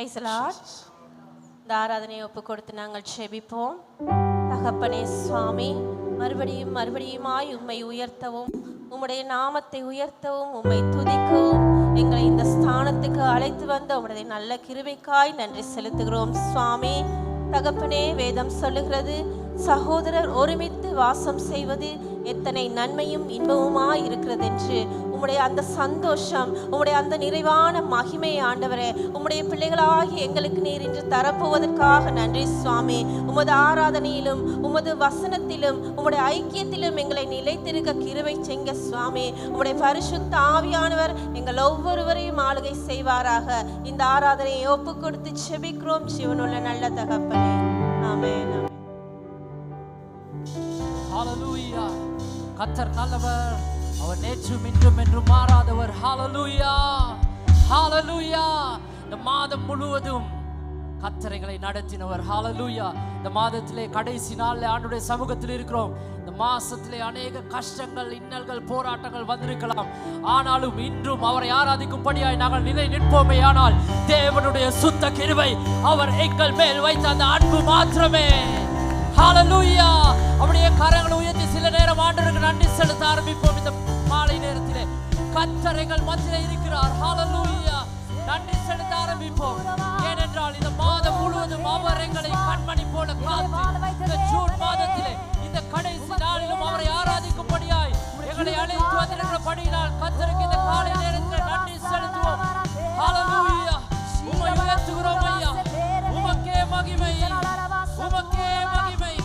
Praise the Lord. இந்த ஆராதனையை ஒப்பு கொடுத்து நாங்கள் செபிப்போம். தகப்பனே சுவாமி, மறுபடியும் மறுபடியுமாய் உம்மை உயர்த்தவும் உம்முடைய நாமத்தை உயர்த்தவும் உம்மை துதிக்கவும் எங்களை இந்த ஸ்தானத்துக்கு அழைத்து வந்த உம்முடைய நல்ல கிருபைக்காய் நன்றி செலுத்துகிறோம் சுவாமி. தகப்பனே, வேதம் சொல்லுகிறது, சகோதரர் ஒருமித்து வாசம் செய்வது எத்தனை நன்மையும் இன்பமுமாய் இருக்கிறது என்று. உம்முடைய அந்த சந்தோஷம், உம்முடைய அந்த நிறைவான மகிமை ஆண்டவரே, உம்முடைய பிள்ளைகளாகி எங்களுக்கு நீர் இன்று தரப்போவதற்காக நன்றி சுவாமி. உமது ஆராதனையிலும் உமது வசனத்திலும் உம்முடைய ஐக்கியத்திலும் எங்களை நிலைத்திருக்க கிருபை செய்க சுவாமி. உம்முடைய பரிசுத்த ஆவியானவர் எங்கள் ஒவ்வொருவரையும் ஆளுகை செய்வாராக. இந்த ஆராதனையை ஒப்பு கொடுத்து செபிக்கிறோம் ஜீவனுள்ள நல்ல தகப்பனே, ஆமென். ஹalleluya. கர்த்தர் நல்லவர், அவர் நேற்றும் இன்றும் என்றும் மாறாதவர். ஹalleluya, ஹalleluya. இந்த மாதம் முழுவதும் கர்த்தர் எங்களை நடத்தினவர். ஹalleluya. இந்த மாதத்திலே கடைசி நாளிலே ஆண்டவருடைய சமூகத்தில் இருக்கிறோம். இந்த மாசத்திலே அநேக கஷ்டங்கள், இன்னல்கள், போராட்டங்கள் வந்திருக்கலாம். ஆனாலும் இன்றும் அவரை ஆராதிக்கும்படியாய் நாங்கள் நிலை நிற்போமே. ஆனால் தேவனுடைய சுத்த கிருபை, அவர் எங்கள் மேல் வைத்த அந்த அன்பு மாத்திரமே. ஹalleluya. அவருடைய கரங்களை உயர்த்தி சில நேரம் ஆண்டவருக்கு நன்றி செலுத்த ஆரம்பிப்போம். இந்த மாலை நேரத்திலே கர்த்தர் எங்கள் மத்தியிலே இருக்கிறார். ஹalleluya. நன்றி செலுத்த ஆரம்பிப்போம். ஏனென்றால் இந்த மாதம் முழுவதும் அவர் எங்களை கண்மணி போல காத்து இந்த ஜூன் மாதத்திலே இந்த கடைசி நாளிலும் அவரை ஆராதிக்கும்படியாய் எங்களை அழைத்து வந்திருக்கிறபடியால் கர்த்தருக்கு இந்த காலை நேரத்தில் நன்றி செலுத்துவோம். ஹalleluya. உம்மை உயர்த்துகிறோம் ஐயா. உமக்கே மகிமை, உமக்கே மகிமை.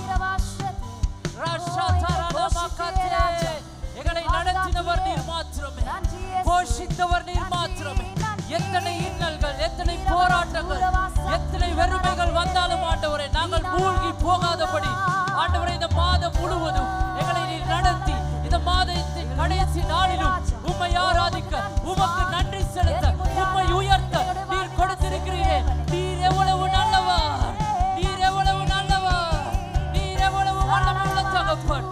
எங்களை நடத்தினவர் நீர் மாத்திரமே, போஷித்தவர் நீர் மாத்திரமே. எத்தனை இன்னல்கள், எத்தனை போராட்டங்கள், எத்தனை வெறுமைகள் வந்தாலும் ஆண்டவரே, நாங்கள் மூழ்கி போகாதபடி ஆண்டவரே இந்த மாதம் முழுவதும் எங்களை நீர் நடத்தி இந்த மாதத்தின் கடைசி நாளிலும் உம்மை ஆராதிக்க, உமக்கு நன்றி செலுத்த, உம்மை உயர்த்த நீர் கொடுத்திருக்கிறீரே. நீர் எவ்வளவு நல்லவர், நீர் எவ்வளவு நல்லவர், நீர் எவ்வளவு வல்லமையுள்ள தகப்பன்.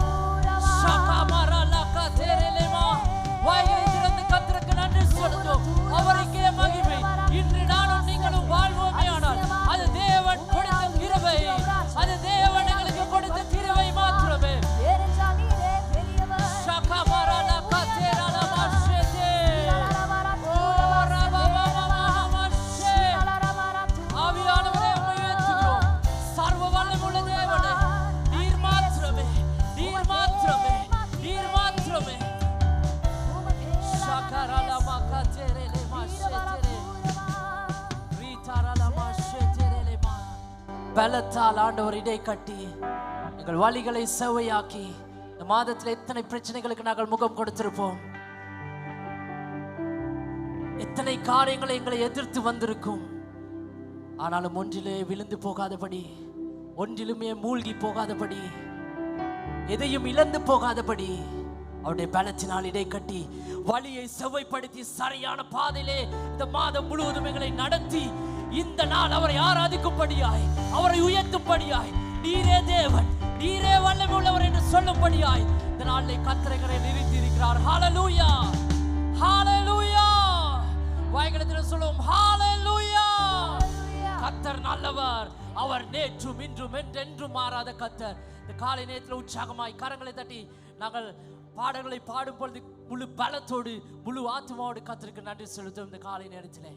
வாய்களை திறந்து கர்த்தருக்கு நன்றி செலுத்துவோம். அவருக்கே மகிமை. இன்று நானும் நீங்களும் வாழ்வோமே ஆனால் அது தேவன் கொடுத்த கிருபை, அது தேவன் எங்களுக்கு கொடுத்த கிருபை மாத்திரமே. ஆவியானவரே, உம்மை உயர்த்துகிறோம். சர்வ வல்லமையுள்ள தேவனே, நீர் மாத்திரமே, நீர் மாத்திரமே, நீர் மாத்திரமே. பலத்தால் ஆண்டவர் இடை கட்டி எங்கள் வழிகளை செவ்வையாக்கி இந்த மாதத்தில் எத்தனை பிரச்சனைகளுக்கு நாங்கள் முகம் கொடுத்திருப்போம், எத்தனை காரியங்களை எங்களை எதிர்த்து வந்திருக்கும். ஆனாலும் ஒன்றிலே விழுந்து போகாதபடி, ஒன்றிலுமே மூழ்கி போகாதபடி, எதையும் இழந்து போகாதபடி அவருடைய பலத்தினால் இடை கட்டி வழியை செவ்வைப்படுத்தி சரியான பாதையிலே இந்த மாதம் முழுவதும் எங்களை நடத்தி இந்த நாள் அவரை ஆராதிக்கும்படியாய், அவரை உயர்த்தும்படியாய், நீரே தேவன், நீரே வல்லமை உள்ளவர் என்று சொல்லும்படியாய் இந்த நாளிலே கர்த்தரை நிறுத்தி இருக்கிறார். ஹalleluya, ஹalleluya. வாய்களத்தில் சொல்லுவோம் ஹalleluya. கர்த்தர் நல்லவர், அவர் நேற்றும் இன்றும் என்றென்றும் மாறாத கர்த்தர். இந்த காலை நேரத்தில் உற்சாகமாய் கரங்களை தட்டி நாங்கள் பாடல்களை பாடும் பொழுது முழு பலத்தோடு முழு ஆத்மாவோடு கர்த்தருக்கு நன்றி செலுத்தும். இந்த காலை நேரத்திலே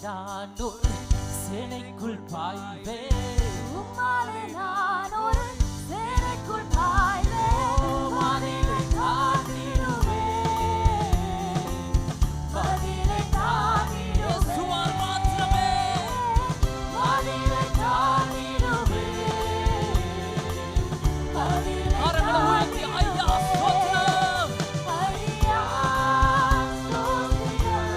நான் ஒரு சேனைக்குள் பாய்வேன், உம்மாலே நான் ஒரு சேனைக்குள் பாய்வேன். மதிலை தாண்டிடுவேன், மதிலை தாண்டிடுவேன். சுவார் மாத்திரமே மதிலை தாண்டிடுவேன். கரங்களை உயர்த்தி ஐயா ஸ்தோத்திரம், ஐயா ஸ்தோத்திரம்.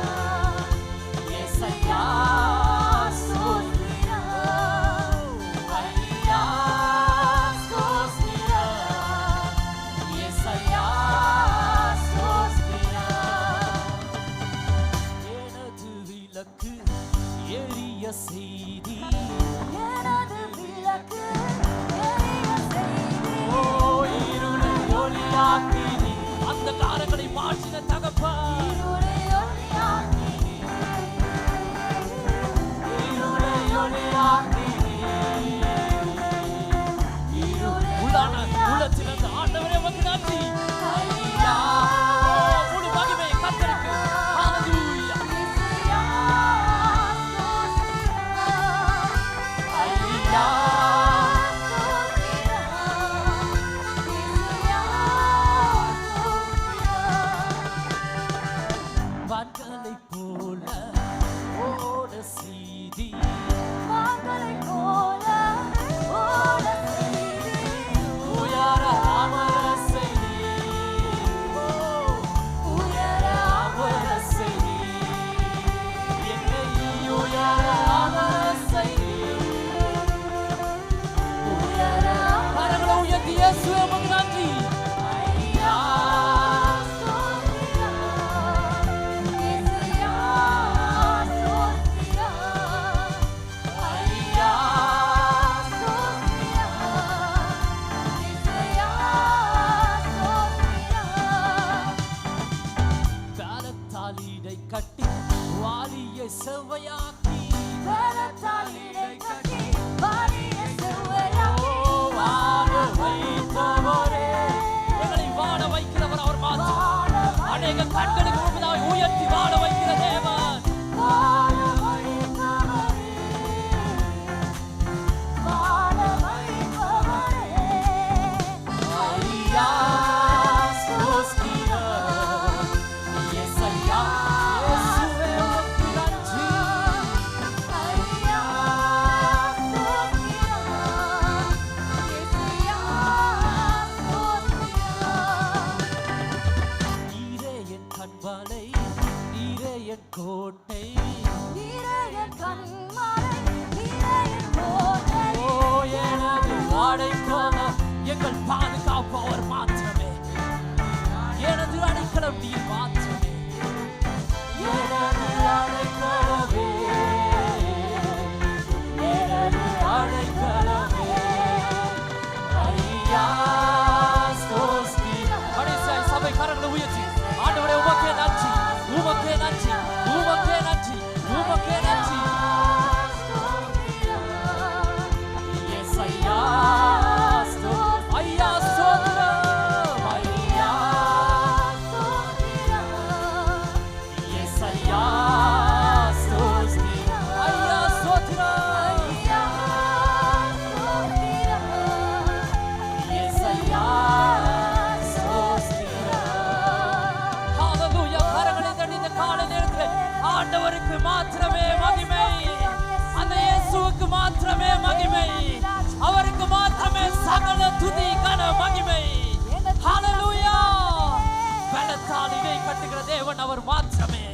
செய்தி எனது விளக்கு எரிய செய்தி ஓ இருளை ஒளியாக்கி நீ அந்த காரங்களை மாற்றின தகப்பன் இருளை ஒளியாக்கி இருளை ஒளியாக்கி உள்ளான உள்ளத்திலிருந்து ஆண்டவரே உமக்கு நன்றி ஐயா முழு மகிமை கர்த்தருக்கு ஹalleluya ஐயா வான்களை போல ஓட செய்தி உயர அமர செய்தி உயர அமர செய்தி என்னை உயர அமர செய்தி கரங்களை உயர்த்தி இயேசுவே உமக்கு நன்றி ஐயா ஐயா காலத்தால் இடை கட்டி வாலியை செவ்வையாக்கி வாழ வைத்தவரே எங்களை வாழ வைக்கிறவர் அவர் மாத்திரம் அநேக கண்களுக்கு முன்பதாக உயர்த்தி வாழ வைக்கிற தேவன் ஐயா ஸ்தோத்திரம் இயேசையா இயேசுவே உமக்கு நன்றி நீரே என் கண்வளை நீரே என் கோட்டை ஓ எனது அடைக்கலம் எங்கள் பாதுகாப்பவர் மாத்திரமே எனது அடைக்கலம் நீர் மாத்திரமே எனது அடைக்கலமே எனது அடைக்கலமே ஐயா ஸ்தோத்திரம் கடைசியாய் சபை கரங்களை உயர்த்தி ஆண்டவரே உமக்கே நன்றி உமக்கே நன்றி உமக்கே நன்றி உமக்கே நன்றி எஸ் ஐயா ஐயா ஸ்தோத்திரம் ஐயா எஸ் ஐயா ஸ்தோத்திரம் ஐயா ஸ்தோத்திரம் எஸ் ஐயா ஹalleluya கரங்களை தட்டி இந்த காலை நேரத்தில் ஆண்டவருக்கு மாத்திரமே மகிமை அந்த இயேசுவுக்கு மாத்திரமே மகிமை அவருக்கு மாத்திரமே சகல துதி கன மகிமை ஹalleluya பலத்தால் இதை கட்டுகிற தேவன் அவர் மாத்திரமே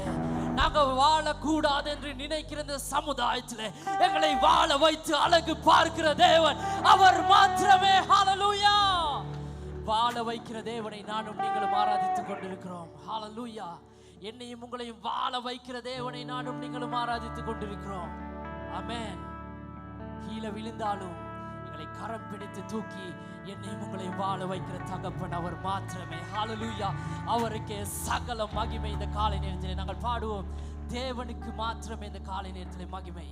நாங்கள் வாழக்கூடாது என்று நினைக்கிற இந்த சமுதாயத்தில் எங்களை வாழ வைத்து அழகு பார்க்கிற தேவன் அவர் மாத்திரமே ஹalleluya வாழ வைக்கிற தேவனை நானும் நீங்களும் ஆராதித்துக் கொண்டிருக்கிறோம் ஹalleluya என்னையும் உங்களையும் வாழ வைக்கிற தேவனை நானும் நீங்களும் ஆராதித்துக் கொண்டிருக்கிறோம் ஆமென் கீழே விழுந்தாலும் எங்களை கரம் பிடித்து தூக்கி என்னையும் உங்களையும் வாழ வைக்கிற தகப்பன் அவர் மாத்திரமே ஹalleluya அவருக்கு சகல மகிமை இந்த காலை நேரத்திலே நாங்கள் பாடுவோம் தேவனுக்கு மாத்திரமே இந்த காலை நேரத்திலே மகிமை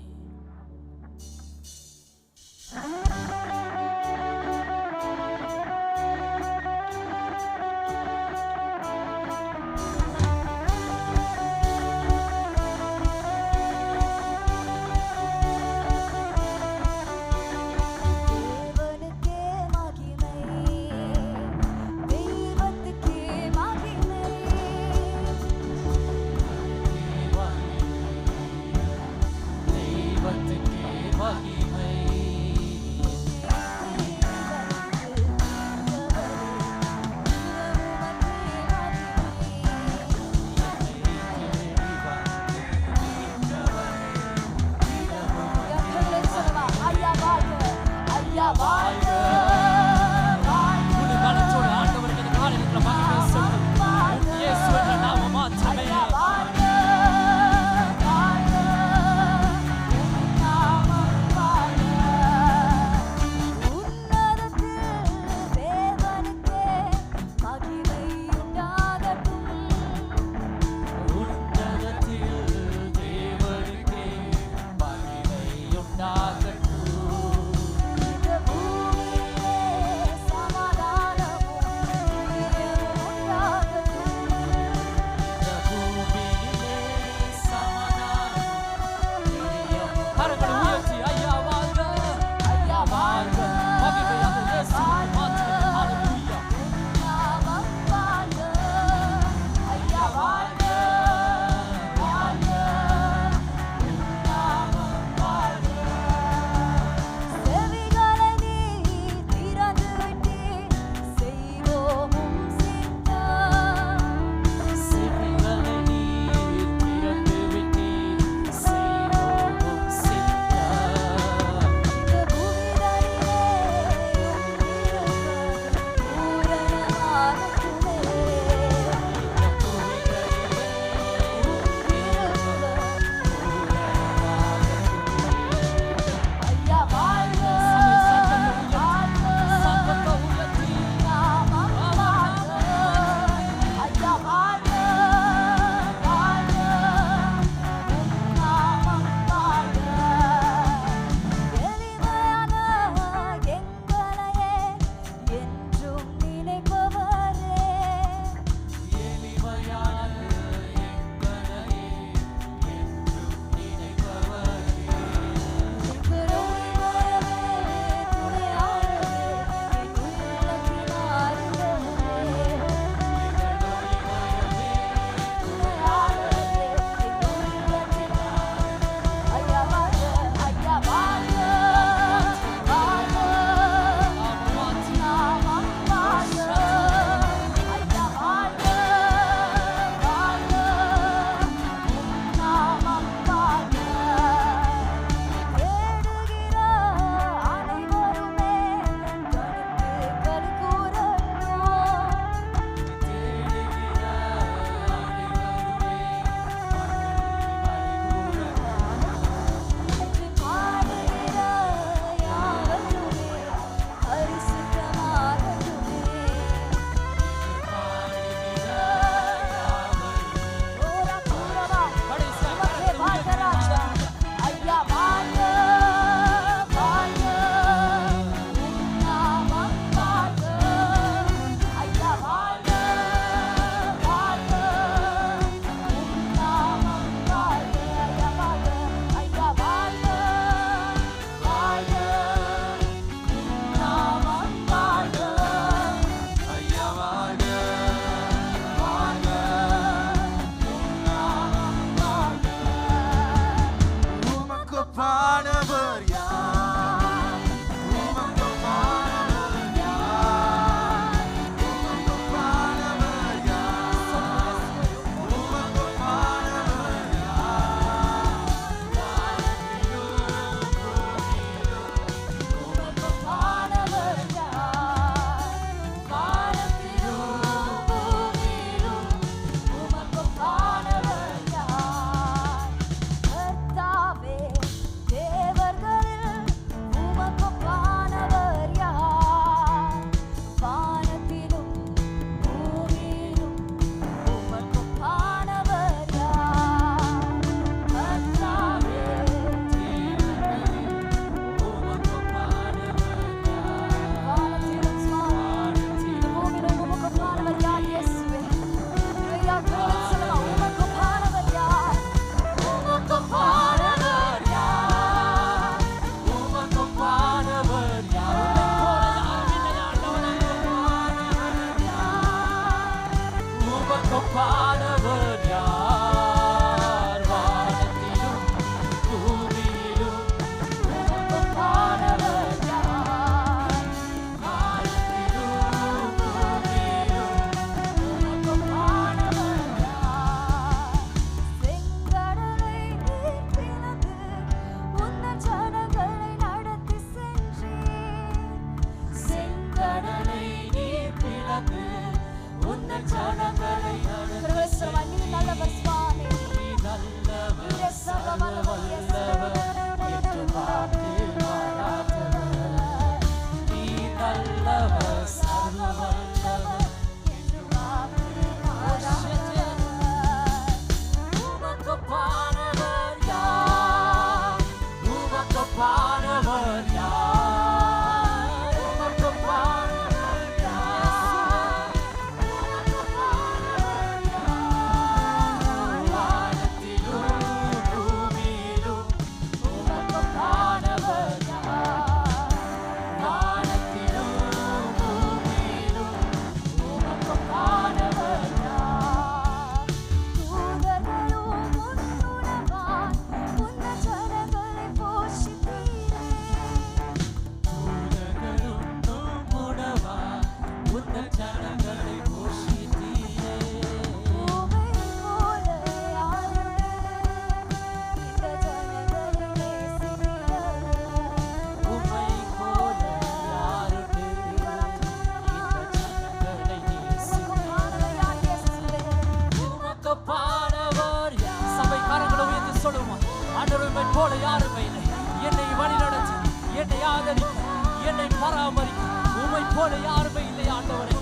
உம்மை போல யாருமே இல்லை. என்னை வழிநடத்தி, என்னை ஆதரிக்க, என்னை பராமரிக்க உம்மை போல யாருமே இல்லை ஆண்டவரே.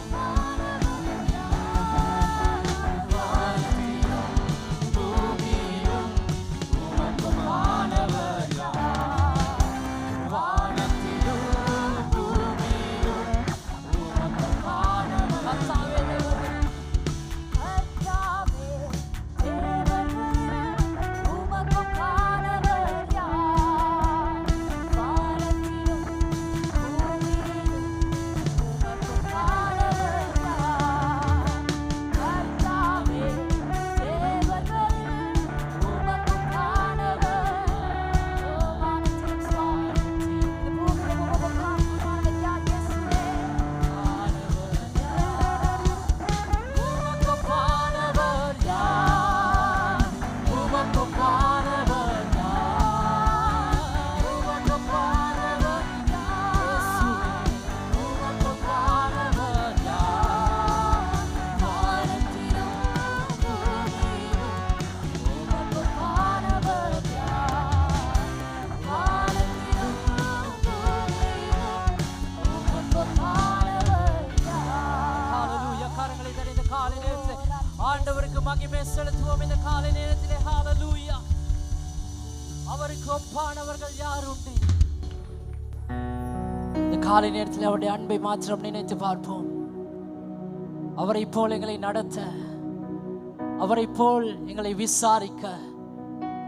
ஆண்டவருக்கு மகிமை செலுத்துவோம் இந்த காலை நேரத்திலே. ஹalleluya. அவருக்கு ஒப்பானவர்கள் யார் உண்டு? இந்த காலை நேரத்தில் அவருடைய அன்பை மாத்திரம் நினைத்து பார்ப்போம். அவரை போல் எங்களை நடத்த, அவரை போல் எங்களை விசாரிக்க,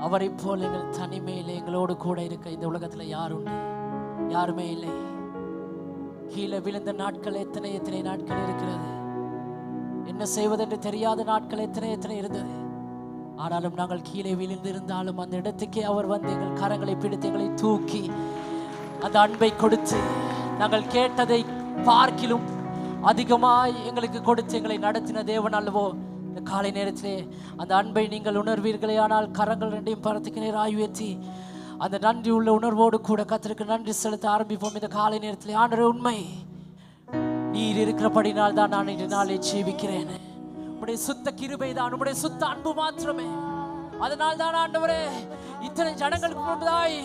அவரை போல் எங்கள் தனிமையில் எங்களோடு கூட இருக்க இந்த உலகத்தில் யார் உண்டு? யாருமே இல்லை. கீழே விழுந்த நாட்கள் எத்தனை எத்தனை நாட்கள் இருக்கிறது. என்ன செய்வதென்று தெரியாத நாட்கள் எத்தனை எத்தனை இருந்தது. ஆனாலும் நாங்கள் கீழே விழுந்திருந்தாலும் அந்த இடத்துக்கே அவர் வந்து எங்கள் கரங்களை பிடித்து எங்களை தூக்கி அந்த அன்பை கொடுத்து, நாங்கள் கேட்டதை பார்க்கிலும் அதிகமாய் எங்களுக்கு கொடுத்து எங்களை நடத்தின தேவன் அல்லவோ. இந்த காலை நேரத்திலே அந்த அன்பை நீங்கள் உணர்வீர்களே ஆனால் கரங்கள் ரெண்டையும் பரத்துக்கு நேராய் உயர்த்தி அந்த நன்றி உள்ள உணர்வோடு கூட கர்த்தருக்கு நன்றி செலுத்த ஆரம்பிப்போம். இந்த காலை நேரத்திலே ஆண்டவரே, உண்மை நீர் இருக்கிறபடினால் தான் நான் இன்று நாளை ஜீவிக்கிறேன். உம்முடைய சுத்த கிருபை தான், உம்முடைய சுத்த அன்பு மாத்திரமே. அதனால் தான் ஆண்டவரே, இத்தனை ஜனங்களுக்கு முன்பதாய்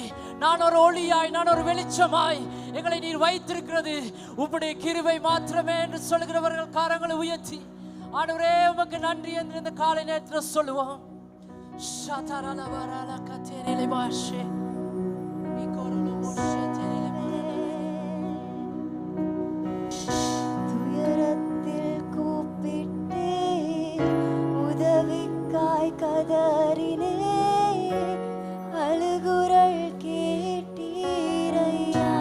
நான் ஒரு ஒளியாய், நான் ஒரு வெளிச்சமாய் எங்களை நீர் வைத்திருக்கிறது உம்முடைய கிருபை மாத்திரமே என்று சொல்கிறவர்கள் காரங்களை உயர்த்தி ஆண்டவரே உமக்கு நன்றி என்று இந்த காலை நேரத்தில் சொல்லுவோம். துயரத்தில் கூப்பிட்டே, உதவிக்காய் கதறினே, அழுகுரல் கேட்டீரையா.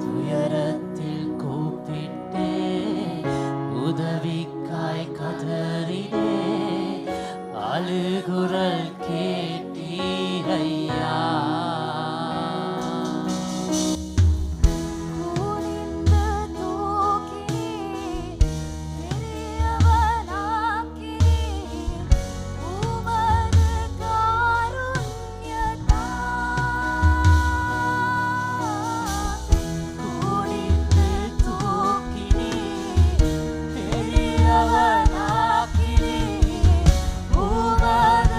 துயரத்தில் கூப்பிட்டே, உதவிக்காய் கதறினே, அழுகுரல் கேட்டீரையா. உமது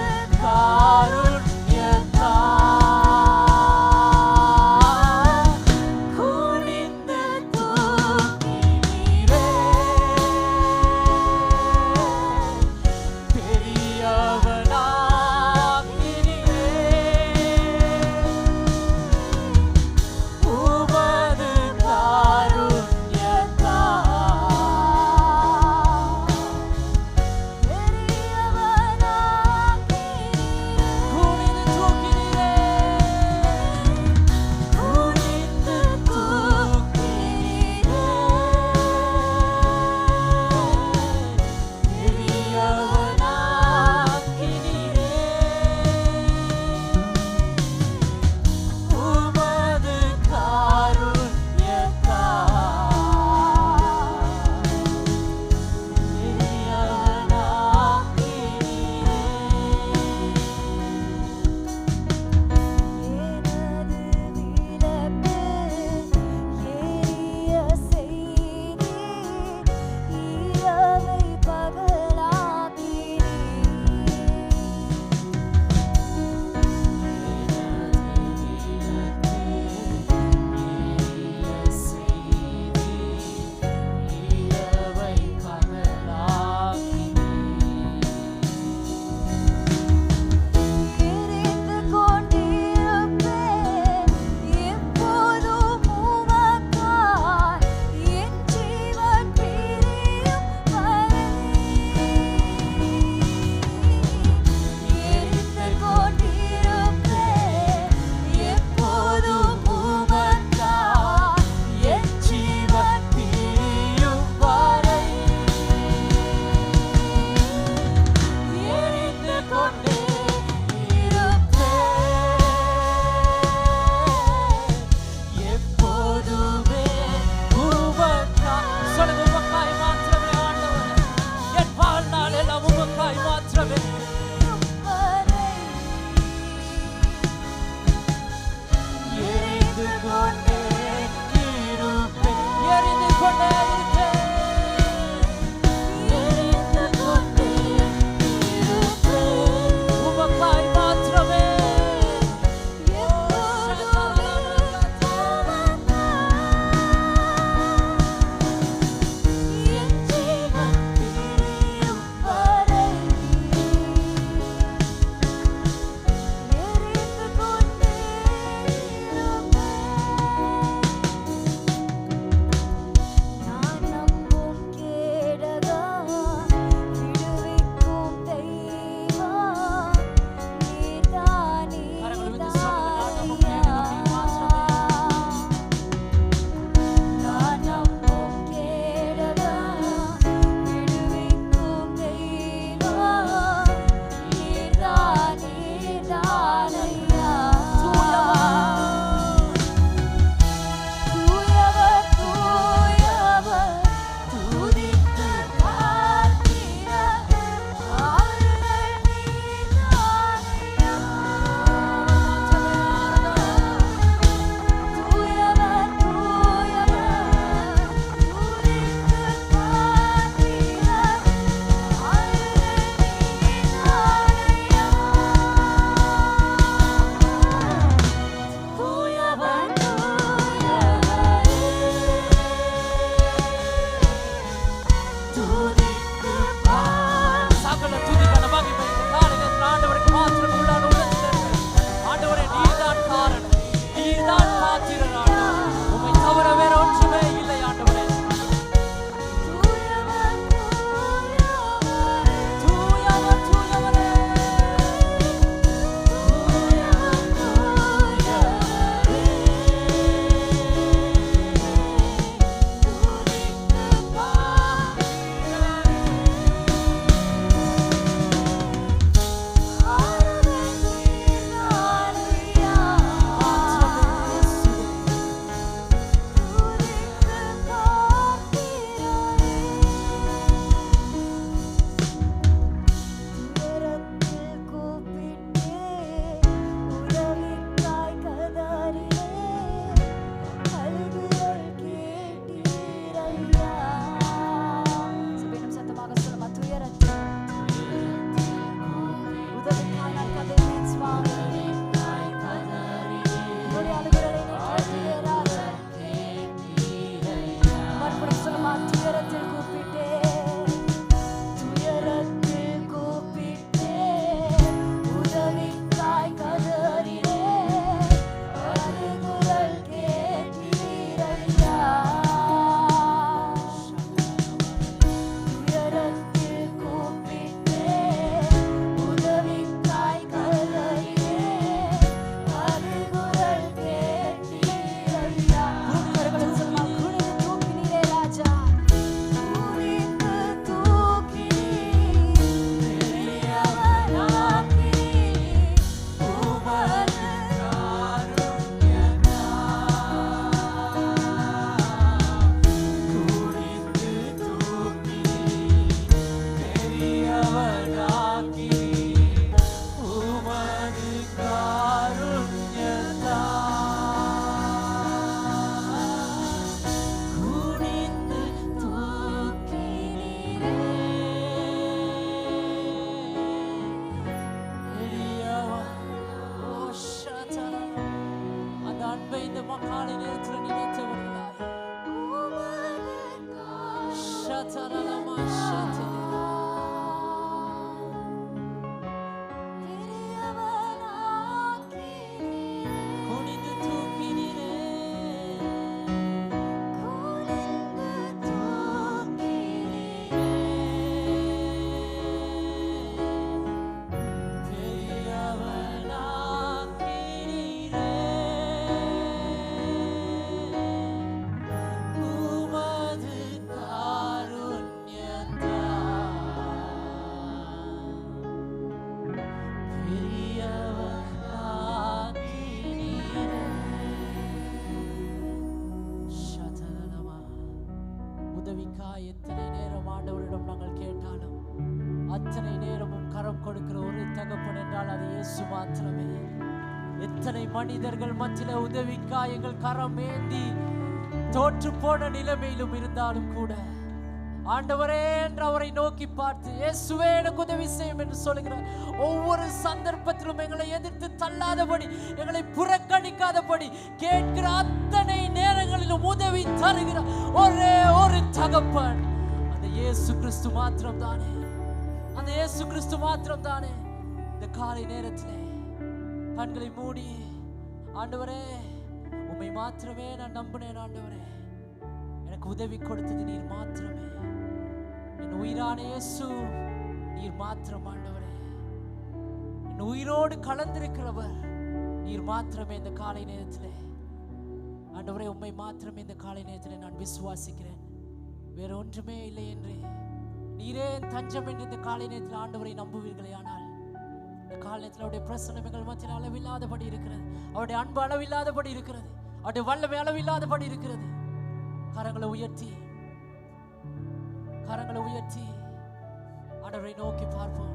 அத்தனை நேரமும் கரம் கொடுக்கிற ஒரு தகப்பன் என்றால் அது இயேசு மாத்திரமே. எத்தனை மனிதர்கள் மத்தியில உதவிக்காய் எங்கள் கரம் ஏந்தி தோற்று போன நிலைமையிலும் இருந்தாலும் கூட ஆண்டவரே என்று அவரை நோக்கி பார்த்து இயேசுவே எனக்கு உதவி செய்யும் என்று சொல்லுகிறார். ஒவ்வொரு சந்தர்ப்பத்திலும் எங்களை எதிர்த்து தள்ளாதபடி, எங்களை புறக்கணிக்காதபடி, கேட்கிற அத்தனை நேரங்களிலும் உதவி தருகிற ஒரே ஒரு தகப்பன் அந்த இயேசு கிறிஸ்து மாத்திரம் தானே. அந்த இயேசு கிறிஸ்து மாத்திரம் தானே. இந்த காலை நேரத்திலே கண்களை மூடி ஆண்டவரே உம்மை மாத்திரமே நான் நம்பினேன். ஆண்டவரே எனக்கு உதவி கொடுத்தது நீர் மாத்திரமே. என் உயிரான இயேசு நீர் மாத்திரம். ஆண்டவரே என் உயிரோடு கலந்திருக்கிறவர் நீர் மாத்திரமே. இந்த காலை நேரத்திலே ஆண்டவரே உம்மை மாத்திரமே இந்த காலை நேரத்திலே நான் விசுவாசிக்கிறேன். வேற ஒன்றுமே இல்லை என்று நீரே தஞ்சம் என்று இந்த காலை நேரத்தில் ஆண்டவரை நம்புவீர்களே. ஆனால் இந்த காலை நேரத்தில் அவருடைய பிரசன்னம் எங்கள் மத்தியில் அளவில்லாதபடி இருக்கிறது. அவருடைய அன்பு அளவில்லாதபடி இருக்கிறது. அவருடைய வல்லமை அளவில்லாதபடி இருக்கிறது. கரங்களை உயர்த்தி ஆண்டவரை நோக்கி பார்ப்போம்.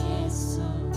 Yesu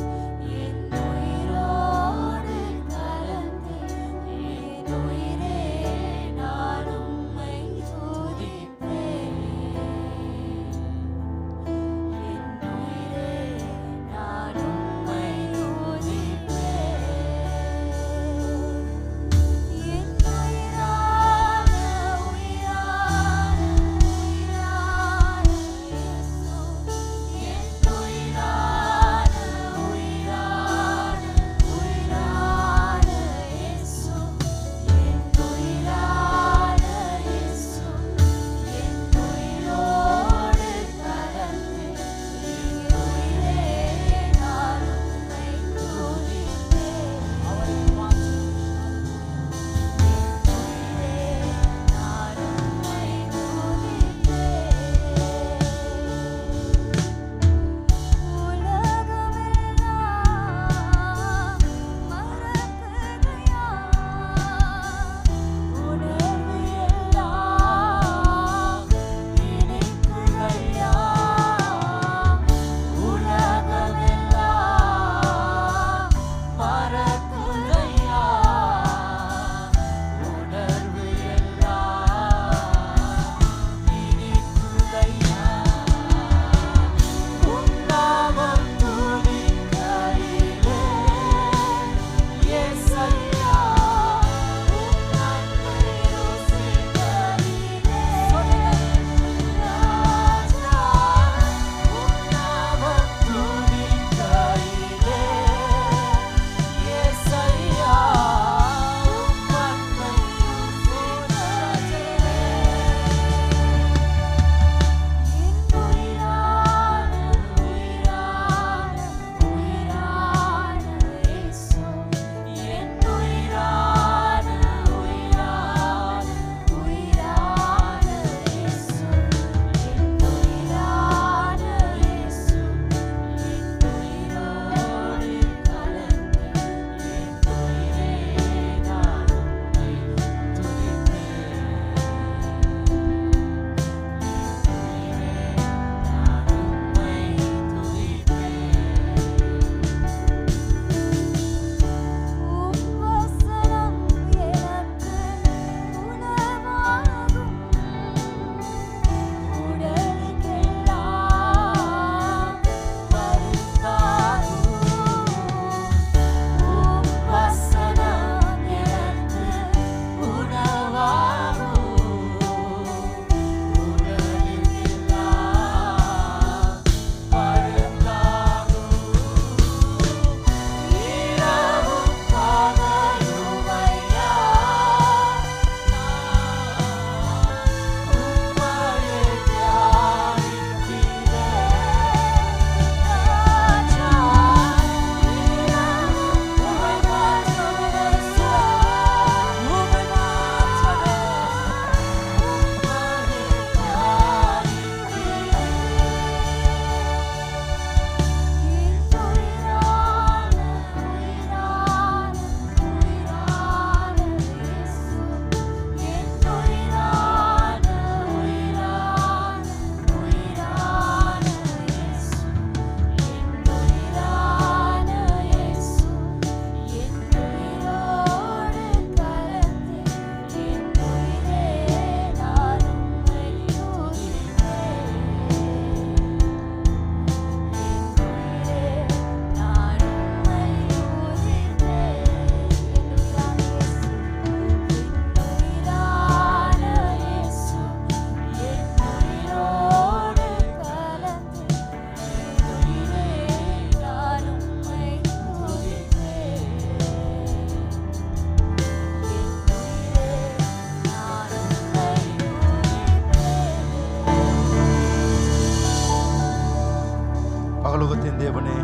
பகலுகத்தின் தேவனே,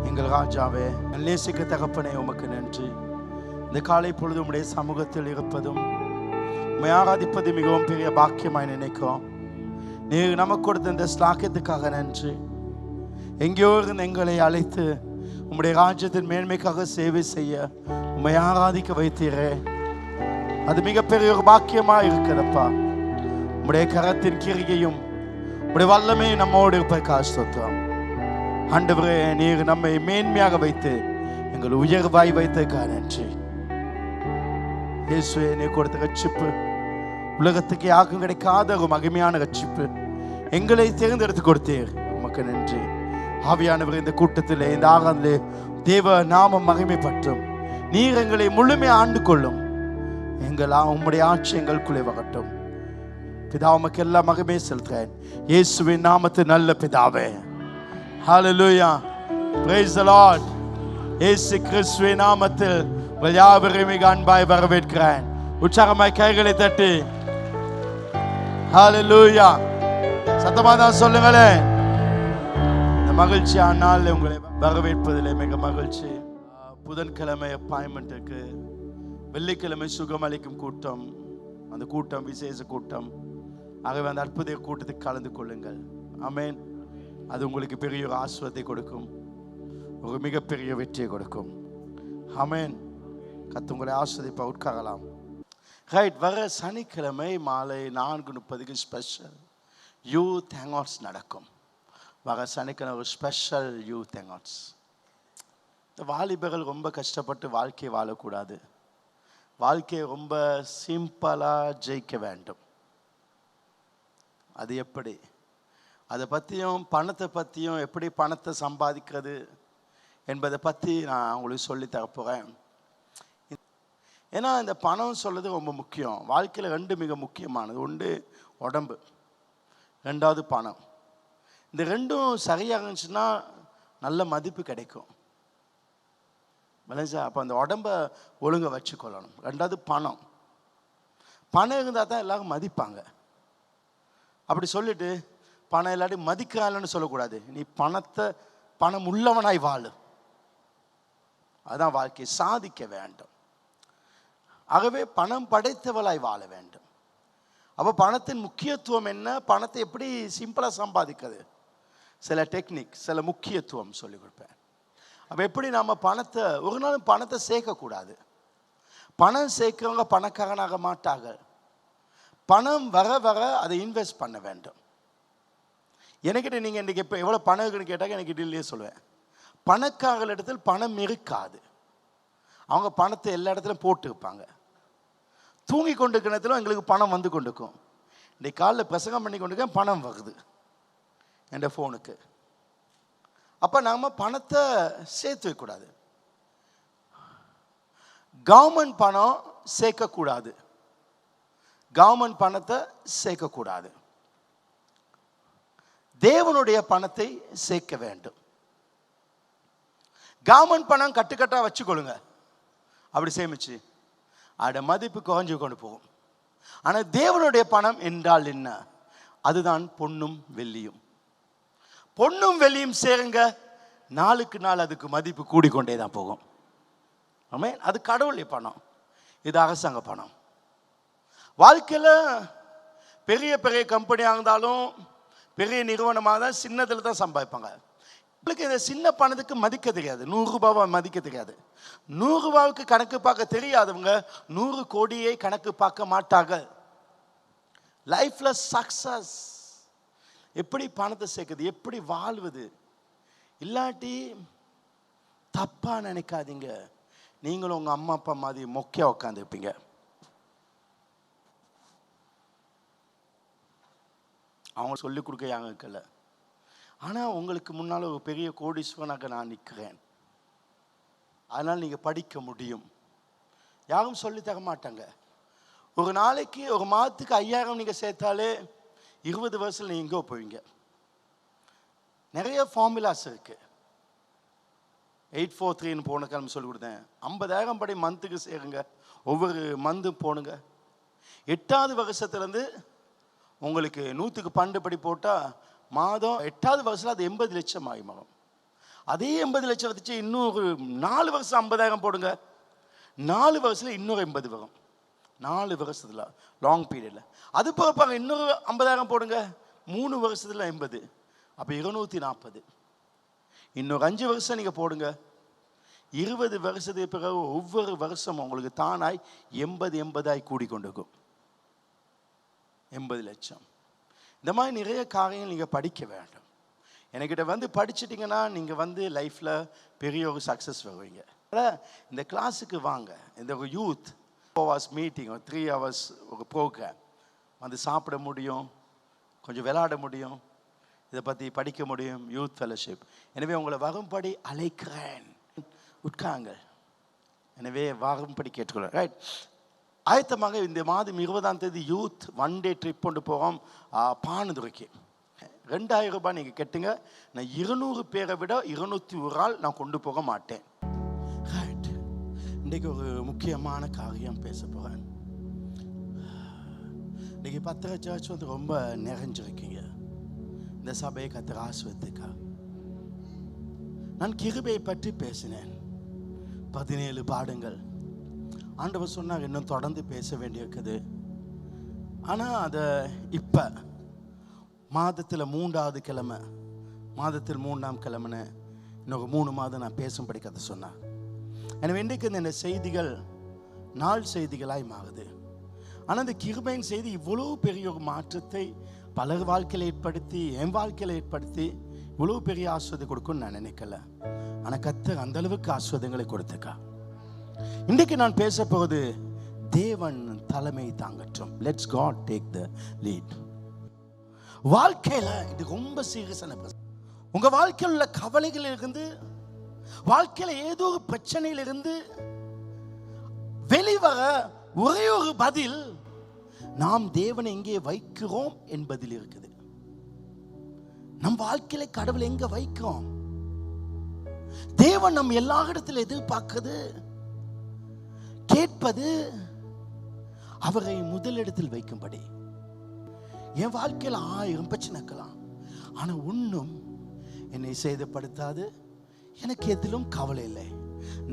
எங்கள் ராஜாவே, நேசிக்க தகப்பனே, உமக்கு நன்றி. இந்த காலை பொழுது உம்முடைய சமூகத்தில் இருப்பதும் உம்மை ஆராதிப்பது மிகவும் பெரிய பாக்கியமாய் நினைக்கிறோம். நீர் நமக்கு கொடுத்த இந்த ஸ்லாக்கியத்துக்காக நன்றி. எங்கேயோ இருந்து எங்களை அழைத்து உம்முடைய ராஜ்யத்தின் மேன்மைக்காக சேவை செய்ய உம்மை ஆராதிக்க வைத்தீரே, அது மிகப்பெரிய ஒரு பாக்கியமாக இருக்குதப்பா. உம்முடைய கரத்தின் கிரிகையும் உம்முடைய வல்லமையும் நம்மோடு இருப்பதற்காக ஸ்தோத்திரம். ஆண்டவரே, நீர் நம்மை மேன்மையாக வைத்து எங்கள் உயர்வாய் வைத்ததற்காக நன்றி. இயேசுவே, நீ கொடுத்த ரட்சிப்பு உலகத்துக்கு யாருக்கும் கிடைக்காத ஒரு மகிமையான ரட்சிப்பு எங்களை தேர்ந்தெடுத்து கொடுத்தீர், உமக்கு நன்றி. ஆவியானவர், இந்த கூட்டத்திலே, இந்த ஆராதனையிலே தேவ நாமம் மகிமைப்பட்டும். நீர் எங்களை முழுமையாக ஆண்டு கொள்ளும். உம்முடைய ஆட்சி எங்களுக்குள்ளே வரட்டும். பிதா, உமக்கு எல்லா மகிமையை செலுத்துகிறேன் இயேசுவின் நாமத்தில் நல்ல பிதாவே. ஹல்லேலூயா, பிரைஸ் தி லார்ட். இயேசு கிறிஸ்துவின் நாமத்தில் உங்கள் யாவரையும் மிக அன்பாய் வரவேற்கிறேன். உற்சாகமாய் கைகளை தட்டி ஹல்லேலூயா சத்தமாக தான் சொல்லுங்களேன். இந்த மகிழ்ச்சியான நாளில் உங்களை வரவேற்பதில் மிக மகிழ்ச்சி. புதன்கிழமை அப்பாயின்மெண்ட் இருக்கு, வெள்ளிக்கிழமை சுகமளிக்கும் கூட்டம். அந்த கூட்டம் விசேஷ கூட்டம். ஆகவே அந்த அற்புத கூட்டத்துக்கு கலந்து கொள்ளுங்கள். ஆமென். அது உங்களுக்கு பெரிய ஒரு ஆசீர்வாதத்தை கொடுக்கும், ஒரு மிகப்பெரிய வெற்றியை கொடுக்கும். ஆமென். கர்த்தர் உங்களை ஆசீர்வதிப்பார். உட்காரலாம். ரைட். வர சனிக்கிழமை மாலை 4:30 ஸ்பெஷல் யூத் ஹேங்அவுட்ஸ் நடக்கும். வர சனிக்கிழமை ஒரு ஸ்பெஷல் யூத் ஹேங்அவுட்ஸ். இந்த வாலிபர்கள் ரொம்ப கஷ்டப்பட்டு வாழ்க்கையை வாழக்கூடாது. வாழ்க்கையை ரொம்ப சிம்பிளாக ஜெயிக்க வேண்டும். அது எப்படி? அதை பற்றியும் பணத்தை பற்றியும் எப்படி பணத்தை சம்பாதிக்கிறது என்பதை பற்றி நான் உங்களுக்கு சொல்லி தரப்போகிறேன். ஏன்னா இந்த பணம் சொல்கிறது ரொம்ப முக்கியம். வாழ்க்கையில் 2 மிக முக்கியமானது. ஒன்று உடம்பு, 2வது பணம். இந்த 2ம் சரியாக இருந்துச்சுன்னா நல்ல மதிப்பு கிடைக்கும். மலேசியா அப்போ அந்த உடம்பை ஒழுங்கை வச்சுக்கொள்ளணும். 2வது பணம். பணம் இருந்தால் தான் எல்லாரும் மதிப்பாங்க. அப்படி சொல்லிட்டு பணம் எல்லாத்தையும் மதிக்கிறான்னு சொல்லக்கூடாது. நீ பணம் உள்ளவனாய் வாழு. அதான் வாழ்க்கையை சாதிக்க வேண்டும். ஆகவே பணம் படைத்தவளாய் வாழ வேண்டும். அப்போ பணத்தின் முக்கியத்துவம் என்ன, பணத்தை எப்படி சிம்பிளாக சம்பாதிக்கிறது, சில டெக்னிக், சில முக்கியத்துவம் சொல்லிக் கொடுப்பேன். அப்போ எப்படி நம்ம பணத்தை ஒரு நாளும் பணத்தை சேர்க்கக்கூடாது. பணம் சேர்க்கிறவங்க பணக்காரனாக மாட்டார்கள். பணம் வர வர அதை இன்வெஸ்ட் பண்ண வேண்டும். எனக்கிட்ட நீங்கள் இன்றைக்கி இப்போ எவ்வளோ பணம் இருக்குன்னு கேட்டால் எனக்கு டெல்லியே சொல்லுவேன். பணக்காரர்கள் இடத்தில் பணம் இருக்காது. அவங்க பணத்தை எல்லா இடத்துலையும் போட்டு வைப்பாங்க. தூங்கி கொண்டு இருக்கிற எங்களுக்கு பணம் வந்து கொண்டிருக்கும். இன்றைக்கு காலையில் பிரசங்கம் பண்ணி கொண்டிருக்கேன், பணம் வருது என் ஃபோனுக்கு. அப்போ நாம் பணத்தை சேர்த்து வைக்கக்கூடாது. கவர்மெண்ட் பணம் சேர்க்கக்கூடாது. கவர்மெண்ட் பணத்தை சேர்க்கக்கூடாது. தேவனுடைய பணத்தை சேர்க்க வேண்டும். கவர்மெண்ட் பணம் கட்டுக்கட்டாக வச்சுக்கொள்ளுங்க. அப்படி சேமிச்சு அதோட மதிப்பு குறைஞ்சு கொண்டு போகும். ஆனால் தேவனுடைய பணம் என்றால் என்ன? அதுதான் பொன்னும் வெள்ளியும். பொன்னும் வெள்ளியும் சேருங்க, நாளுக்கு நாள் அதுக்கு மதிப்பு கூடிக்கொண்டே தான் போகும். ஆமென். அது கடவுளுடைய பணம், இது அரசாங்க பணம். வாழ்க்கையில் பெரிய பெரிய கம்பெனியாக இருந்தாலும் பெரிய நிறுவனமாக தான் சின்னதில் தான் சம்பாதிப்பாங்க. உங்களுக்கு இந்த சின்ன பணத்துக்கு மதிக்க தெரியாது. 100 ரூபாவை மதிக்க தெரியாது. 100 ரூபாவுக்கு கணக்கு பார்க்க தெரியாதவங்க 100 கோடியை கணக்கு பார்க்க மாட்டார்கள். லைஃப்ல சக்சஸ் எப்படி பணத்தை சேர்க்குது, எப்படி வாழ்வது. இல்லாட்டி தப்பா நினைக்காதீங்க, நீங்களும் உங்க அம்மா அப்பா மாதிரி மொக்கையா உட்காந்துருப்பீங்க. அவங்க சொல்லிக் கொடுக்க யாங்க இருக்கல. ஆனால் உங்களுக்கு முன்னால் ஒரு பெரிய கோடீஸ்வரனாக நான் நிற்கிறேன். அதனால் நீங்கள் படிக்க முடியும். யாரும் சொல்லி தர மாட்டாங்க. ஒரு நாளைக்கு ஒரு மாதத்துக்கு 5000 நீங்கள் சேர்த்தாலே 20 வருஷத்தில் நீங்கள் எங்கோ போவீங்க. நிறைய ஃபார்முலாஸ் இருக்குது. 843 போன கிழமை சொல்லி கொடுத்தேன். 50,000 படி மந்த்துக்கு சேருங்க. ஒவ்வொரு மந்த்தும் போனுங்க. 8வது வருஷத்துலேருந்து உங்களுக்கு 100க்கு 12 படி போட்டால் மாதம் 8வது வருஷத்தில் அது 80 லட்சம் ஆகும். அதே 80 லட்சம் வச்சு இன்னொரு 4 வருஷம் 50,000 போடுங்க. 4 வருஷத்தில் இன்னொரு 80 வரும். 4 வருஷத்தில் லாங் பீரியடில். அது போப்பாங்க இன்னொரு 50,000 போடுங்க. 3 வருஷத்தில் 80, அப்போ 240. இன்னொரு 5 வருஷம் நீங்கள் போடுங்க. 20 வருஷத்துக்கு பிறகு ஒவ்வொரு வருஷமும் உங்களுக்கு தானாய் 80 கூடிக்கொண்டிருக்கும். 80 லட்சம். இந்த மாதிரி நிறைய காரியங்கள் நீங்கள் படிக்க வேண்டும். என்கிட்ட வந்து படிச்சிட்டிங்கன்னா நீங்கள் லைஃப்பில் பெரிய ஒரு சக்ஸஸ் வருவீங்க. இந்த கிளாஸுக்கு வாங்க. இந்த ஒரு யூத் 4 hours மீட்டிங், 3 hours ஒரு ப்ரோக்ராம் சாப்பிட முடியும், கொஞ்சம் விளையாட முடியும், இதை பற்றி படிக்க முடியும். Youth fellowship. எனவே உங்களை வரும்படி அழைக்கிறேன். உட்காங்க. எனவே வரும்படி கேட்டுக்கொள்கிறேன். ரைட். ஆயத்தமாக இந்த மாதம் 20ஆம் தேதி யூத் 1 day ட்ரிப் கொண்டு போவோம் பானதுரைக்கு. 2000 ரூபாய் நீங்கள் கட்டுங்க. நான் 200 பேரை விட 201 ஆள் நான் கொண்டு போக மாட்டேன். ரைட். இன்றைக்கு ஒரு முக்கியமான காரியம் பேச போகிறேன். இன்றைக்கி பத்திர சர்ச் ரொம்ப நிறைஞ்சிருக்கீங்க. இந்த சபையை கர்த்தர் ஆசீர்வதிக்கா. நான் கிருபையை பற்றி பேசினேன். 17 பாடங்கள். ஆண்டவர் சொன்னார் இன்னும் தொடர்ந்து பேச வேண்டியிருக்குது. ஆனால் அதை இப்போ மாதத்தில் 3வது கிழமை, மாதத்தில் 3ஆம் கிழமைன்னு இன்னொரு 3 மாதம் நான் பேசும்படி கதை சொன்னார். எனவே இன்றைக்கு இந்த செய்திகள் நாள் செய்திகளாய் மாறுது. ஆனால் இந்த கிருபையின் செய்தி இவ்வளோ பெரிய ஒரு மாற்றத்தை பலர் வாழ்க்கையில் ஏற்படுத்தி, என் வாழ்க்கையில் ஏற்படுத்தி இவ்வளோ பெரிய ஆஸ்வதை கொடுக்கும்னு நான் நினைக்கல. ஆனால் கர்த்தர் அந்த அளவுக்கு ஆஸ்வதங்களை கொடுத்துக்கா. இன்றைக்கு நான் பேச போவது தேவன் தலைமை தாங்கட்டும். Let's God take the lead. வாழ்க்கையில இது ரொம்ப சீரியஸான பிரச்சனை. உங்க வாழ்க்கையில் உள்ள கவலைகள் இருந்து, வாழ்க்கையில ஏதோ ஒரு பிரச்சனையிலிருந்து வெளிவர ஒரே ஒரு பதில், நாம் தேவனை எங்கே வைக்கிறோம் என்பதில் இருக்குது. நம் வாழ்க்கையில கடவுளை எங்க வைக்கிறோம்? தேவன் நம் எல்லா இடத்துல எதிர்பார்க்கிறது, கேட்பது அவரை முதலிடத்தில் வைக்கும்படி. என் வாழ்க்கையில் 1000 பிரச்சனைக்கலாம், ஆனா ஒன்றும் என்னை சேதப்படுத்தாது. எனக்கு எதிலும் கவலை இல்லை.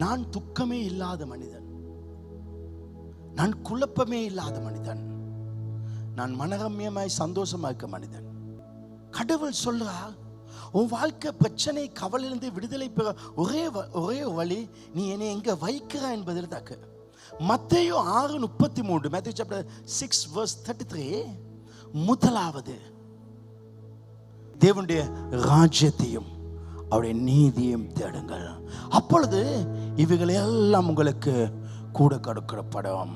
நான் துக்கமே இல்லாத மனிதன், நான் குழப்பமே இல்லாத மனிதன், நான் மனரம்யமாய் சந்தோஷமா இருக்க மனிதன். கடவுள் சொல்றார், உன் வாழ்க்கை பிரச்சனை கவலையிலிருந்து விடுதலை பெற ஒரே வழி நீ என்னை எங்க வைக்கிற என்பதில் தாக்கு. மத்தேயு 6:33, Matthew chapter 6 verse 33. முதலாவது தேவனுடைய ராஜ்யத்தையும் அவருடைய நீதியையும் தேடுங்கள், அப்பொழுது இவைகள் எல்லாம் உங்களுக்கு கூட கொடுக்கப்படும்.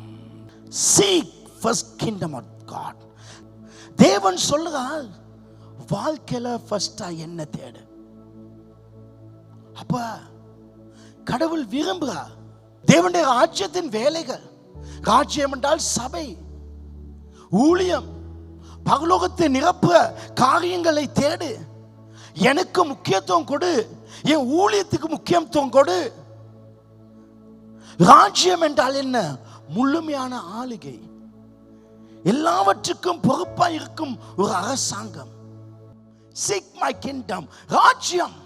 Seek first kingdom of God. தேவன் சொல்லுகிறார், வாழ்க்கையில ஃபர்ஸ்டா என்ன தேடு. அப்ப கடவுள் விரும்புகிறார் தேவனுடைய ராஜ்யத்தின் வேலைகள். ராஜ்யம் என்றால் சபை, ஊழியம், பரலோகத்தை நிரப்புற காரியங்களை தேடு. எனக்கு முக்கியத்துவம் கொடு, என் ஊழியத்துக்கு முக்கியத்துவம் கொடு. ராஜ்யம் என்றால் என்ன? முழுமையான ஆளுகை, எல்லாவற்றுக்கும் பொறுப்பாக இருக்கும் ஒரு அரசாங்கம். Seek my kingdom. ராஜ்யம்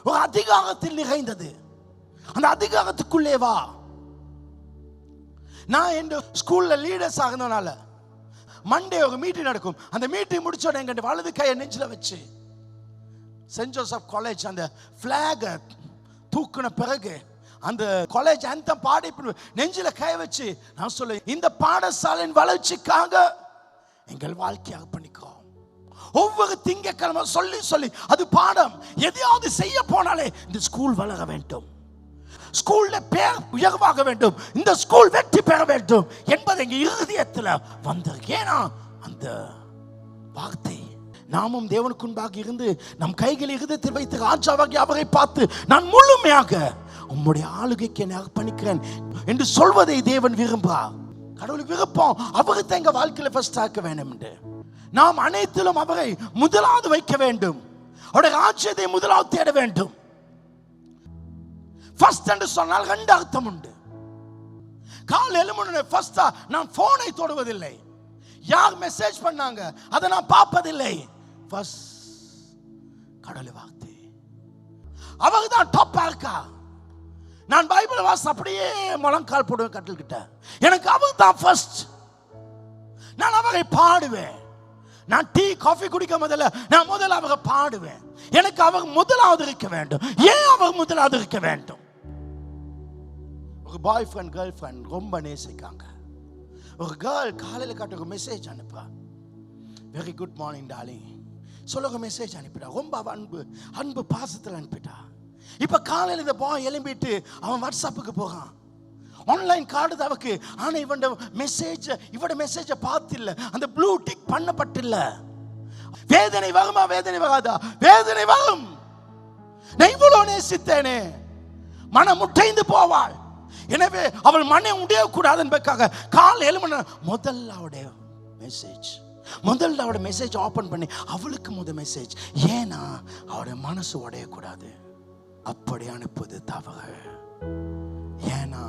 ஒரு அதிகாரத்தில் நிறைந்தது. அந்த அதிகாரத்துக்குள்ளே வா. நான் என் ஸ்கூல்ல லீடர்ஸ் ஆகுனனால மண்டே ஒரு மீட்டிங் நடக்கும். அந்த மீட்டிங் முடிச்ச உடனே எங்க வலது கையை நெஞ்சில வச்சு சென்ட் ஜோசப் காலேஜ் அந்த பிளாக் தூக்குன பிறகு அந்த காலேஜ் அந்த பாடி நெஞ்சில கை வச்சு நான் சொல்ல, இந்த பாடசாலையின் வளர்ச்சிக்காக எங்கள் வாழ்க்கையை அர்ப்பணிக்கிறோம். ஒவ்வொரு திங்கட்கிழமை சொல்லி அது பாடம். எதையாவது செய்ய போனாலே இந்த ஸ்கூல் வளர வேண்டும், ஸ்கூல்ல பேர் உயர்வாக வேண்டும், இந்த ஸ்கூல் வெற்றி பெற வேண்டும் என்பது எங்க இருதயத்தில் வந்திருக்கு. ஏன்னா அந்த வார்த்தை நாமும் தேவனுக்கு முன்பாக இருந்து நம் கைகளை இருதயத்தில் வைத்து ராஜாவாகி அவரை பார்த்து நான் முழுமையாக உம்முடைய ஆளுகைக்கு என்னை அர்ப்பணிக்கிறேன் என்று சொல்வதை தேவன் விரும்புகிறார். கடவுள் விருப்பம் அவருக்கு எங்க வாழ்க்கையில ஃபர்ஸ்ட் ஆக்க வேண்டும் என்று. நாம் அனைத்திலும் அவரை முதலாவது வைக்க வேண்டும், அவருடைய ராஜ்யத்தை முதலாவது தேட வேண்டும். ஃபர்ஸ்ட் என்று சொன்னால் 2 அர்த்தம் உண்டு. காலையில முன்ன ஃபர்ஸ்டா நான் போனை தொடுவதில்லை, யார் மெசேஜ் பண்ணாங்க அதை நான் பார்ப்பதில்லை. ஃபர்ஸ்ட் கடவுளை வார்த்தை. அவங்க தான் டாப்பா இருக்கா. நான் பைபிள் வாசி அப்படியே முழங்கால் போடுவேன் கட்டில் கிட்ட. எனக்கு அவங்க தான் ஃபர்ஸ்ட். நான் அவரை பாடுவேன். நான் டீ காஃபி குடிக்க நான் முதல்ல அவங்க பாடுவேன். எனக்கு அவங்க முதலாவது இருக்க வேண்டும். ஏன் அவங்க முதலாவது இருக்க வேண்டும்? ஒரு பாய் ஃப்ரெண்ட் கேர்ள் ஃப்ரெண்ட் ரொம்ப நேசிக்காங்க. ஒரு கேர்ள் காலையில் காட்ட ஒரு மெசேஜ் அனுப்புறா. வெரி குட் மார்னிங் டார்லிங் சொல்ல ஒரு மெசேஜ் அனுப்பிட்டா. ரொம்ப அன்பு பாசத்தில் அனுப்பிட்டா. இப்ப காலையில் இந்த பாய் எழும்பிட்டு அவன் வாட்ஸ்அப்புக்கு போகிறான். ஆன்லைன் கார்டு அவக்கு. ஆனா இவட மெசேஜை பார்த்தில்ல. அந்த ப்ளூ டிக் பண்ணப்பட்டில்ல. வேதனை வருமா? வேதனை வராதா? வேதனை வரும். நான் இவ்வளவு நேசித்தேனே. மனம் முட்டைந்து போவாள். எனவே அவள் மனம் உடையக்கூடாது என்பதற்காக கால் எழுமண முதல்ல அவளுடைய மெசேஜ் ஓபன் பண்ணி அவளுக்கு மெசேஜ். ஏன்னா அவளுடைய மனசு உடையக்கூடாது. அப்படி அனுப்புவது தவறு. ஏன்னா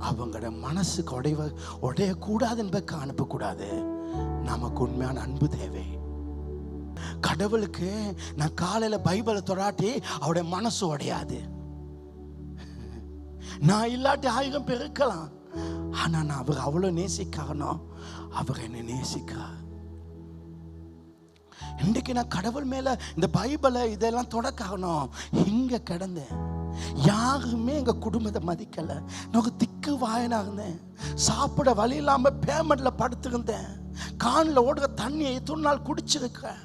அவங்களோட மனசுக்கு உடையக்கூடாது என்பதற்காக அனுப்பக்கூடாது. நமக்கு உண்மையான அன்பு தேவை. கடவுளுக்கு நான் காலையில பைபிளை தொடாட்டி அவருடைய மனசு உடையாது. நான் இல்லாட்டி 1000 பேர் இருக்கலாம். ஆனா நான் அவர் அவ்வளவு நேசிக்கணும். அவர் என்னை நேசிக்கிறார். இன்றைக்கு நான் கடவுள் மேல இந்த பைபிளை இதெல்லாம் தொடக்கணும். இங்க கிடந்தேன். யாருமே எங்க குடும்பத்தை மதிக்கல. நான் திக்கு வாயனா இருந்தேன். சாப்பிட வழி இல்லாம பேமெண்ட்ல படுத்திருந்தேன். கான்ல ஓடுற தண்ணியை எத்தனை நாள் குடிச்சிருக்கேன்.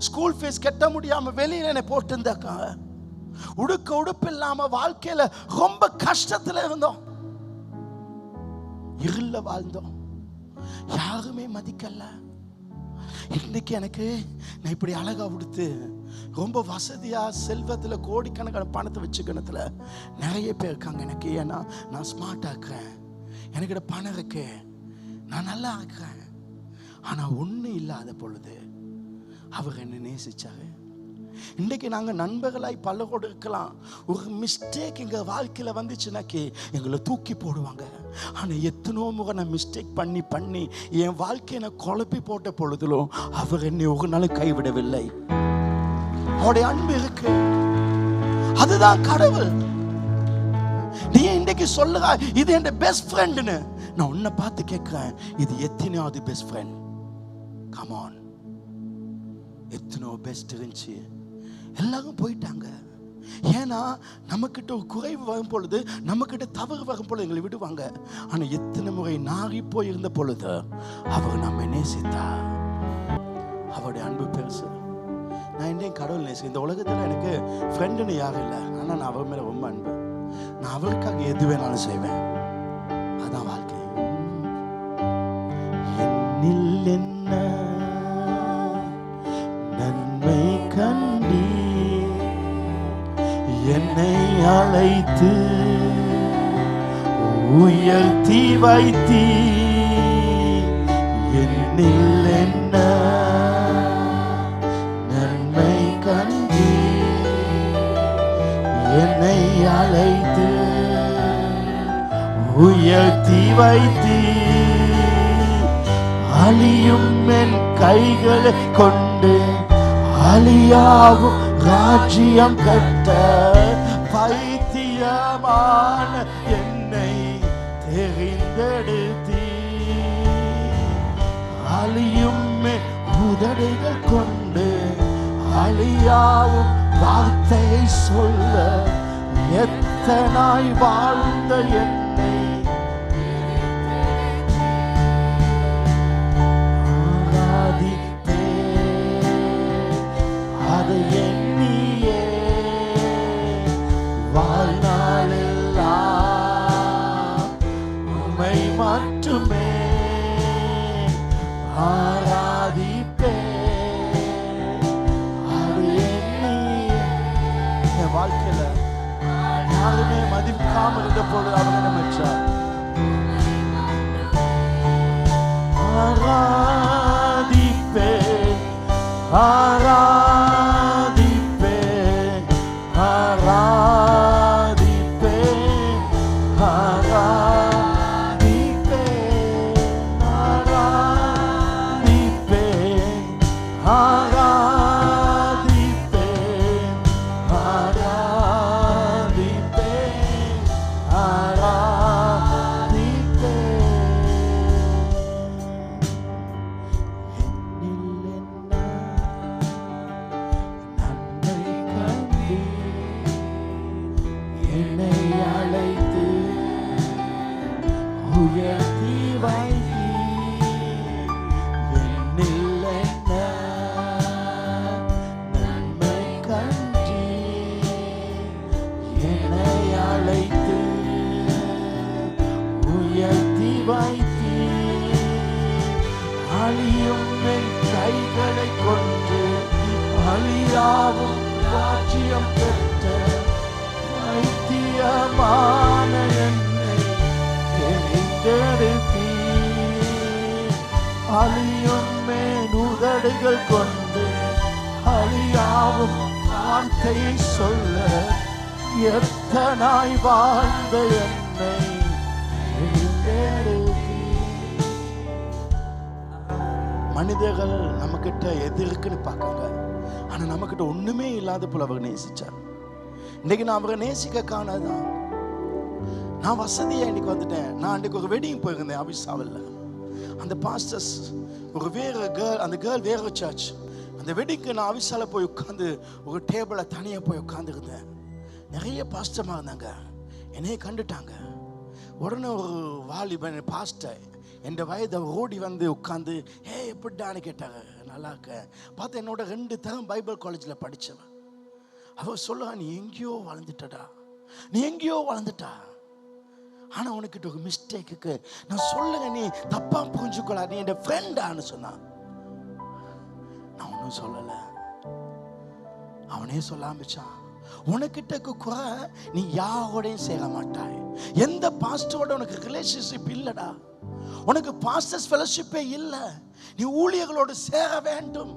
ஸ்கூல் ஃபீஸ் கட்ட முடியாம வெளியில என்னை போட்டு இருந்தாக்கா. உடுப்பு இல்லாம வாழ்க்கையில ரொம்ப கஷ்டத்துல இருந்தோம். இருள வாழ்ந்தோம். யாருமே மதிக்கல. இன்னைக்கு எனக்கு நான் இப்படி அழகா உடுத்து ரொம்ப வசதியா செல்வத்துல கோடிக்கணக்கான பணத்தை வச்சுக்கணத்துல நிறைய பேர் இருக்காங்க எனக்கு. ஏன்னா நான் ஸ்மார்ட்டா இருக்கிறேன். எனக்கு பணம் இருக்கு. நான் நல்லா இருக்கிறேன். ஆனா ஒண்ணு இல்லாத பொழுது அவர் என்ன நேசிச்சாரு. இன்றைக்கு நாங்கள் நண்பர்களாய் பலரோடு இருக்கலாம். ஒரு மிஸ்டேக் எங்கள் வாழ்க்கையில் வந்துச்சுனாக்கி எங்களை தூக்கி போடுவாங்க. ஆனால் எத்தனோ முறை நான் மிஸ்டேக் பண்ணி என் வாழ்க்கையை நான் குழப்பி போட்ட பொழுதிலும் அவர் என்னை ஒரு நாள் கைவிடவில்லை. அவருடைய அன்பு இருக்கு. அதுதான் கடவுள். நீ இன்றைக்கு சொல்லுங்க இது என் பெஸ்ட் ஃப்ரெண்டுன்னு. நான் உன்னை பார்த்து கேட்கிறேன், இது எத்தனையாவது பெஸ்ட் ஃப்ரெண்ட்? Come on. எத்தனோ பெஸ்ட் இருந்துச்சு, எல்லாரும் போயிட்டாங்க. ஏன்னா நம்மக்கிட்ட ஒரு குறைவு வரும் பொழுது, நம்மக்கிட்ட தவறு வரும் பொழுது எங்களை விடுவாங்க. ஆனா எத்தனை முறை நாரி போயிருந்த பொழுது அவர் நம்ம நேசித்தா. அவருடைய அன்பு பெருசு. நான் இன்றையும் கடவுள் நேசி. இந்த உலகத்தில் எனக்கு ஃப்ரெண்டுன்னு யாரும் இல்லை. ஆனால் நான் அவர் மேலே ரொம்ப அன்பு. நான் அவருக்காக எது வேணாலும் செய்வேன். அதான் வாழ்க்கை. என்னில் என்ன நன்மை கண்டி என்னை அழைத்து உயர்த்தி வைத்தி. என்னில் என்ன நன்மை கண்டி என்னை அழைத்து உயர்த்தி வைத்தி. அழியும் என் கைகளை கொண்டு அழியாவும் ராஜ்யம் கட்ட பைத்தியமான என்னை தெரிந்தெடுத்தி. அழியும் உதடுகள் கொண்டு அழியாவும் வார்த்தையை சொல்ல எத்தனாய் வாழ்ந்த என்னை ஆராதித்தே. அதை எண்ணியே வாழ்நாளெல்லாம் உம்மை மட்டுமே ஆராதிப்பே. அது எண்ணியே. என் வாழ்க்கையில யாருமே மதிக்காமல் இருந்த பொழுது அவங்க நினைச்சார். ஆராதிப்பே ஆராதிப்பே ஆராதிப்பே ஆராதிப்பே ஆராதிப்பே ஆராதிப்பே உயர்த்தி வைத்தீர். என்னில் என்ன நன்மை கண்டீர். என்னை அழைத்து உயர்த்தி வைத்தீர். அழியும் என் கைகளை கொண்டு அழியாவும் ராஜ்யம் பெற்ற வைத்தியமான என்னை தெரிந்தெடுத்தீர். அழியும் மேல் உதடுகள் கொண்டு அழியாவும் வார்த்தையை சொல்ல எத்தனாய் வாழ்ந்த என்னை தெரிந்தெடுத்தீர். மனிதர்கள் நம்ம கிட்ட எது இருக்குன்னு பார்க்காங்க, ஆனா நம்ம கிட்ட ஒண்ணுமே இல்லாத போல அவர் நேசிச்சார். இன்னைக்கு நான் அவரை நேசிக்க காணதான் நான் வசதியா இன்னைக்கு வந்துட்டேன். நான் அன்றைக்கு ஒரு வெட்டிங் போயிருந்தேன் அபிசாவில். அந்த பாஸ்டர்ஸ் ஒரு வேற கேர்ள், அந்த கேர்ள் வேற சர்ச். அந்த வெட்டிங்க்கு நான் அபிசால போய் உட்காந்து ஒரு டேபிளை தனியா போய் உட்காந்துருந்தேன். நிறைய பாஸ்டர்மா இருந்தாங்க. என்னைய கண்டுட்டாங்க. உடனே ஒரு வாலிபன் பாஸ்டர் என் வயதை ஓடி வந்து உட்காந்து எப்படிடான்னு கேட்டாங்க. நல்லா இருக்க பார்த்து என்னோட 2 தரம் பைபிள் காலேஜில் படித்தவன். அவர் சொல்லுவா, நீ எங்கேயோ வளர்ந்துட்டடா, நீ எங்கேயோ வளர்ந்துட்டா. ஆனால் உனக்கிட்ட ஒரு மிஸ்டேக்கு நான் சொல்லுங்க, நீ தப்பா புரிஞ்சுக்கொள்ளா, நீ என் ஃப்ரெண்டான்னு சொன்னான். நான் ஒன்றும் சொல்லலை. அவனே சொல்ல ஆரம்பிச்சான், உனக்கிட்ட குறை நீ யாரோடையும் சேர மாட்டாய். எந்த பாஸ்டரோட உனக்கு ரிலேஷன்ஷிப் இல்லடா. உனக்கு பாஸ்டர்ஸ் ஃபெலோஷிப்பே இல்லை. நீ ஊழியர்களோடு சேர வேண்டும்.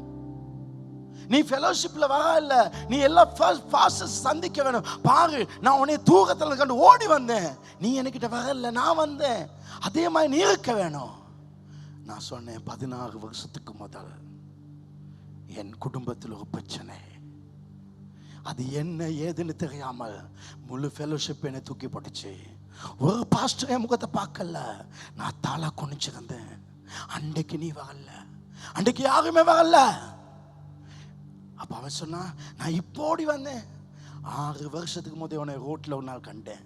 நீ ஃபெலோஷிப்ல வர இல்லை, நீ எல்லா பாஸ்டர்ஸ் சந்திக்க வேணும். பாரு, நான் உன்னை தூக்கத்தில் கண்டு ஓடி வந்தேன், நீ என்கிட்ட வரல, நான் வந்தேன். அதே மாதிரி நீ இருக்க வேணும். நான் சொன்னேன், 16 வருஷத்துக்கு முதல் என் குடும்பத்தில் ஒரு பிரச்சனை. அது என்ன ஏதுன்னு தெரியாமல் முழு ஃபெலோஷிப் என்னை தூக்கி போட்டுச்சு. ஒரு பாஸ்டர் என் முகத்தை பார்க்கல. நான் தாளா குனிச்சிருந்தேன். அன்றைக்கு நீ வரல, அன்றைக்கு யாருமே வரல. அப்ப அவன் சொன்னா, நான் இப்போடி வந்தேன். 6 வருஷத்துக்கு முதல் உன்னை ரோட்ல ஒரு நாள் கண்டேன்.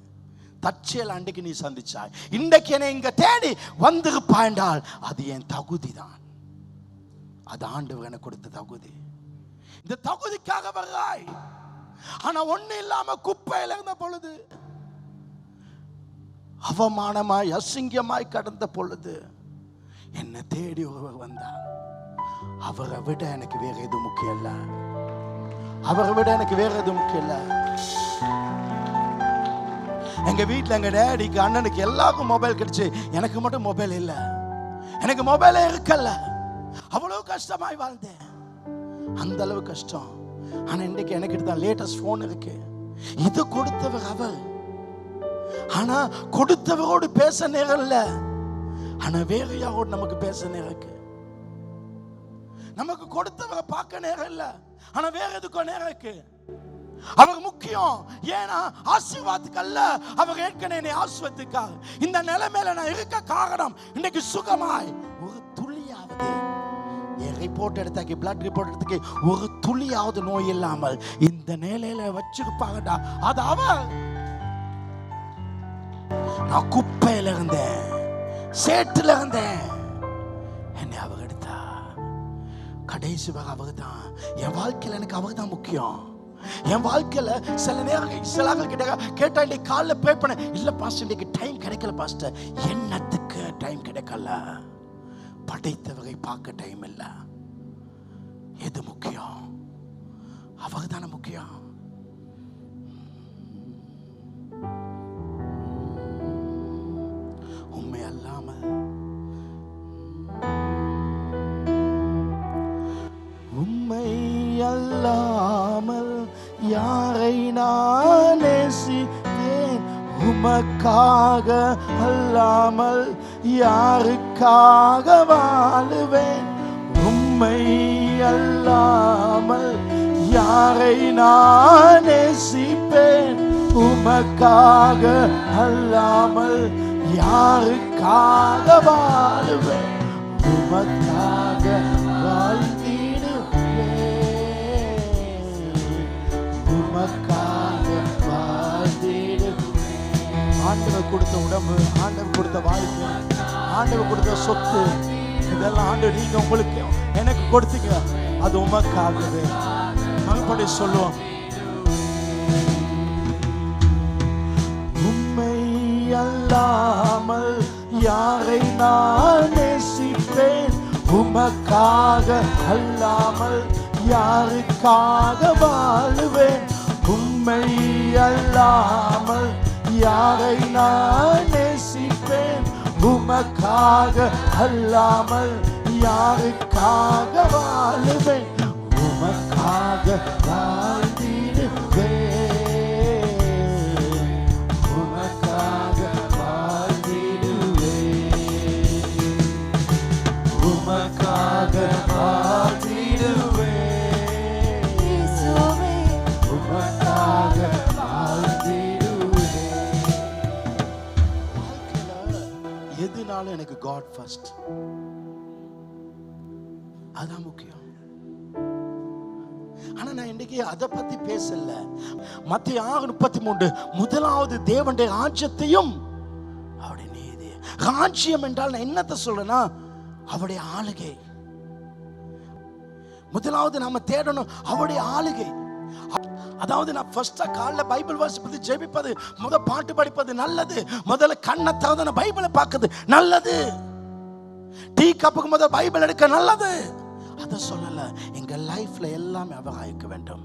தற்செயல் அன்றைக்கு நீ சந்திச்சாய். இன்றைக்கு என்னை இங்க தேடி வந்திருப்பாய்ந்தால் அது என் தகுதி தான். அது ஆண்டவர் எனக்கு கொடுத்த தகுதி. இந்த தகுதிக்காக வர்றாய். ஆனா ஒண்ணு இல்லாம குப்பையில இருந்த பொழுது, அவமானமாய் அசிங்கமாய் கடந்த பொழுது என்னை தேடி ஒருவர் வந்தார். அவரை விட எனக்கு வேற எதுவும் முக்கியம் இல்ல. அவரை விட எனக்கு வேற எதுவும் முக்கியம் இல்ல. எங்க வீட்டுல எங்க டேடிக்கு அண்ணனுக்கு எல்லாருக்கும் மொபைல் கிடைச்சு, எனக்கு மட்டும் மொபைல் இல்ல. எனக்கு மொபைலே இருக்கல. அவ்வளவு கஷ்டமாய் வாழ்ந்தேன். அந்த அளவு கஷ்டம். ஆனா இன்னைக்கு எனக்கு தான் லேட்டஸ்ட் போன் இருக்கு. இது கொடுத்தவர் அவர். ஆனா கொடுத்தவரோடு பேச நேரம் இல்ல. ஆனா வேற யாரோடு நமக்கு பேச நேரம் இருக்கு. நமக்கு கொடுத்தவரை பார்க்க நேரம் இல்ல. ஆனா வேற எதுக்கோ நேரம் இருக்கு. அவர் முக்கியம். ஏன்னா ஆசீர்வாதத்துக்கு அல்ல, அவர் ஏற்கனவே ஆசீர்வாதத்துக்காக இந்த நிலைமையில நான் இருக்க காரணம். இன்னைக்கு சுகமாய் ஒரு துளியாவது ரிப்போர்ட் எடுத்தாக்கி, பிளட் ரிப்போர்ட் எடுத்தாக்கி, ஒரு துளியாவது நோய் இல்லாமல் இந்த நிலையில வச்சிருப்பாங்கடா. அது அவர். நான் குப்பையில இருந்தேன், சேட்டுல இருந்தேன். என்னை அவர் எடுத்தா. கடைசி வரை அவர் தான் என் வாழ்க்கையில. எனக்கு அவர் தான் முக்கியம். என் வாழ்க்கையில சில நேரம் கேட்டா, இன்னைக்கு காலைல ப்ரே பண்ண, இல்ல பாஸ்டர் இன்னைக்கு டைம் கிடைக்கல பாஸ்டர். என்னத்துக்கு டைம் கிடைக்கல? படைத்தவரை பார்க்க டைம் இல்ல. எது முக்கியம்? அவர் தானே முக்கியம். உண்மை அல்லாமல் யாரை நான் நேசித்தேன்? உமக்காக அல்லாமல் யாருக்காக வாழுவேன்? உம்மை அல்லாமல் யாரை நான் நேசிப்பேன்? உமக்காக அல்லாமல் யாருக்காக வாழுவேன்? உமக்காக வாழ்ந்திடுவேன், உமக்காக வாழ்ந்திடுவேன். ஆண்டவர் கொடுத்த உடம்பு, ஆண்டவர் கொடுத்த வாழ்க்கை, ஆண்டவர் கொடுத்த சொத்து, இதெல்லாம் ஆண்டவர் நீங்க உங்களுக்கு எனக்கு கொடுத்தீங்க. அது உமக்காகவே. மறுபடி சொல்லுவோம். உம்மை அல்லாமல் யாரை நான் நேசிப்பேன்? உமக்காக அல்லாமல் யாருக்காக வாழுவேன்? உம்மை அல்லாமல் யாரை நான் நேசிப்பேன்? உமக்காக அல்லாமல் யாருக்காக வாழுவேன்? உமக்காக வாழ்ந்திடுவேன், உமக்காக வாழ்ந்திடுவேன், உமக்காக வாழ்ந்திடுவேன், இயேசுவே உமக்காக வாழ்ந்திடுவேன். எதுனாலும் எனக்கு God first, அதான் முக்கியம். ஆனா நான் இன்னைக்கு அதை பத்தி பேசல. மத்திய 6:33 முதலாவது தேவனுடைய ராஜ்யத்தையும் அவருடைய நீதி. ராஜ்யம் என்றால் நான் என்னத்தை சொல்றேன்னா அவருடைய ஆளுகை. முதலாவது நாம தேடணும் அவருடைய ஆளுகை. அதாவது நான் ஃபர்ஸ்டா காலைல பைபிள் வாசிப்பது, ஜெபிப்பது, பாட்டு படிப்பது நல்லது. முதல்ல கண்ணை திறந்து பைபிளை பார்க்குது நல்லது. டீ கப்புக்கு முதல்ல பைபிள் எடுக்க நல்லது. அதை சொல்லல. எங்க லைஃப்ல எல்லாமே அவராயிருக்க வேண்டும்.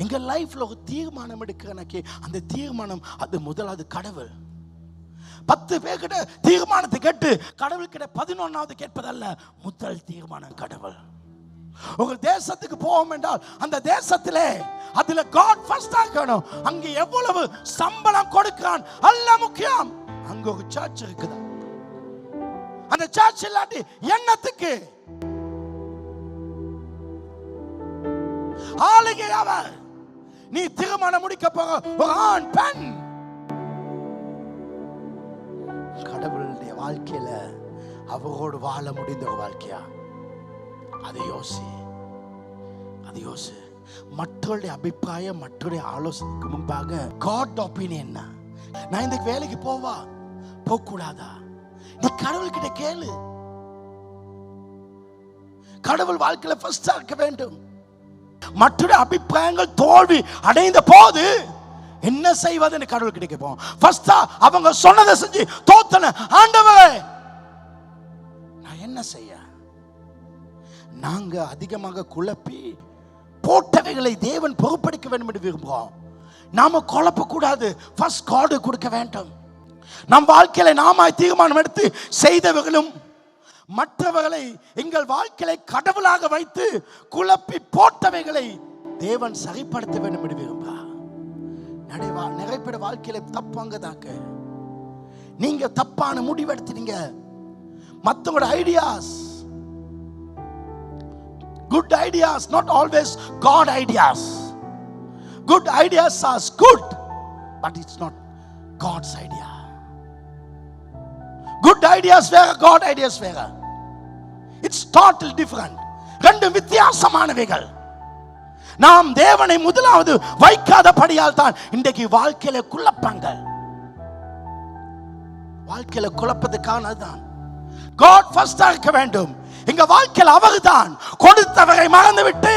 எங்க லைஃப்ல ஒரு தீர்மானம் எடுக்கிறனக்கு அந்த தீர்மானம் அது முதலாவது கடவுள். 10 பேர்கிட்ட தீர்மானத்தை கேட்டு கடவுள் கிட்ட 11வது கேட்பதல்ல. முதல் தீர்மானம் கடவுள். ஒரு தேசத்துக்கு போவோம் என்றால் அந்த தேசத்திலே அதுல God first ஆகணும். அங்க எவ்வளவு சம்பளம் கொடுக்கிறான் அல்ல முக்கியம். அங்க ஒரு சர்ச் இருக்குதா? அந்த சர்ச் இல்லாட்டி என்னத்துக்கு? ஆளுகை அவர். நீ திருமணம் முடிக்க போற ஒரு ஆண் பெண் கடவுளுடைய வாழ்க்கையில அவரோடு வாழ முடிந்த ஒரு வாழ்க்கையா? அதை யோசி, அது யோசி. மற்றவருடைய அபிப்பிராயம், மற்றவருடைய ஆலோசனைக்கு முன்பாக காட் ஒப்பீனியன். நான் இந்த வேலைக்கு போவா போக கூடாதா? நீ கடவுள் கிட்ட கேளு. கடவுள் வாழ்க்கையில ஃபர்ஸ்டா இருக்க வேண்டும். மற்றவருடைய அபிப்பிராயங்கள் தோல்வி அடைந்த போது என்ன செய்வதுன்னு கடவுள் கிட்ட கேட்போம். ஃபர்ஸ்டா அவங்க சொன்னதை செஞ்சு தோத்தன ஆண்டவரே நான் என்ன செய்ய? நாங்க அதிகமாக குழப்பி போட்டவைகளை தேவன் பொறுப்பெடுக்க வேண்டும் என்று விரும்புகிறோம். நாம குழப்ப கூடாது. ஃபர்ஸ்ட் காட் கொடுக்க வேண்டும். நம் வாழ்க்கையில நாம தீர்மானம் எடுத்து செய்தவர்களும் மற்றவர்களை எங்கள் வாழ்க்கையை கடவுளாக வைத்து குழப்பி போட்டவைகளை தேவன் சரிப்படுத்த வேண்டும் என்று விரும்புகிறார். நிறைய பேர் வாழ்க்கையில தப்பாங்க தாக்க. நீங்க தப்பான முடிவெடுத்தீங்க. மற்றவங்களோட ideas, good ideas, not always God ideas. Good ideas are good, but it's not God's idea. Good ideas வேற, God ideas வேற. It's total different. ரெண்டு வித்தியாசமானவைகள். நாம் தேவனை முதலாவது வைக்காதபடியால் தான் இன்றைக்கு வாழ்க்கையில குழப்பங்கள். வாழ்க்கையில குழப்பத்துக்கான அதுதான். God first இருக்க வேண்டும். எங்க வாழ்க்கையில் அவர்தான். கொடுத்தவரை மறந்துவிட்டு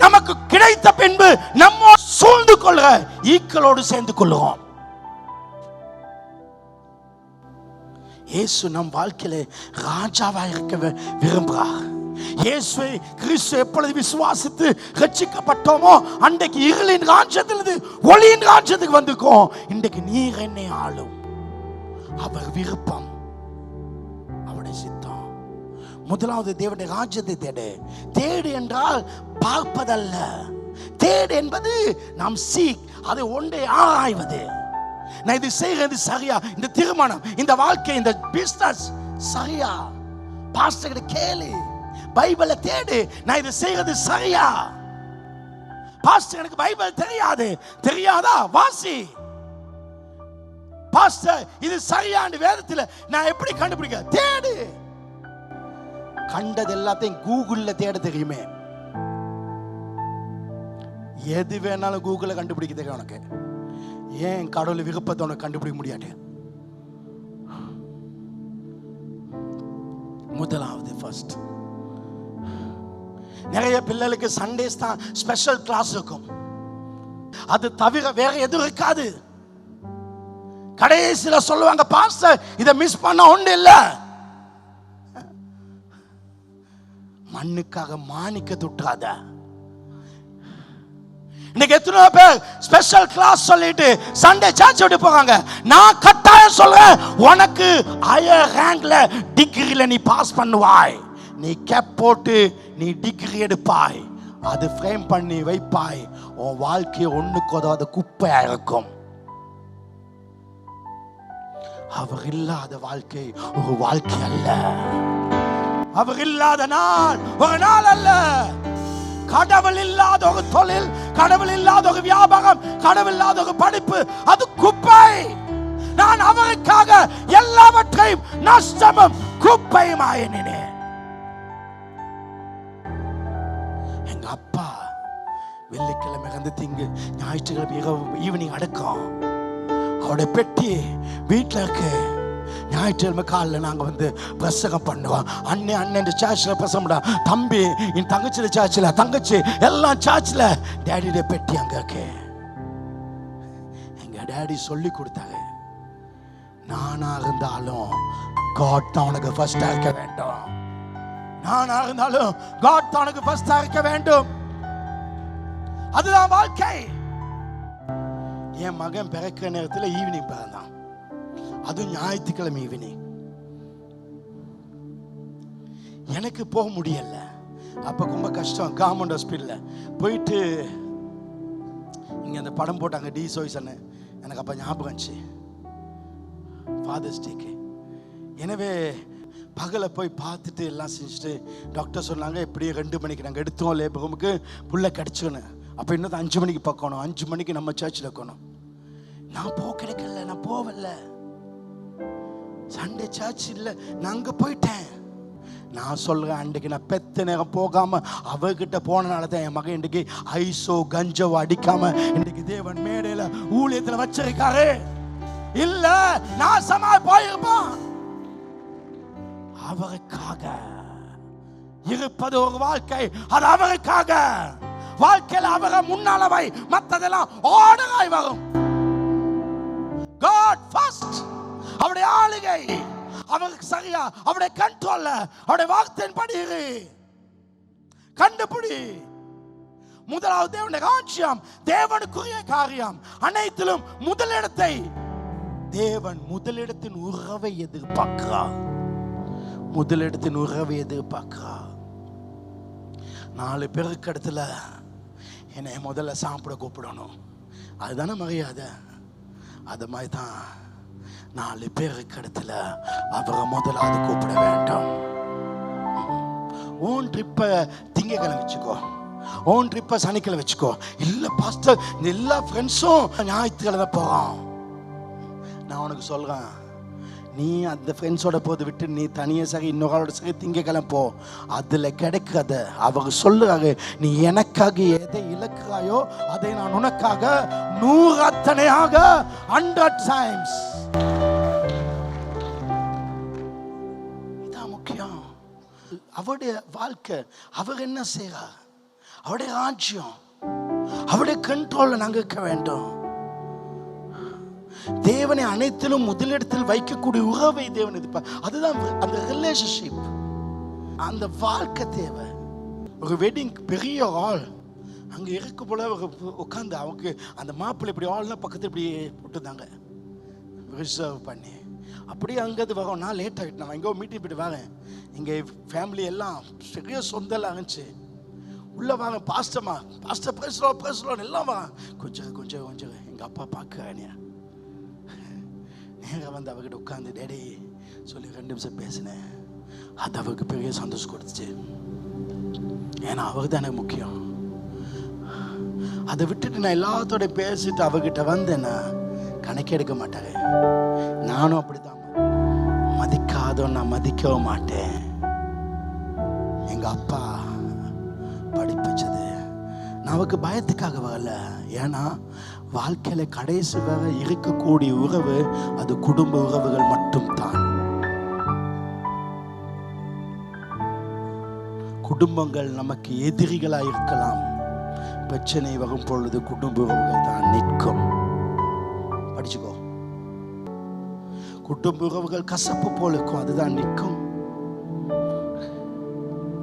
நமக்கு கிடைத்த பின்பு நம்ம சூழ்ந்து கொள்ற ஈக்களோடு சேர்ந்து கொள்ளுவோம். இயேசு நம் வாழ்க்கையிலே ராஜாவாக இருக்க விரும்புகிறார். இயேசுவை கிறிஸ்து எப்பொழுது விசுவாசித்து ரட்சிக்கப்பட்டோமோ அன்றைக்கு இருளின் ராஜ்யத்திலிருந்து ஒளியின் ராஜ்யத்துக்கு வந்துக்கோம். இன்றைக்கு நீர் என்னை ஆளும். அவர் விருப்பம், அவருடைய சித்தம். முதலாவது தேவனுடைய ராஜ்யத்தை தேடு. தேடு என்றால் பார்ப்பதல்ல. தேடு என்பது நாம் சீக், அதை ஒன்றை ஆராய்வது. நான் இது செய்கிறது சரியா? இந்த திருமணம், இந்த வாழ்க்கை, இந்த பிசினஸ் சரியா? பாஸ்டர் கிட்ட கேளு. பைபிளை தேடு. நான் இது செய்கிறது சரியா? பாஸ்டர் எனக்கு பைபிள் தெரியாது. தெரியாதா? வாசி. பாஸ்டர் இது சரியான வேதத்தில் நான் எப்படி கண்டுபிடிக்க? தேடு. கண்டது எல்லாத்தையும் கூகுள்ல தேட தெரியுமே. எது வேணாலும் கூகுள்ல கண்டுபிடிக்க தெரியும் உனக்கு. ஏன் கடவுள் விருப்பத்தை உனக்கு கண்டுபிடிக்க முடியாது? முதலாவது ஃபர்ஸ்ட், நிறைய பிள்ளைகளுக்கு சண்டேஸ் தான் ஸ்பெஷல் கிளாஸ் இருக்கும். அது தவிர வேற எதுவும் இருக்காது. கடைசியில சொல்லுவாங்க, பாஸ்டர் இதை மிஸ் பண்ண ஒன்று இல்ல. மண்ணுக்காக மாணிக்க துட்டாத. இன்னைக்கு எத்தனை பேர் ஸ்பெஷல் கிளாஸ் சொல்லிட்டு சண்டே சர்ச் விட்டு போறாங்க. நான் கட்டாயம் சொல்றேன், உனக்கு ஹையர் ரேங்க்ல டிகிரில நீ பாஸ் பண்ணுவாய். நீ கேப் போட்டு நீ டிகிரி எடுப்பாய், அது ஃப்ரேம் பண்ணி வைப்பாய். உன் வாழ்க்கையை ஒண்ணுக்கு உதவாத குப்பையா இருக்கும். அவர் இல்லாத வாழ்க்கை ஒரு வாழ்க்கை அல்ல. அவர் இல்லாத நாள் ஒரு நாள் அல்ல. கடவுள் இல்லாத ஒரு தொழில், கடவுள் இல்லாத ஒரு வியாபாரம், கடவுள் இல்லாத ஒரு படிப்பு, அது குப்பை. நான் அவருக்காக எல்லாவற்றையும் நஷ்டமும் குப்பையுமாய் எண்ணினேன். எங்க அப்பா வெள்ளிக்கிழமை வந்து திங்கு ஞாயிற்றுக்கிழமை ஈவினிங் அடக்கம். அவருடைய பெட்டி வீட்டில் இருக்கு. ஞாயிற்றுக்கிழமை காலையில் நாங்கள் வந்து பிரசங்கம் பண்ணுவோம். அண்ணன் சர்ச்சில் பிரசங்கம், தம்பி என் தங்கச்சியில் சர்ச்சில், தங்கச்சி எல்லாம் சர்ச்சில். டேடியோட பெட்டி அங்கே இருக்கு. எங்க டேடி சொல்லி கொடுத்தாங்க, நானா இருந்தாலும் காட் தான் உனக்கு ஃபர்ஸ்டா இருக்க வேண்டும். நானா இருந்தாலும் காட் தான் உனக்கு ஃபர்ஸ்டா இருக்க வேண்டும். அதுதான் வாழ்க்கை. என் மகன் பிறக்கிற நேரத்தில் ஈவினிங் பிறந்தான். அதுவும் ஞாயிற்றுக்கிழமை ஈவினிங். எனக்கு போக முடியல. அப்ப ரொம்ப கஷ்டம். கவர்மெண்ட் ஹாஸ்பிட்டல்ல போயிட்டு இங்க அந்த படம் போட்டாங்க, டி சோய்சன். எனக்கு அப்ப ஞாபகம் இருந்துச்சு ஃபாதர்ஸ் டேக்கு. எனவே பகலை போய் பார்த்துட்டு எல்லாம் செஞ்சுட்டு டாக்டர் சொன்னாங்க, எப்படியும் 2 மணிக்கு நாங்கள் எடுத்தோம் லேபர் ரூமுக்கு, புள்ள கிடச்சோன்னு. அப்போ இன்னும் 5 மணிக்கு பார்க்கணும், 5 மணிக்கு நம்ம சர்ச்சில் இருக்கணும். நான் கிடைக்கல, நான் போகல. சண்டே சர்ச் இல்லை, நான் அங்கே போயிட்டேன். நான் சொல்றேன், அன்றைக்கு நான் பெத்த நேரம் போகாம அவர்கிட்ட போனனால தான் என் மகன் இன்றைக்கு ஐசோ கஞ்சோ அடிக்காம இன்றைக்கு தேவன் மேடையில ஊழியத்தில் வச்சிருக்காரு. இல்ல நான் சமா போயிருப்பான். அவருக்காக இருப்பது ஒரு வாழ்க்கை, அது அவருக்காக. வாழ்க்கையில் அவரை முன்னாலவை, மற்றதெல்லாம் ஆர்டராய் வரும். God first. அவருடைய ஆளுகை அவருக்கு சரியா, அவருடைய கண்ட்ரோல்ல, அவருடைய வார்த்தையின் படி கண்டுபிடி. முதலாவது தேவனுடைய ராஜ்யம், தேவனுக்குரிய காரியம், அனைத்திலும் முதலிடத்தை தேவன் முதலிடத்தின் உறவை எதிர்பார்க்கிறார். முதலிடத்தின் உறவை எதிர்பார்க்கிறார். 4 பேருக்கு இடத்துல என்னை முதல்ல சாப்பிட கூப்பிடணும், அதுதானே மரியாதை. அது மாதிரி தான் 4 பேருக்கு இடத்துல அவரை முதலாவது கூப்பிட வேண்டும். ஓன் ட்ரிப்பை திங்கக்கிழமை வச்சுக்கோ, ஓன் ட்ரிப்பை சனிக்கிழமை வச்சுக்கோ. இல்லை பாஸ்டர், எல்லா ஃப்ரெண்ட்ஸும் ஞாயிற்றுக்கிழமை போகிறோம். நான் உனக்கு சொல்கிறேன், நீ அந்த ஃப்ரெண்ட்ஸோட போது விட்டு நீ தனியாக சரி இன்னொரு சரி திங்கக்கிழமை போ. அதில் கிடைக்காத அவர் சொல்லுறாரு, நீ எனக்காக எதை இழக்கிறாயோ அதை நான் உனக்காக 100 அத்தனையாக 100 times. இதான் முக்கியம். அவருடைய வாழ்க்கை, அவர் என்ன செய்கிறார், அவருடைய ராஜ்யம், அவருடைய கண்ட்ரோல்ல நாங்கள் இருக்க வேண்டும். தேவனை அனைத்திலும் முதலிடத்தில் வைக்கக்கூடிய உறவை தேவன் எதிர்ப்பார். அதுதான் அந்த ரிலேஷன்ஷிப், அந்த வாழ்க்கை தேவை. ஒரு வெட்டிங் பெரிய ஹால் அங்கே இருக்க போல உட்காந்து அவங்க அந்த மாப்பிள்ளை இப்படி ஹால்னா பக்கத்தில் இப்படி போட்டுருந்தாங்க ரிசர்வ் பண்ணி. அப்படியே அங்கேருந்து வரோம். நான் லேட் ஆகிட்டு, நான் எங்கேயோ மீட்டிங் போய்ட்டு வரேன். இங்கே ஃபேமிலி எல்லாம் பெரிய சொந்தெல்லாம் இருந்துச்சு. உள்ளே வாங்க பாஸ்டர்மா, பாஸ்டர் பேசுகிறோம் எல்லாம் வாங்க. கொஞ்சம் எங்கள் அப்பா பார்க்க நேராக வந்து அவர்கிட்ட உட்காந்து டேடி சொல்லி 2 நிமிஷம் பேசினேன். அது அவருக்கு பெரிய சந்தோஷம் கொடுத்துச்சு. ஏன்னா அவருக்கு தான் எனக்கு முக்கியம். அதை விட்டுட்டு நான் எல்லாத்தோட பேசிட்டு அவர்கிட்ட வந்தேன்னா கணக்கு எடுக்க மாட்டாங்க. நானும் அப்படிதான், மதிக்காதோ நான் மதிக்கவும் மாட்டேன். எங்க அப்பா படிப்பச்சது நமக்கு பயத்துக்காக வரல. ஏன்னா வாழ்க்கையில கடைசி வரை இருக்கக்கூடிய உறவு அது குடும்ப உறவுகள் மட்டும் தான். குடும்பங்கள் நமக்கு எதிரிகளாக இருக்கலாம். பிரச்சனை வரும் பொழுது குடும்ப உறவுகள் தான் நிற்கும். படிச்சுக்கோ. குடும்ப உறவுகள் கசப்பு போல இருக்கும், அதுதான் நிற்கும்.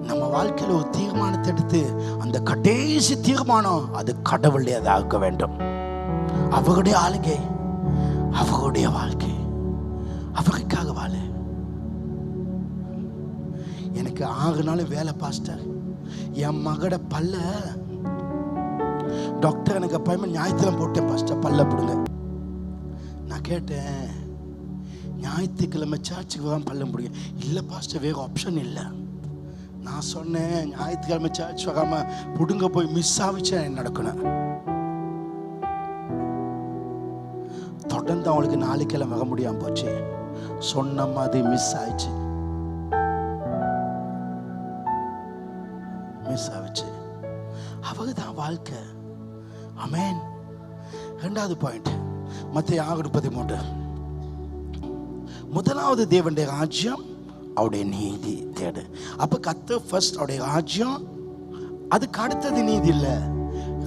நம்ம வாழ்க்கையில் ஒரு தீர்மானத்தை எடுத்து அந்த கடைசி தீர்மானம் அது கடவுளுடையதாக வேண்டும். அவருடைய ஆளுகை, அவருடைய வாழ்க்கை, அவருக்காக வாழ. எனக்கு 6 நாள் வேலை பாஸ்டர். என் மகட பல்ல டாக்டர் எனக்கு அப்பாயின்மெண்ட் ஞாயிற்றுக்கிழமை போட்டேன் பாஸ்டர், பல்ல பிடுங்க. நான் கேட்டேன், ஞாயிற்றுக்கிழமை சர்ச்சுக்கு தான் பல்ல முடியும். இல்லை பாஸ்டர், வேறு ஆப்ஷன் இல்லை. நான் சொன்னேன், ஞாயிற்றுக்கிழமை சர்ச் வராம புடுங்க போய் மிஸ் ஆகிச்சா என்ன நடக்கணும்? தொடர்ந்து அவங்களுக்கு 4 கிழமை வர முடியாம போச்சு. சொன்ன மாதிரி மிஸ் ஆயிடுச்சு, மிஸ் ஆயிடுச்சு. அவர்தான் வாழ்க்கை. ஆமென். 2வது பாயிண்ட், மத்தேயு 6:33. முதலாவது தேவனுடைய ராஜ்யம், அவருடைய நீதி தேடு. அப்ப கர்த்தர் ஃபர்ஸ்ட் அவருடைய ராஜ்யம், அதுக்கு அடுத்தது நீதி இல்லை.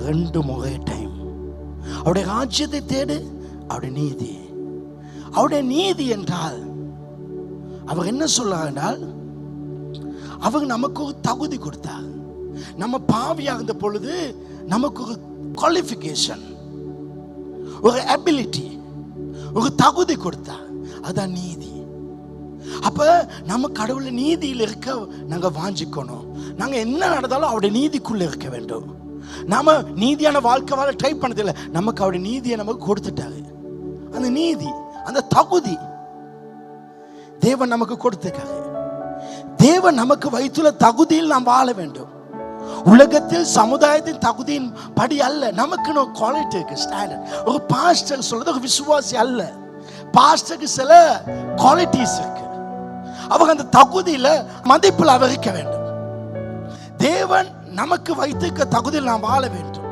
2 முறை டைம். அவருடைய ராஜ்யத்தை தேடு, அவருடைய நீதி. அவருடைய நீதி என்றால் அவர் என்ன சொல்றார் என்றால், அவர் நமக்கு ஒரு தகுதி கொடுத்தார். நம்ம பாவியாக இருந்த பொழுது நமக்கு ஒரு குவாலிஃபிகேஷன், ஒரு எபிலிட்டி, ஒரு தகுதி கொடுத்தார். அதான் நீதி. அப்ப நம்ம கடவுள நீதியில் இருக்க நாங்க வாஞ்சிக்கணும். நாங்க என்ன நடந்தாலும் அவருடைய நீதிக்குள்ள இருக்க வேண்டும். நாம நீதியான வாழ்க்கை வாழ ட்ரை பண்ணதில்லை. நமக்கு அவருடைய நீதியை நமக்கு கொடுத்துட்டாரு. அந்த நீதி, அந்த தகுதி தேவன் நமக்கு கொடுத்திருக்காரு. தேவன் நமக்கு வைத்துள்ள தகுதியில் நாம் வாழ வேண்டும். உலகத்தில் சமுதாயத்தின் தகுதியின் படி அல்ல. நமக்குன்னு ஒரு குவாலிட்டி இருக்கு, ஸ்டாண்டர்ட். ஒரு பாஸ்டர் சொல்றது ஒரு விசுவாசி அல்ல. பாஸ்டருக்கு சில குவாலிட்டிஸ் இருக்கு. அவங்க அந்த தகுதியில மதிப்பில் அவர் இருக்க வேண்டும். தேவன் நமக்கு வைத்திருக்க தகுதியில் நாம் வாழ வேண்டும்.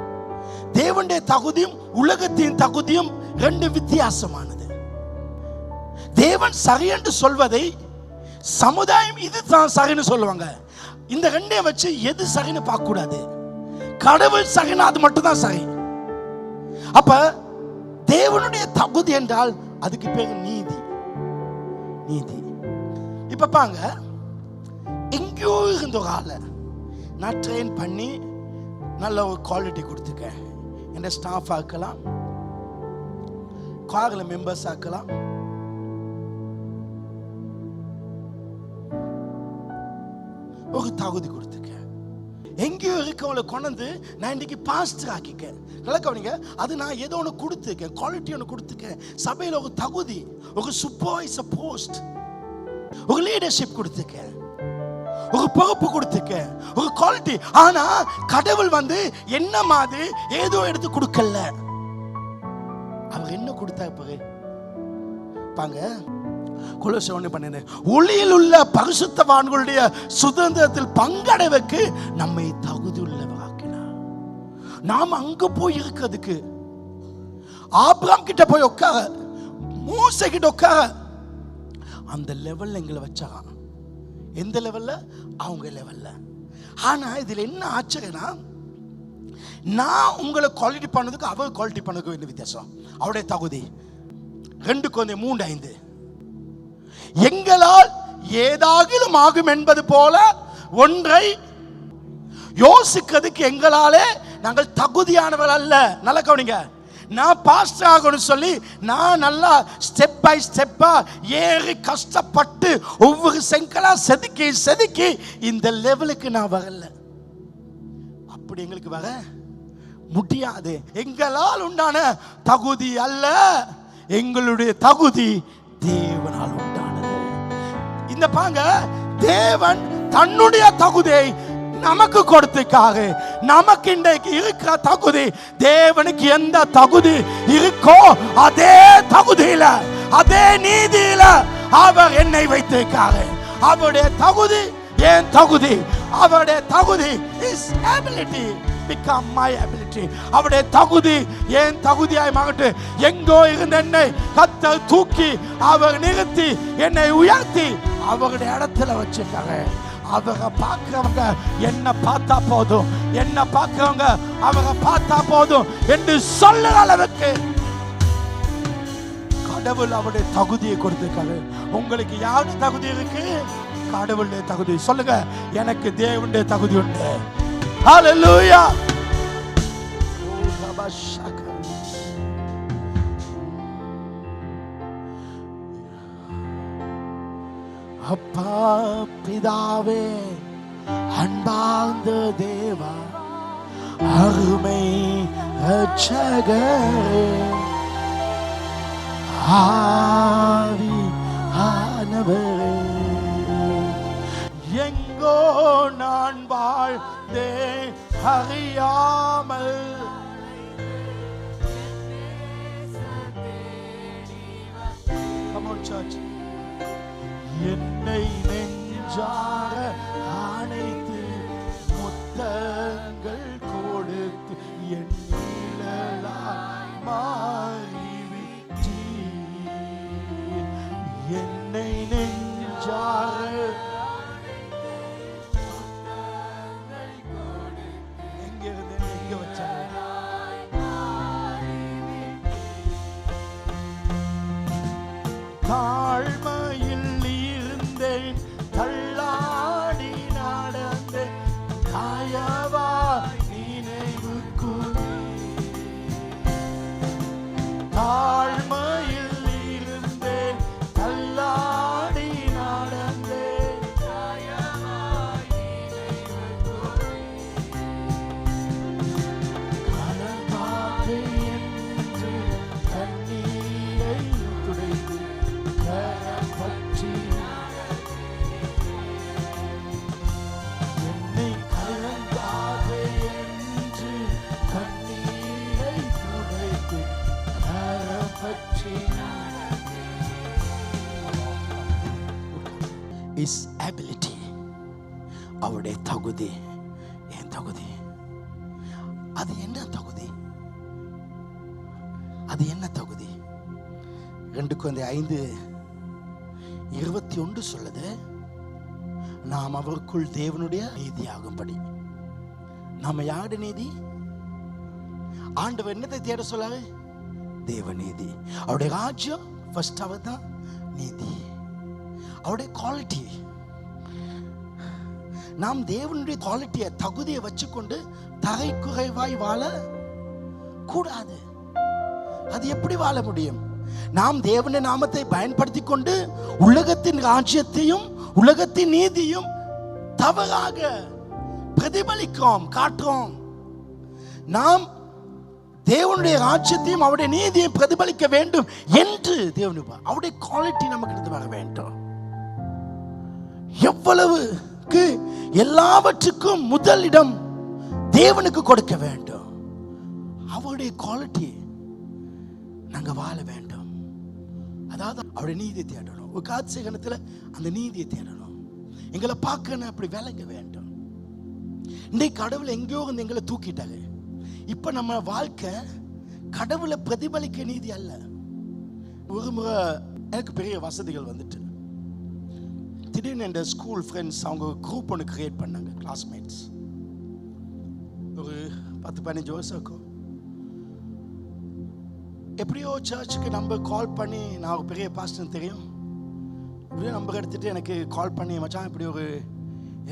தேவனுடைய தகுதியும் உலகத்தின் தகுதியும் 2 வித்தியாசமானது. தேவன் சரி என்று சொல்வதை சமுதாயம் இதுதான் சரின்னு சொல்லுவாங்க. இந்த 2ஐயும் வச்சு எது சரின்னு பார்க்க கூடாது. கடவுள் சரின்னு அது மட்டும் தான் சரி. அப்ப தேவனுடைய தகுதி என்றால் அதுக்கு பேர் நீதி. நீதி. இப்ப பாங்க, எங்கேயோ இருந்த ஒரு ஆளை நான் ட்ரெயின் பண்ணி நல்ல ஒரு குவாலிட்டி கொடுத்துருக்கேன். என் ஸ்டாஃப் ஆக்கலாம், கார்ல மெம்பர்ஸ் ஆக்கலாம். ஒரு தகுதி கொடுத்துருக்கேன். எங்கேயோ இருக்கவங்களை கொண்டு நான் இன்னைக்கு பாஸ்டர் ஆக்கிக்கேன். கவனிங்க, அது நான் ஏதோ ஒன்று கொடுத்துருக்கேன், குவாலிட்டி ஒன்று கொடுத்துருக்கேன். சபையில் ஒரு தகுதி, ஒரு சூப்பர்வைசர் போஸ்ட், ஒரு லீடர்ஷிப் கொடுத்துருக்கேன், ஒரு பொறுப்பு கொடுத்துருக்கேன், ஒரு குவாலிட்டி. ஆனா கடவுள் என்ன மாதிரி ஏதோ எடுத்து கொடுக்கல. அவர் என்ன கொடுத்தா பாங்க, கொலோசியர் 1:12, ஒளியில் உள்ள பரிசுத்தவான்களுடைய சுதந்திரத்தில் பங்கடைவுக்கு நம்மை தகுதி உள்ளவராக்கினார். நாம் அங்க போய் இருக்கிறதுக்கு, ஆபிரகாம் கிட்ட போய் உட்கார, மூசை கிட்ட உட்கார, அந்த லெவல்ல எங்களை வச்சாங்க. எந்த லெவல்ல? அவங்க லெவல்ல. ஆனா இதுல என்ன ஆச்சரியம்னா, நான் உங்களை குவாலிட்டி பண்ணதுக்கு அவர் குவாலிட்டி பண்ணதுக்கு என்ன வித்தியாசம்? அவருடைய தகுதி 2 Corinthians 3:5, எங்களால் ஏதாகிலும் ஆகும் என்பது போல ஒன்றை யோசிக்கிறதுக்கு எங்களாலே நாங்கள் தகுதியானவர்கள் அல்ல. நல்லா கவனிங்க, நான் பாஸ்டர் ஆகணும்னு சொல்லி நான் நல்லா ஸ்டெப் பை ஸ்டெப்பா ஏறி கஷ்டப்பட்டு ஒவ்வொரு செங்கலா செதுக்கி செதுக்கி இந்த லெவலுக்கு நான் வரல. அப்படி எங்களுக்கு வர முடியாது. எங்களால் உண்டான தகுதி அல்ல, எங்களுடைய தகுதி தேவனால் உண்டானது. இந்த பாங்க, தேவன் தன்னுடைய தகுதியை நமக்கு கொடுத்துக்காக, நமக்கு இன்றைக்கு இருக்கிற தகுதி, தேவனுக்கு எந்த தகுதி இருக்கோ அதே தகுதியில, அதே நீதியில அவர் என்னை வைத்திருக்காக. அவருடைய தகுதி என் தகுதி, அவருடைய தகுதி is ability. become my ability. அவருடைய தகுதி என் தகுதியாய் மாறட்டு. எங்கோ இருந்த என்னை கர்த்தர் தூக்கி அவர் நிறுத்தி என்னை உயர்த்தி அவருடைய இடத்துல வச்சிருக்காங்க. அவரை பார்க்கிறவங்க என்ன பார்த்தா போதும், என்ன பார்க்கிறவங்க அவரை பார்த்தா போதும் என்று சொல்லுற அளவுக்கு கடவுள் அவருடைய தகுதியை கொடுத்திருக்காரு. உங்களுக்கு யாருடைய தகுதி இருக்கு? கடவுளுடைய தகுதி. சொல்லுங்க, எனக்கு தேவனுடைய தகுதி உண்டு. ஹல்லேலூயா. அப்பா பிதாவே, அன்பார்ந்த தேவா, அருமை இரட்சகரே, ஆவி ஆனவரே, எங்கோ நான் வாழ்ந்தே அறியாமல் Come on, church. என்னை நெஞ்சார அணைத்து முத்தங்கள் கொடுத்து என் நிழலாய் மாறிவிட்டீர். என்னை நெஞ்சார எங்க இருந்து எங்க வச்சாங்க? தாழ்மையில் இருந்தேன், தள்ளாடி நடந்தேன், காயவா நினைவு கூறி. தாழ்மையில் இருந்தேன், தள்ளாடி நடந்தேன், காயவா நினைவு கூறி. கலங்காதே என்று கண்ணீரை துடைத்து என்னை கலங்காதே என்று கண்ணீரை துடைத்து கரப்பற்றி. His ability, அவருடைய தகுதி, என் தகுதி. அது என்ன தகுதி? அது என்ன தகுதி? 2 Corinthians 5:21 சொல்லுது, நாம் அவருக்குள் தேவனுடைய நீதியாகும்படி. நாம யாருடைய நீதி? ஆண்டவர் என்னத்தை தேட சொல்லாரு? தேவ நீதி. அவருடைய ராஜ்யம் ஃபர்ஸ்ட் அவர் தான் நீதி. அவருடைய குவாலிட்டி. நாம் தேவனுடைய குவாலிட்டியை, தகுதியை வச்சுக்கொண்டு தரை குறைவாய் வாழ கூடாது. அது எப்படி வாழ முடியும்? நாம் தேவனுடைய நாமத்தை பயன்படுத்தி கொண்டு உலகத்தின் ராஜ்யத்தையும் உலகத்தின் நீதியும் தவறாக பிரதிபலிக்கிறோம், காட்டுறோம். நாம் தேவனுடைய ராஜ்யத்தையும் அவருடைய நீதியை பிரதிபலிக்க வேண்டும் என்று தேவனுடைய அவருடைய குவாலிட்டி நமக்கு இருந்து வர வேண்டும். எவ்வளவுக்கு எல்லாவற்றுக்கும் முதலிடம் தேவனுக்கு கொடுக்க வேண்டும். அவருடைய குவாலிட்டி நாங்க வாழ வேண்டும். அதாவது அவருடைய நீதியை தேடணும். ஒரு காட்சிகணத்துல அந்த நீதியை தேடணும். எங்களை பார்க்கணும், அப்படி விளங்க வேண்டும். இன்றைக்கு கடவுள் எங்கேயோ வந்து எங்களை தூக்கிட்டாரு. இப்ப நம்ம வாழ்க்கை கடவுளை பிரதிபலிக்க நீதி அல்ல. ஒரு முறை எனக்கு பெரிய வசதிகள் வந்துட்டு, திடீர்னு என் ஸ்கூல் ஃப்ரெண்ட்ஸ் அவங்க குரூப் ஒன்று கிரியேட் பண்ணாங்க, கிளாஸ்மேட்ஸ். ஒரு 10-15 வருஷம் இருக்கும். எப்படியோ சர்ச்சுக்கு நம்பர் கால் பண்ணி, நான் ஒரு பெரிய பாஸ்டர் தெரியும், இப்படியோ நம்பர் எடுத்துட்டு எனக்கு கால் பண்ணி, மச்சான் இப்படி ஒரு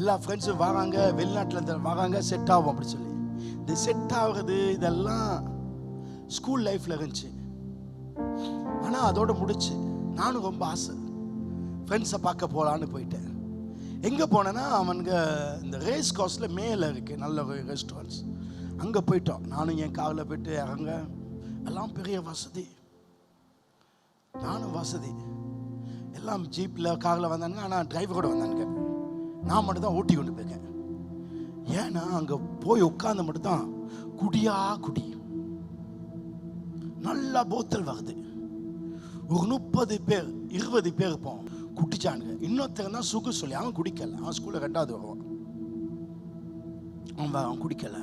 எல்லா ஃப்ரெண்ட்ஸும் வராங்க, வெளிநாட்டில் இருந்து வராங்க, செட் ஆகும் அப்படி சொல்லி. இது செட் ஆகுறது இதெல்லாம் ஸ்கூல் லைஃப்ல இருந்துச்சு. ஆனால் அதோட முடிச்சு. நானும் ரொம்ப ஆசை ஃப்ரெண்ட்ஸை பார்க்க போகலான்னு போயிட்டேன். எங்கே போனேன்னா, அவனுங்க இந்த ரேஸ் கோர்ஸில் மேலே இருக்கு நல்ல ஒரு ரெஸ்டாரண்ட்ஸ், அங்கே போயிட்டோம். நானும் என் காரில் போயிட்டு இறங்க, எல்லாம் பெரிய வசதி, நானும் வசதி. எல்லாம் ஜீப்பில் காரில் வந்தானுங்க, ஆனால் டிரைவரோட வந்தானுங்க. நான் மட்டும் தான் ஓட்டி கொண்டு போயிருக்கேன். ஏன்னா அங்கே போய் உட்கார்ந்து மட்டும்தான் குடியா குடி, நல்லா போத்தல் வருது. ஒரு 30 பேர் 20 பேர் இருப்போம், குடிச்சானுங்க. இன்னொருத்தர் தான் சுகு சொல்லி, அவன் குடிக்கல, அவன் ஸ்கூலில் 2வது வருவான், அவன் குடிக்கல.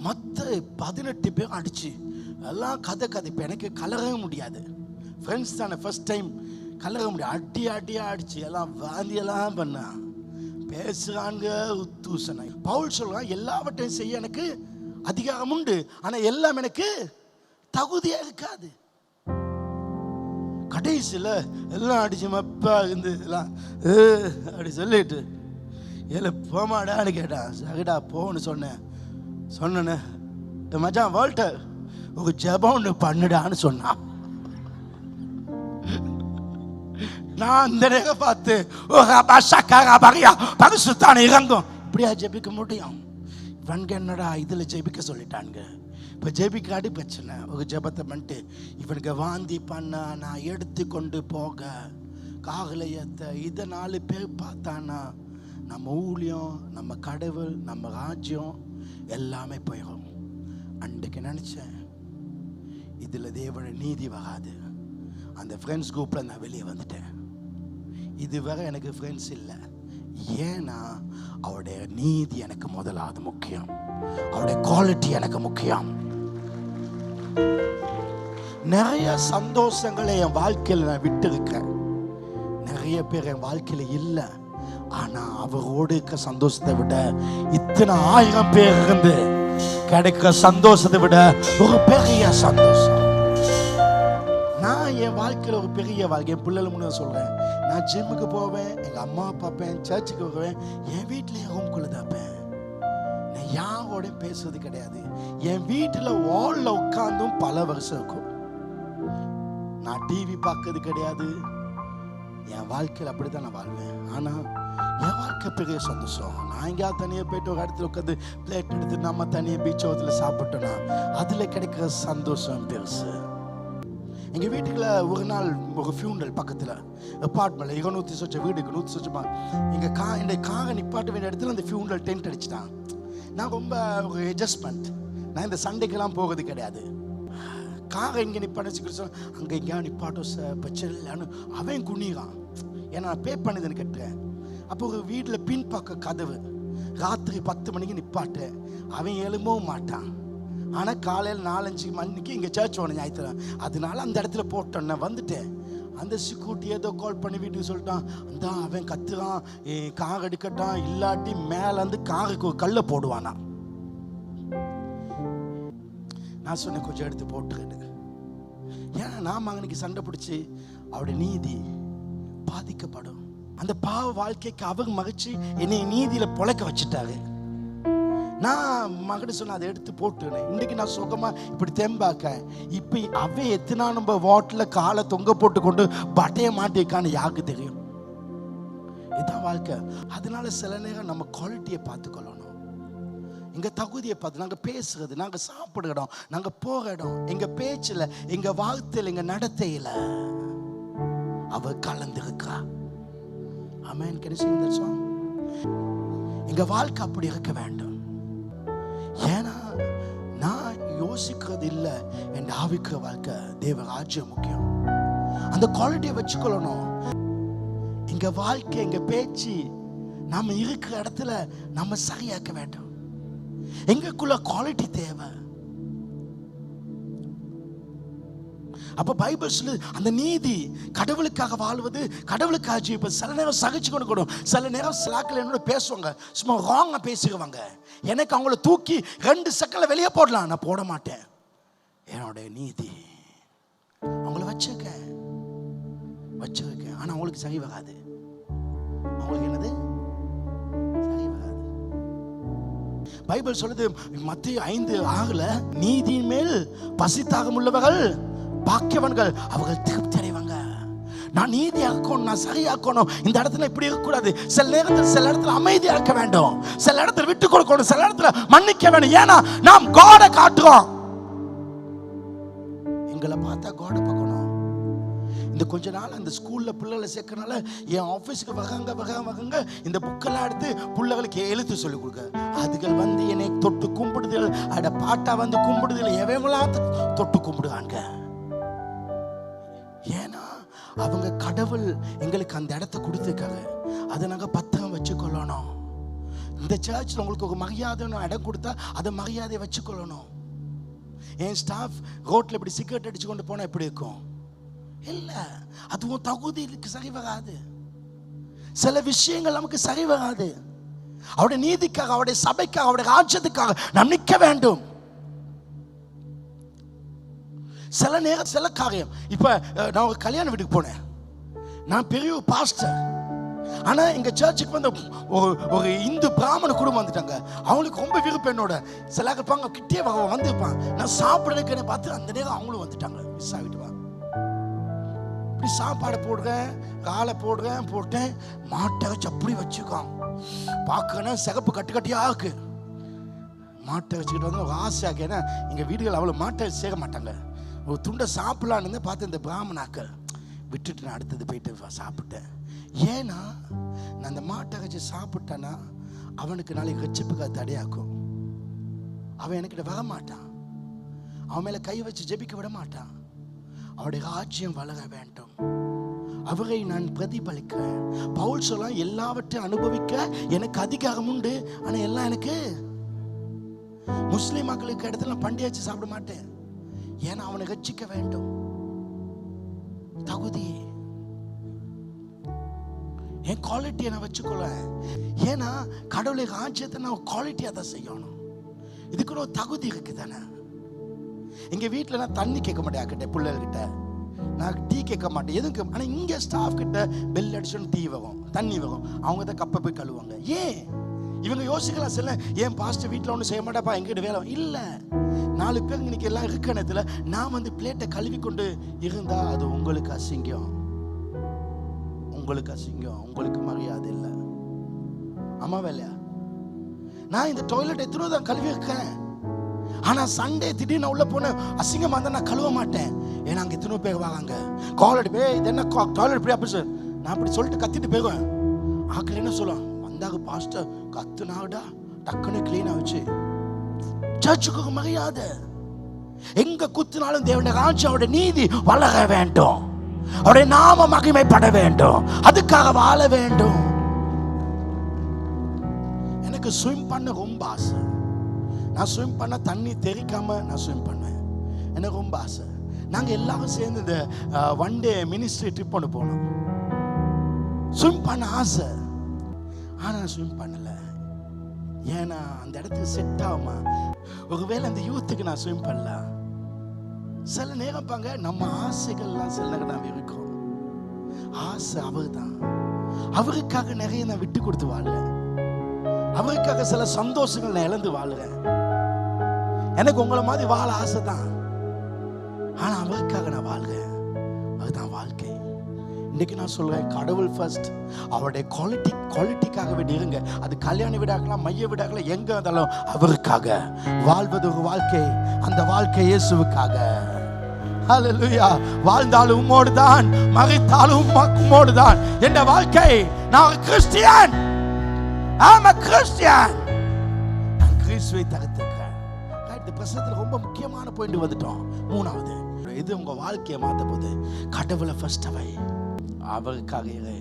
மற்ற 18 பேர் அடிச்சு எல்லாம் கதை இப்போ எனக்கு கலரவே முடியாது. ஃப்ரெண்ட்ஸ் தானே, ஃபர்ஸ்ட் டைம் கலர முடியாது. அடியா அடிச்சு எல்லாம் வாந்தியெல்லாம் பண்ண பேசுறாங்க, உத்தூசனை. பவுல் சொல்றான், எல்லாவற்றையும் செய்ய எனக்கு அதிகாரம் உண்டு, ஆனா எல்லாம் எனக்கு தகுதியா இருக்காது. கடைசியில் எல்லாம் அடிச்சு மப்பா இருந்து எல்லாம் அப்படி சொல்லிட்டு போமாடான்னு கேட்டான். சரிடா போன்னு சொன்னேன்னு மச்சான் வால்டர் ஒரு ஜெபம் ஒன்று பண்ணுடான்னு சொன்னான். நான் அந்த நேரம் பார்த்து பரிசுத்தான இறங்கும், இப்படியா ஜெபிக்க முடியும்? இவனுக்கு என்னடா இதில் ஜெபிக்க சொல்லிட்டானுங்க. இப்போ ஜெபிக்காடி பிரச்சனை. ஒரு ஜெபத்தை பண்ணிட்டு இவனுக்கு வாந்தி பண்ண நான் எடுத்து கொண்டு போக காகலையத்தை இதை 4 பேர் பார்த்தானா நம்ம ஊழியம், நம்ம கடவுள், நம்ம ராஜ்யம் எல்லாமே போயிடும். அன்றைக்கு நினச்சேன், இதில் தேவனுடைய நீதி வராது. அந்த ஃப்ரெண்ட்ஸ் குரூப்பில் நான் வெளியே வந்துட்டேன். இதுவரை எனக்கு ஃப்ரெண்ட்ஸ் இல்லை. ஏன்னா அவருடைய நீதி எனக்கு முதலாவது முக்கியம், அவருடைய குவாலிட்டி எனக்கு முக்கியம். நிறைய சந்தோஷங்களை என் வாழ்க்கையில் நான் விட்டு இருக்கேன். நிறைய பேர் என் வாழ்க்கையில் இல்லை. ஆனா அவரோடு இருக்க சந்தோஷத்தை விட இத்தனை 1000 பேர் இருந்து கிடைக்கிற சந்தோஷத்தை விட ஒரு பெரிய சந்தோஷம். நான் என் வாழ்க்கையில் ஒரு பெரிய வாழ்க்கை, என் பிள்ளைகள் முன்னாடி சொல்றேன், நான் ஜிம்முக்கு போவேன், எங்க அம்மா பார்ப்பேன், சர்ச்சுக்கு போவேன், என் வீட்டில் என் ரூம்குள்ள தாப்பேன். நான் யாரோடையும் பேசுறது கிடையாது. என் வீட்டில் வால்ல உட்கார்ந்தும் பல வருஷம் இருக்கும். நான் டிவி பார்க்கறது கிடையாது. என் வாழ்க்கையில் அப்படித்தான் நான் வாழ்வேன். ஆனா என் வாழ்க்கை பெரிய சந்தோஷம். நான் எங்கேயாவது தனியாக போயிட்டு ஒரு இடத்துல உட்காந்து பிளேட் எடுத்து நம்ம தனியாக பீச் ஓரத்தில் சாப்பிட்டோன்னா அதுல கிடைக்கிற சந்தோஷம் பெருசு. எங்க வீட்டுக்குள்ள ஒரு நாள் ஒரு ஃபியூனல் பக்கத்துல அப்பார்ட்மெண்ட்ல 200 சொச்ச வீடுக்கு 100 சொச்சமா எங்க காரை நிப்பாட்ட வேண்டிய இடத்துல அந்த ஃபியூனல் டென்ட் அடிச்சுட்டான். நான் ரொம்ப ஒரு அட்ஜஸ்ட்மெண்ட். நான் இந்த சண்டைக்கெல்லாம் போகிறது கிடையாது. காரை இங்கே நிப்பாட்டு அங்கே எங்கேயா நிப்பாட்டோ பிரச்சனை இல்லைன்னு அவன் குனிறான். ஏன்னா நான் பே பண்ணதுன்னு கேட்டேன். அப்போ ஒரு வீட்டில் பின்பக்க கதவு ராத்திரி 10 மணிக்கு நிப்பாட்டேன். அவன் எழும்பவும் மாட்டான். ஆனால் காலையில் 4-5 மணிக்கு இங்கே சர்ச் ஒன்று ஞாயிற்றுலாம், அதனால அந்த இடத்துல போட்டோன்னு வந்துட்டேன். அந்த செக்யூரிட்டி ஏதோ கால் பண்ணி வீட்டுக்கு சொல்லிட்டான். அந்த அவன் கத்துறான், கார் எடுக்கட்டான், இல்லாட்டி மேலேருந்து காருக்கு ஒரு கல்லை போடுவானா. நான் சொன்னேன் கொஞ்சம் எடுத்து போட்டுக்கிட்டு. ஏன்னா நான் மகனுக்கு சண்டை பிடிச்சி அவருடைய நீதி பாதிக்கப்படும். அந்த பாவ வாழ்க்கைக்கு அவங்க மகிழ்ச்சி என்னை நீதியில பொழைக்க வச்சுட்டாரு. நான் மகன் சொன்ன அதை எடுத்து போட்டுனேன். இன்னைக்கு நான் சுகமா இப்படி தெம்பாக்க. இப்ப அவ எத்தனா நம்ம வாட்டில் காலை தொங்க போட்டு கொண்டு பட்டைய மாட்டிருக்கான்னு யாருக்கு தெரியும்? இதான் வாழ்க்கை. அதனால சில நேரம் நம்ம குவாலிட்டியை பார்த்துக்கொள்ளணும். எங்க தகுதியை பார்த்து நாங்க பேசுறது, நாங்க சாப்பிடுற இடம், நாங்க போற இடம், எங்க பேச்சுல, எங்க வாழ்க்கையில, எங்க நடத்தையில அவ கலந்துருக்கா. ஆமென். Can you sing that song? எங்க வாழ்க்கை அப்படி இருக்க வேண்டும். ஏன்னா நான் யோசிக்கிறது இல்லை, என் ஆவிக்கிற வாழ்க்கை தேவ ராஜ்யம் முக்கியம். அந்த குவாலிட்டியை வச்சுக்கொள்ளணும். எங்க வாழ்க்கை, எங்க பேச்சு, நாம இருக்கிற இடத்துல நம்ம சரியாக்க வேண்டும். எங்களுக்குள்ள குவாலிட்டி தேவை. அப்ப பைபிள் சொல்லு, அந்த நீதி கடவுளுக்காக வாழ்வது, கடவுளுக்காக ஜீவிப்பது. சில நேரம் சகிச்சு கொண்டு கூடும், சில நேரம் சிலாக்கள் என்னோட பேசுவாங்க, சும்மா ராங்கா பேசுவாங்க. எனக்கு அவங்கள தூக்கி 2 செகண்ட்ல வெளியே போடலாம், நான் போட மாட்டேன். என்னோட நீதி அவங்கள வச்சிருக்கேன். ஆனா அவங்களுக்கு சரி வராது. அவங்களுக்கு என்னது சரி வராது. பைபிள் சொல்லுது மத்தேயு 5:6 நீதியின் மேல் பசித்தாகம் உள்ளவர்கள் பாக்கியவான்கள், அவர்கள் திருப்தி அடைவாங்க. நான் நீதியாக்கணும், நான் சரியாக்கணும், இந்த இடத்துல இப்படி இருக்கக்கூடாது. சில இடத்துல அமைதியா இருக்க வேண்டும், சில இடத்துல விட்டு கொடுக்கணும், சில இடத்துல மன்னிக்க வேண்டும். ஏன்னா நாம் காடை காட்டுறோம். எங்களை பார்த்தா காடை பார்க்கணும். இந்த கொஞ்ச நாள் அந்த ஸ்கூல்ல பிள்ளைகளை சேர்க்கறனால என் ஆபீஸ்க்கு வகாங்க இந்த புக்கெல்லாம் எடுத்து பிள்ளைகளுக்கு எழுத்து சொல்லி கொடுக்க. அதுகள் வந்து என்னை தொட்டு கும்பிடுதல், அட பாட்டா வந்து கும்பிடுதல், எவங்களாம் தொட்டு கும்பிடுவாங்க. ஏன்னா அவங்க கடவுள் எங்களுக்கு அந்த இடத்தை கொடுத்துருக்காங்க. அதை நாங்கள் பத்திரம் வச்சுக்கொள்ளணும். இந்த சர்ச்சில் உங்களுக்கு ஒரு மரியாதை இடம் கொடுத்தா அதை மரியாதையை வச்சுக்கொள்ளணும். என் ஸ்டாஃப் ரோட்டில் இப்படி சிகரெட் அடிச்சு கொண்டு போனால் எப்படி இருக்கும்? இல்லை, அதுவும் தகுதிக்கு சரி வராது. சில விஷயங்கள் நமக்கு சரி வராது. அவருடைய நீதிக்காக, அவருடைய சபைக்காக, அவருடைய ராஜ்யத்துக்காக நாம் நிற்க வேண்டும். சில நேரம் சில காரியம். இப்ப நான் ஒரு கல்யாண வீட்டுக்கு போனேன். நான் பெரிய பாஸ்டர். ஆனா எங்க சர்ச்சுக்கு வந்து ஒரு இந்து பிராமண குடும்பம் வந்துட்டாங்க. அவங்களுக்கு ரொம்ப விருப்பம் என்னோட. சில இருப்பாங்க கிட்டே வந்துருப்பான். நான் சாப்பிடுறதுக்கு பார்த்து அந்த நேரம் அவங்களும் வந்துட்டாங்க. மிஸ் ஆகிட்டு வா, இப்படி சாப்பாடு போடுறேன், காலை போட்டேன். மாட்டை வச்சு அப்படி வச்சுக்கான். பார்க்கணும் சிகப்பு கட்டு கட்டியா இருக்கு. மாட்டை வச்சுக்கிட்டு வந்து ஒரு ஆசையாக. ஏன்னா எங்க வீடுகள் அவ்வளோ மாட்டை சேர்க்க மாட்டாங்க. ஒரு துண்டை சாப்பிடலான்னு பார்த்து இந்த பிராமணாக்கள் விட்டுட்டு நான் அடுத்தது போயிட்டு சாப்பிட்டேன். ஏன்னா நான் அந்த மாட்டை வச்சு சாப்பிட்டேன்னா அவனுக்கு நாளைக்கு ரட்சிப்புக்கு அது தடையாக்கும். அவன் என்கிட்ட வர மாட்டான். அவன் மேல கை வச்சு ஜெபிக்க விட மாட்டான். அவருடைய ராஜ்யம் வளர வேண்டும். அவரை நான் பிரதிபலிக்கிறேன். பவுல் சொல்ல எல்லாவற்றையும் அனுபவிக்க எனக்கு அதிகாரம் உண்டு. ஆனா எல்லாம் எனக்கு முஸ்லிம் மக்களுக்கு இடத்துல நான் பண்டிகை வச்சு சாப்பிட மாட்டேன். ஏன்னா அவனை ரட்சிக்க வேண்டும். தகுதி என் குவாலிட்டியை நான் வச்சுக்கொள்ள. ஏன்னா கடவுளை ராஜ்யத்தை நான் குவாலிட்டியாக தான் செய்யணும். இதுக்கு ஒரு தகுதி இருக்கு தானே. எங்க வீட்டில் நான் தண்ணி கேட்க மாட்டேன். கிட்ட பிள்ளைகிட்ட நான் டீ கேட்க மாட்டேன். எதுக்கு? ஆனால் இங்கே ஸ்டாஃப் கிட்ட பெல் அடிச்சோன்னு டீ வரும், தண்ணி வரும். அவங்க தான் கப்பை போய் கழுவாங்க. ஏன்? இவங்க யோசிக்கலாம் சில, ஏன் பாஸ்டர் வீட்டில் ஒன்றும் செய்ய மாட்டேப்பா, எங்கிட்ட வேலை இல்லை. 4 பேர் இன்னைக்கு எல்லாம் இருக்க நேரத்தில் நான் வந்து பிளேட்டை கழுவி கொண்டு இருந்தா அது உங்களுக்கு அசிங்கம். உங்களுக்கு அசிங்கம், உங்களுக்கு மரியாதை இல்லை. ஆமா வேலையா? நான் இந்த டாய்லெட் எத்தனை தான் கழுவி இருக்கேன். ஆனா சண்டே திடீர்னு உள்ள போன அசிங்கமா இருந்தா நான் கழுவ மாட்டேன். ஏன்னா அங்க எத்தனை பேர் வராங்க. டாய்லெட் போய் இது என்ன டாய்லெட் போய் அப்படி சார் நான் அப்படி சொல்லிட்டு கத்திட்டு போயிடுவேன். ஆக்கள் என்ன சொல்லுவான், வந்தாக பாஸ்டர் கத்துனாடா டக்குன்னு கிளீனா வச்சு. சர்ச்சுக்கு மரியாதை. எங்க குத்துனாலும் தேவனுடைய ராஜ்யம், அவருடைய நீதி வளர வேண்டும். அவருடைய நாம மகிமைப்பட வேண்டும். அதுக்காக வாழ வேண்டும். எனக்கு ஸ்விம் பண்ண ரொம்ப ஆசை. நான் ஸ்விம் பண்ண தண்ணி தெரிக்காம நான் ஸ்விம் பண்ணுவேன். எனக்கு ரொம்ப ஆசை. நாங்கள் எல்லாரும் சேர்ந்து இந்த ஒன் டே மினிஸ்ட்ரி ட்ரிப் ஒன்று போனோம். ஸ்விம் பண்ண ஆசை. ஆனால் நான் ஸ்விம் பண்ணல. ஏன்னா அந்த இடத்துக்கு செட் ஆகுமா? ஒருவேளை அந்த யூத்துக்கு நான் ஸ்விம் பண்ணலாம். சில நேரம் பாங்க நம்ம ஆசைகள்லாம் சில நேரம் நான் இருக்கும். ஆசை அவர் தான். அவருக்காக நிறைய நான் விட்டு கொடுத்து வாழுறேன். அவருக்காக சில சந்தோஷங்கள் நான் இழந்து வாழுறேன். எனக்கு உங்களை மாதிரி வாழ ஆசை தான். ஆனா அவருக்காக நான் வாழ்றேன். அதுதான் வாழ்க்கை. இன்னைக்கு நான் சொல்றேன், கடவுள் ஃபர்ஸ்ட். அவருடைய குவாலிட்டிக்காக வேண்டி இருங்க. அது கல்யாண வீடாக்கலாம், மைய வீடாக்கலாம், எங்க இருந்தாலும் அவருக்காக வாழ்வது ஒரு வாழ்க்கை. அந்த வாழ்க்கை இயேசுவுக்காக. ஹல்லேலூயா. வாழ்ந்தாலும் உம்மோடு தான், மரித்தாலும் உம்மோடு தான். என்ற வாழ்க்கை. நான் கிறிஸ்டியன். I'm a Christian. நான் கிறிஸ்துவை தரித்திருக்கிறேன். இந்த பிரசங்கத்துல ரொம்ப முக்கியமான பாயிண்ட் வந்துட்டோம். 3வது, இது உங்க வாழ்க்கையை மாத்த போது கடவுளை ஃபர்ஸ்ட் அவை. அவருக்காக இரு.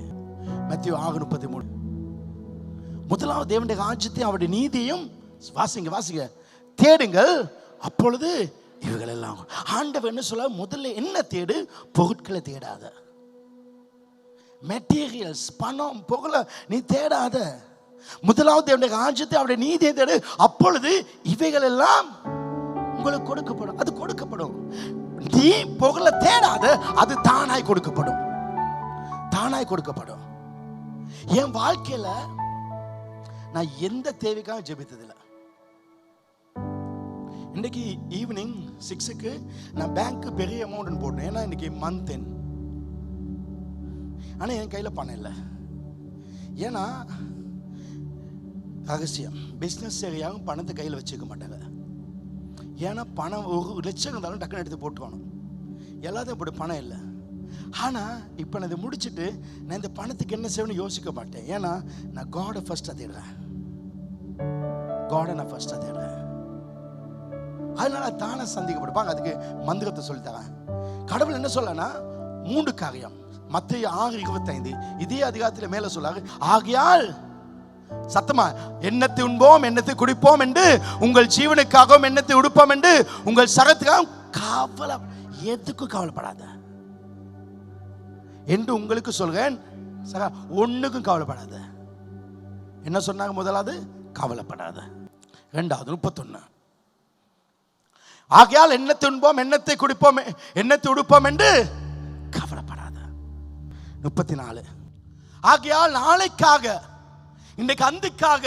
மத்தேயு 6:33. முதலாவது தேவனுடைய ராஜ்யத்தை அவருடைய நீதியையும் வாசிங்க தேடுங்கள், அப்பொழுது இவர்கள் எல்லாம். ஆண்டவர் என்ன சொல்ல, முதல்ல என்ன தேடு? பொருட்களை தேடாத. மெட்டீரியல்ஸ், பணம், பொருளை நீ தேடாத. முதலாவது தேவனுடைய ராஜ்யத்தை அவருடைய நீதியை தேடு, அப்பொழுது இவைகள் எல்லாம் உங்களுக்கு கொடுக்கப்படும். அது கொடுக்கப்படும். நீ பொருளை தேடாத, அது தானாய் கொடுக்கப்படும். தானாய் கொடுக்கப்படும். என் வாழ்க்கையில நான் எந்த தேவைக்காக ஜெபித்ததில்லை. இன்னைக்கு ஈவினிங் 6க்கு நான் பேங்க் பெரிய அமௌண்ட் போட்டேன். ஏன்னா இன்னைக்கு மந்த் எண்ட். ஆனால் என் கையில் பணம் இல்லை. ஏன்னா ரகசியம், பிஸ்னஸ் சரியாகவும் பணத்தை கையில் வச்சுக்க மாட்டாங்க. ஏன்னா பணம் 1 லட்சம் இருந்தாலும் டக்குன்னு எடுத்து போட்டுக்கணும். எல்லாத்தையும் இப்படி பணம் இல்லை. ஆனால் இப்போ நான் இதை முடிச்சுட்டு நான் இந்த பணத்துக்கு என்ன செய்யணும்னு யோசிக்க மாட்டேன். ஏன்னா நான் காடை ஃபர்ஸ்ட்டாக தேடுறேன். காடை நான் ஃபர்ஸ்ட்டாக தேடுறேன். அதனால தானே சந்திக்கப்படுப்பாங்க. அதுக்கு மந்திரத்தை சொல்லித்தரேன். கடவுள் என்ன சொல்லனா, 3 காரியம். மத்தேயு 6:25 இதே அதிகாரத்தில் மேலே சொல்லாரு, ஆகையால் சத்தமா, எண்ணத்தை உண்போம், எண்ணத்தை குடிப்போம் என்று, உங்கள் ஜீவனுக்காகவும் எண்ணத்தை உடுப்போம் என்று, உங்கள் சரத்துக்காகவும் கவலை, எதுக்கும் கவலைப்படாத என்று உங்களுக்கு சொல்கிறேன். ஒண்ணுக்கும் கவலைப்படாத. என்ன சொன்னாங்க? முதலாவது கவலைப்படாத. இரண்டாவது 31, ஆகையால் எண்ணத்தை உண்போம், எண்ணத்தை குடிப்போம், எண்ணத்தை உடுப்போம் என்று கவலைப்படாத. 34, ஆகையால் நாளைக்காக, இன்றைக்கு அந்துக்காக,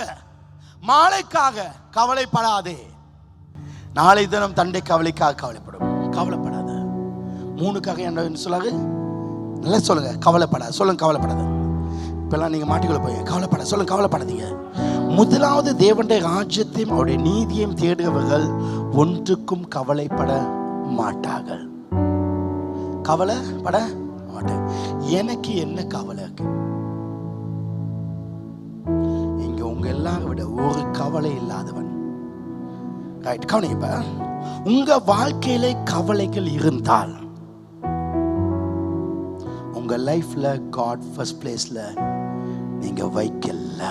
மாலைக்காக கவலைப்படாதே. நாளை தினம் தண்டை கவலைக்காக கவலைப்படும். கவலைப்படாத. 3க்காக என்ன சொல்லாது? நல்லா சொல்லுங்க, கவலைப்படாத. சொல்லுங்க, கவலைப்படாத. இப்பெல்லாம் நீங்க மாட்டிக்கொள்ள போய் கவலைப்படாத. சொல்லுங்க, கவலைப்படாதீங்க. முதலாவது தேவனுடைய ராஜ்யத்தையும் அவருடைய நீதியையும் தேடுபவர்கள் ஒன்றுக்கும் கவலைப்பட மாட்டார்கள். கவலைப்பட மாட்டாங்க. எனக்கு என்ன கவலை? இங்க உங்க எல்லாரை விட ஒரு கவலை இல்லாதவன். ரைட், கவனிப்ப. உங்க வாழ்க்கையில கவலைகள் இருந்தால் உங்க லைஃப்ல காட் ஃபர்ஸ்ட் பிளேஸ்ல நீங்க வைக்கல.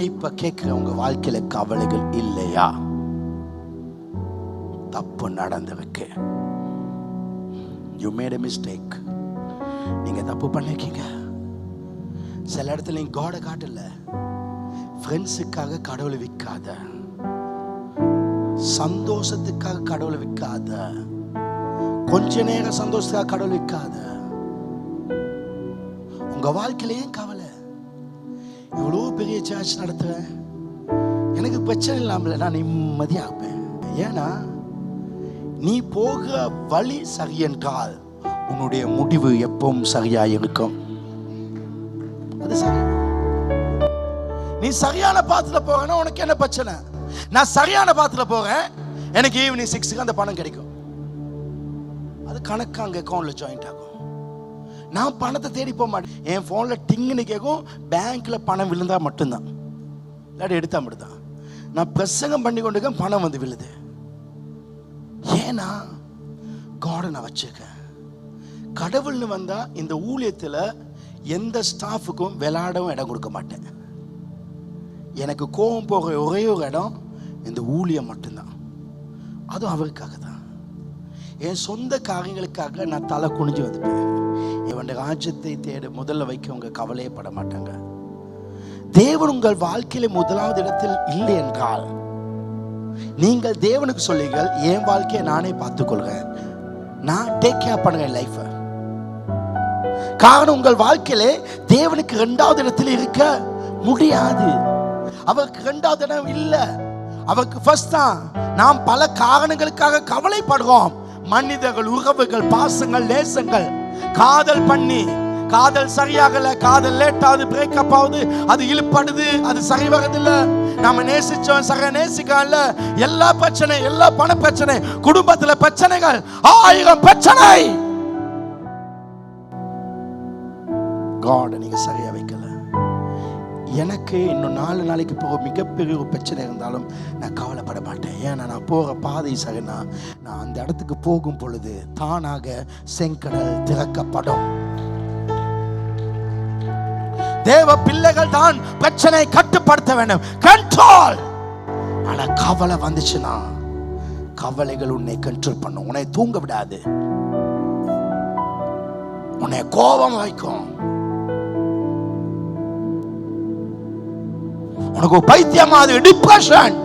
இப்ப கேட்கிற, உங்க வாழ்க்கையில கவலைகள் இல்லையா? தப்பு நடந்திருக்கு. You made a mistake. நீங்க தப்பு பண்ணிருக்கீங்க. சில இடத்துல நீங்க காட காட்டல. ஃப்ரெண்ட்ஸுக்காக கடவுளை விற்காத, சந்தோஷத்துக்காக கடவுளை விற்காத, கொஞ்ச நேரம் சந்தோஷத்துக்காக கடவுளை விற்காத. உங்க வாழ்க்கையில ஏன் கவலை? இவ்வளோ பெரிய சர்ச் நடத்துவேன், எனக்கு பிரச்சனை இல்லாமல் நான் நிம்மதியா இருப்பேன். ஏன்னா நீ போகிற வழி சரி என்றால் உன்னுடைய முடிவு எப்பவும் சரியாக இருக்கும். அது சரி. நீ சரியான பாத்துல போகணும், உனக்கு என்ன பிரச்சனை? நான் சரியான பாத்துல போறேன், எனக்கு ஈவினிங் 6க்கு அந்த பணம் கிடைக்கும். அது கணக்கு அங்கே அக்கௌண்ட்ல ஜாயிண்ட் ஆகும். நான் பணத்தை தேடி போக மாட்டேன். என் போன்ல டிங்குன்னு கேட்கும், பேங்க்ல பணம் விழுந்தா மட்டும்தான், இல்லாட்டி எடுத்தா மட்டும்தான். நான் பிரசங்கம் பண்ணி கொண்டு பணம் வந்து விழுது. ஏன்னா காடை நான் வச்சிருக்கேன். கடவுள்னு வந்தா இந்த ஊழியத்தில் எந்த ஸ்டாஃபுக்கும் விளையாடவும் இடம் கொடுக்க மாட்டேன். எனக்கு கோபம் போகிற ஒரே ஒரு இடம் இந்த ஊழியம் மட்டும்தான். அதுவும் அவருக்காக தான். என் சொந்த காரியங்களுக்காக நான் தலை குனிஞ்சு வந்துட்டேன். இவன் ராஜ்யத்தை தேட முதல்ல வைக்கவங்க கவலையே பட மாட்டாங்க. தேவன் உங்கள் வாழ்க்கையில முதலாவது இடத்தில் இல்லை என்றால் நீங்கள் தேவனுக்கு சொல்லுங்கள், என் வாழ்க்கையை நானே பார்த்துக்கொள்கிறேன், நான் டேக் கேர் பண்ணுறேன் லைஃபை. காரணம், உங்கள் வாழ்க்கையிலே தேவனுக்கு 2வது இடத்தில் இருக்க முடியாது. அவருக்கு 2வது இடம் இல்லை, அவருக்கு ஃபர்ஸ்ட் தான். நாம் பல காரணங்களுக்காக கவலைப்படுறோம். மனிதர்கள், உறவுகள், பாசங்கள், நேசங்கள், காதல் பண்ணி காதல் சரியாகல, காதல் லேட் ஆகுது, பிரேக்கப் ஆகுது, அது இழுப்படுது, அது சரி வரதில்ல. நாம நேசிச்சோம், சக நேசிக்கல, எல்லா பிரச்சனை, எல்லா பண பிரச்சனை, குடும்பத்துல பிரச்சனைகள், 1000 பிரச்சனை. காட் நீங்க சரியா வைக்கல. எனக்கு இன்னும் 4 நாளைக்கு போக மிகப்பெரிய ஒரு பிரச்சனை இருந்தாலும் நான் கவலைப்பட மாட்டேன். ஏன்னா நான் போகிற பாதை சரினா, நான் அந்த இடத்துக்கு போகும் பொழுது தானாக செங்கடல் திறக்கப்படும். தேவ பிள்ளைகள் தான் பிரச்சனை கட்டுப்படுத்த வேண்டும், கண்ட்ரோல். ஆனா கவலை வந்துச்சுன்னா கவலைகள் உன்னை கண்ட்ரோல் பண்ணும், உன்னை தூங்க விடாது, உன்னை கோபம் வைக்கும், உனக்கு பைத்தியமாது, டிப்ரெஷன்.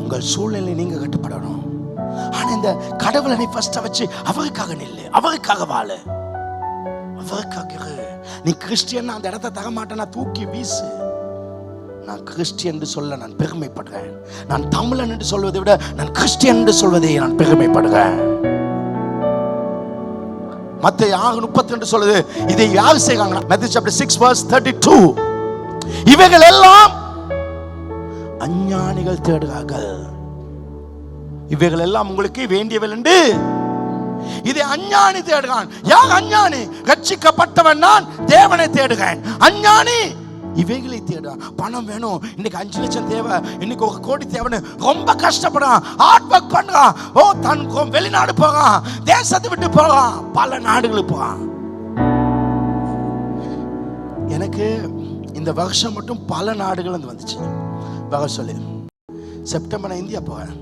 உங்கள் சூழ்நிலை நீங்க கட்டுப்படணும். ஆனா இந்த கடவுளை நீ ஃபர்ஸ்ட் வச்சு அவருக்காக நில்லு, அவருக்காக வாழு, அவருக்காக. நீ கிறிஸ்டியன் அந்த இடத்தை தர மாட்டேன்னா தூக்கி வீசு. நான் கிறிஸ்டியன் என்று சொல்ல நான் பெருமைப்படுறேன். நான் தமிழன் என்று சொல்வதை விட நான் கிறிஸ்டியன் என்று சொல்வதை நான் பெருமைப்படுறேன். மத்தேயு 6:32 சொல்லுது, இதை யார் செய்றாங்க? Matthew chapter 6:32. இவைகள் எல்லாம் அஞ்ஞானிகள் தேடுகிறார்கள். இவைகள் எல்லாம் உங்களுக்கு வேண்டியவள் என்று இதை அஞ்ஞானி தேடுகிறான். யார் அஞ்ஞானி? ரட்சிக்கப்பட்டவன் நான் தேவனை தேடுகிறேன். அஞ்ஞானி இவைகளை தேடுறான். பணம் வேணும், இன்னைக்கு 5 லட்சம் தேவை, இன்னைக்கு 1 கோடி தேவைன்னு ரொம்ப கஷ்டப்படுறான், ஹார்ட் ஒர்க் பண்றான். தன் வெளிநாடு போறான், தேசத்தை விட்டு போறான், பல நாடுகளுக்கு போறான். எனக்கு இந்த வருஷம் மட்டும் பல நாடுகள் வந்து வந்துச்சு வர சொல்லி. செப்டம்பர் நான் இந்தியா போவேன்,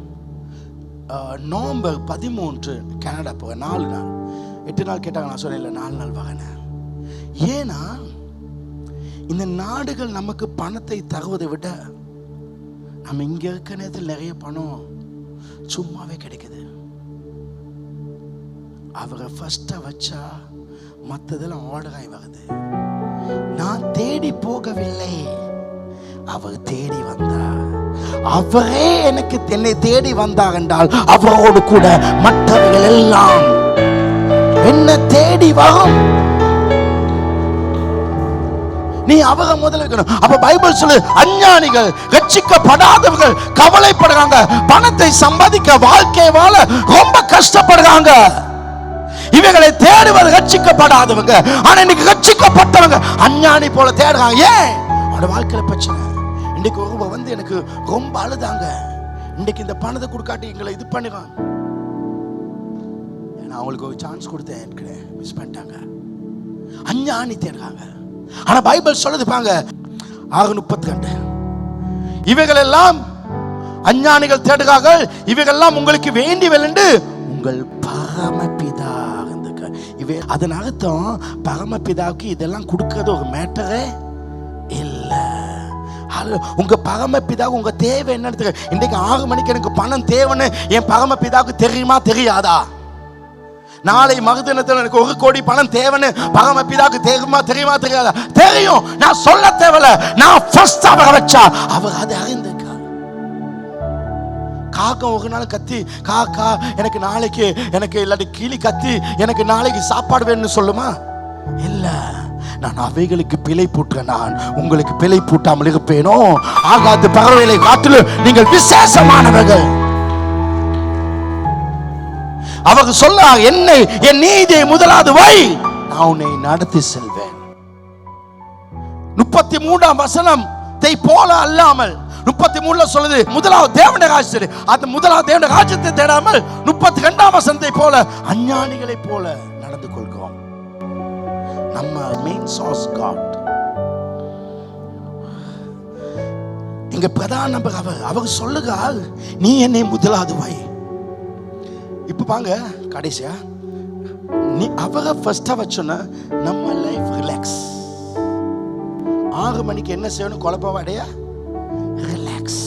நவம்பர் 13 கனடா போவேன். 4 நாள் 8 நாள் கேட்டாங்க, நான் சொன்னேன் இல்லை 4 நாள் வரேன். ஏன்னா இந்த நாடுகள் நமக்கு பணத்தை தருவதை விட நம்ம இங்க இருக்க நேரத்தில் நிறைய பணம் சும்மாவே கிடைக்குது. அவரை ஃபர்ஸ்டா வச்சா மற்றதெல்லாம் ஆர்டராகி வருது. நான் தேடி போகவில்லை, அவர் தேடி வந்தார். அவரே எனக்கு என்னை தேடி வந்தார் என்றால் அவரோடு கூட மற்றவர்கள் எல்லாம் என்ன தேடி வரும். நீ அவரை முதல்ல இருக்கணும். அப்ப பைபிள் சொல்லு, அஞ்ஞானிகள் ரட்சிக்கப்படாதவர்கள் கவலைப்படுறாங்க, பணத்தை சம்பாதிக்க வாழ்க்கை வாழ ரொம்ப கஷ்டப்படுறாங்க. இவைகளை தேடுவது ரட்சிக்கப்படாதவங்க. ஆனா இன்னைக்கு ரட்சிக்கப்பட்டவங்க அஞ்ஞானி போல தேடுறாங்க. ஏன்? அவனோட வாழ்க்கையில பிரச்சனை. இன்னைக்கு ஒருவர் வந்து எனக்கு ரொம்ப அழுதாங்க, இன்னைக்கு இந்த பணத்தை கொடுக்காட்டி எங்களை இது பண்ணுறாங்க. நான் அவங்களுக்கு ஒரு சான்ஸ் கொடுத்தேன், மிஸ் பண்ணிட்டாங்க. அஞ்ஞானி தேடுறாங்க. ஆனா பைபிள் சொல்லுது பாங்க 6:32, இவைகள் எல்லாம் அஞ்ஞானிகள் தேடுகிறார்கள், இவைகள் எல்லாம் உங்களுக்கு வேண்டியவள் என்று உங்கள் பரமபிதா. இவை அதன் அர்த்தம் பரமபிதாவுக்கு இதெல்லாம் கொடுக்கறது ஒரு மேட்டரே இல்லை. உங்க பரமபிதா உங்க தேவை என்ன? இன்றைக்கு 6 மணிக்கு எனக்கு பணம் தேவைன்னு என் பரமபிதாவுக்கு தெரியுமா தெரியாதா? நாளை மறுதினத்தில் எனக்கு 1 கோடி பணம் தேவைன்னு பரமபிதாவுக்கு தெரியுமா தெரியாதா? தெரியும். நான் சொல்ல தேவையில்ல, நான் ஃபர்ஸ்ட் அவரை வச்சா அவர் அதை அறிந்திருக்கார். காக்கம் ஒரு நாள் கத்தி, காக்கா எனக்கு நாளைக்கு எனக்கு இல்லாட்டி கிளி கத்தி எனக்கு நாளைக்கு சாப்பாடு வேணும்னு சொல்லுமா? இல்ல, நான் அவைகளுக்கு பிழை பூட்டுறேன், நான் உங்களுக்கு பிழை பூட்டாமல் இருப்பேனோ? ஆகாது பறவைகளை காட்டிலும் நீங்கள் விசேஷமானவர்கள். அவங்க சொல்ல, என்னை என் நீதியை முதலாவது வை, நான் உன்னை நடத்தி செல்வேன். 33ஆம் வசனத்தை போல அல்லாமல் 33 சொல்லுது முதலாவது தேவனுடைய ராஜ்யத்தை, அந்த முதலாவது தேவனுடைய ராஜ்யத்தை தேடாமல் 32ஆம் வசனத்தை போல அஞ்ஞானிகளை போல நடந்து கொள்கிறோம். நம்ம மெயின் சோர்ஸ் காட். இங்க பிரதான நபர் அவர் சொல்லுகிறார், நீ என்னை முதலாவது வை. இப்ப பாங்க கடைசியா நீ அவரை ஃபர்ஸ்டா வச்சோன்னா நம்ம லைஃப் ரிலாக்ஸ். 6 மணிக்கு என்ன செய்யணும்? குழப்பம் அடையா, ரிலாக்ஸ்,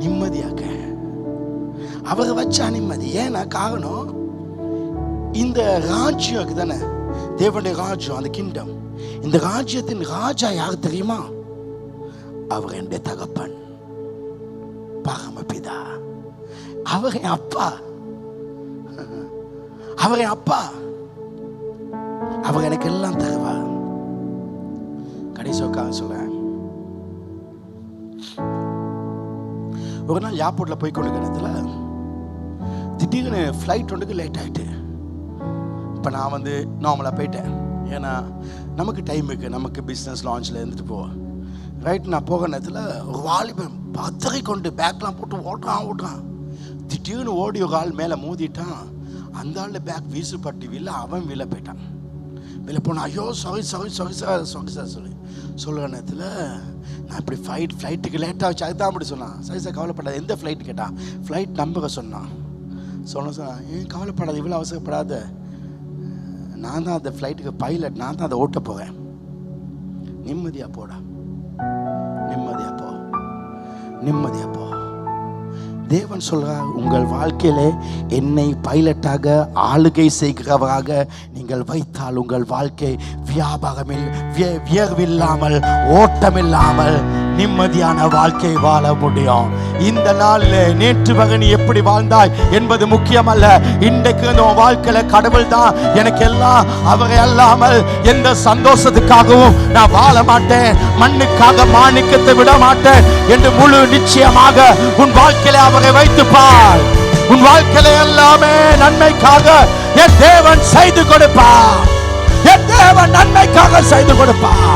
நிம்மதியாக அவரை வச்சா நிம்மதி. ஏன்னா காரணம் இந்த ராஜ்யம் தானே தேவனுடைய ராஜ்யம், அந்த கிங்டம். இந்த ராஜ்யத்தின் ராஜா யார் தெரியுமா? அவர் என்னுடைய தகப்பன், பரமபிதா. அவர் என் அப்பா, அவர் என் அப்பா. அவர் எனக்கு எல்லாம் தருவார். கடைசி உட்கார சொல்றேன். ஒரு நாள் ஏர்போர்ட்ல போய் கொண்டு நேரத்துல திடீர்னு ஃப்ளைட் ஒன்றுக்கு லேட் ஆயிட்டு. இப்போ நான் வந்து நார்மலாக போயிட்டேன், ஏன்னா நமக்கு டைம் இருக்கு, நமக்கு பிஸ்னஸ் லான்ச்சில் இருந்துட்டு போவோம். ரைட், நான் போகிற நேரத்தில் ஒரு வாலிபன் பத்தரை கொண்டு பேக்லாம் போட்டு ஓட்டுறான். திடீர்னு ஓடி ஒரு ஆள் மேலே மோதிட்டான். அந்த ஆள் பேக் வீசுப்பட்டு வில்ல, அவன் வில்ல போயிட்டான். வெளில போனா, ஐயோ சாரி சார் சொல்லுற நேரத்தில் நான் இப்படி ஃப்ளைட்டுக்கு லேட் ஆச்சு, அதுதான் அப்படி சொன்னான். சரி சார் கவலைப்படாது, எந்த ஃப்ளைட் கேட்டான், ஃப்ளைட் நம்பரை சொன்னான். சொன்னான், ஏன் கவலைப்படாது, இவ்வளோ அவசரப்படாத, நான் தான் அந்த ஃப்ளைட்டுக்கு பைலட், நான் தான் அதை ஓட்ட போவேன். நிம்மதியா போடா, நிம்மதியா போ, நிம்மதியா போ. தேவன் சொல்றார், உங்கள் வாழ்க்கையிலே என்னை பைலட்டாக ஆளுகை செய்கிறவராக நீங்கள் வைத்தால் உங்கள் வாழ்க்கை வியாபாரமில் வியர்வில்லாமல் ஓட்டமில்லாமல் நிம்மதியான வாழ்க்கை வாழ முடியும். இந்த நாளில் நேற்று வரை நீ எப்படி வாழ்ந்தாய் என்பது முக்கியமல்ல. இன்றைக்கு இந்த வாழ்க்கையில கடவுள் தான் எனக்கு எல்லாம், அவரை அல்லாமல் எந்த சந்தோஷத்துக்காகவும் நான் வாழ மாட்டேன், மண்ணுக்காக மாணிக்கத்தை விட மாட்டேன் என்று முழு நிச்சயமாக உன் வாழ்க்கையில அவரை வைத்து பார். உன் வாழ்க்கையில எல்லாமே நன்மைக்காக என் தேவன் செய்து கொடுப்பார். என் தேவன் நன்மைக்காக செய்து கொடுப்பார்.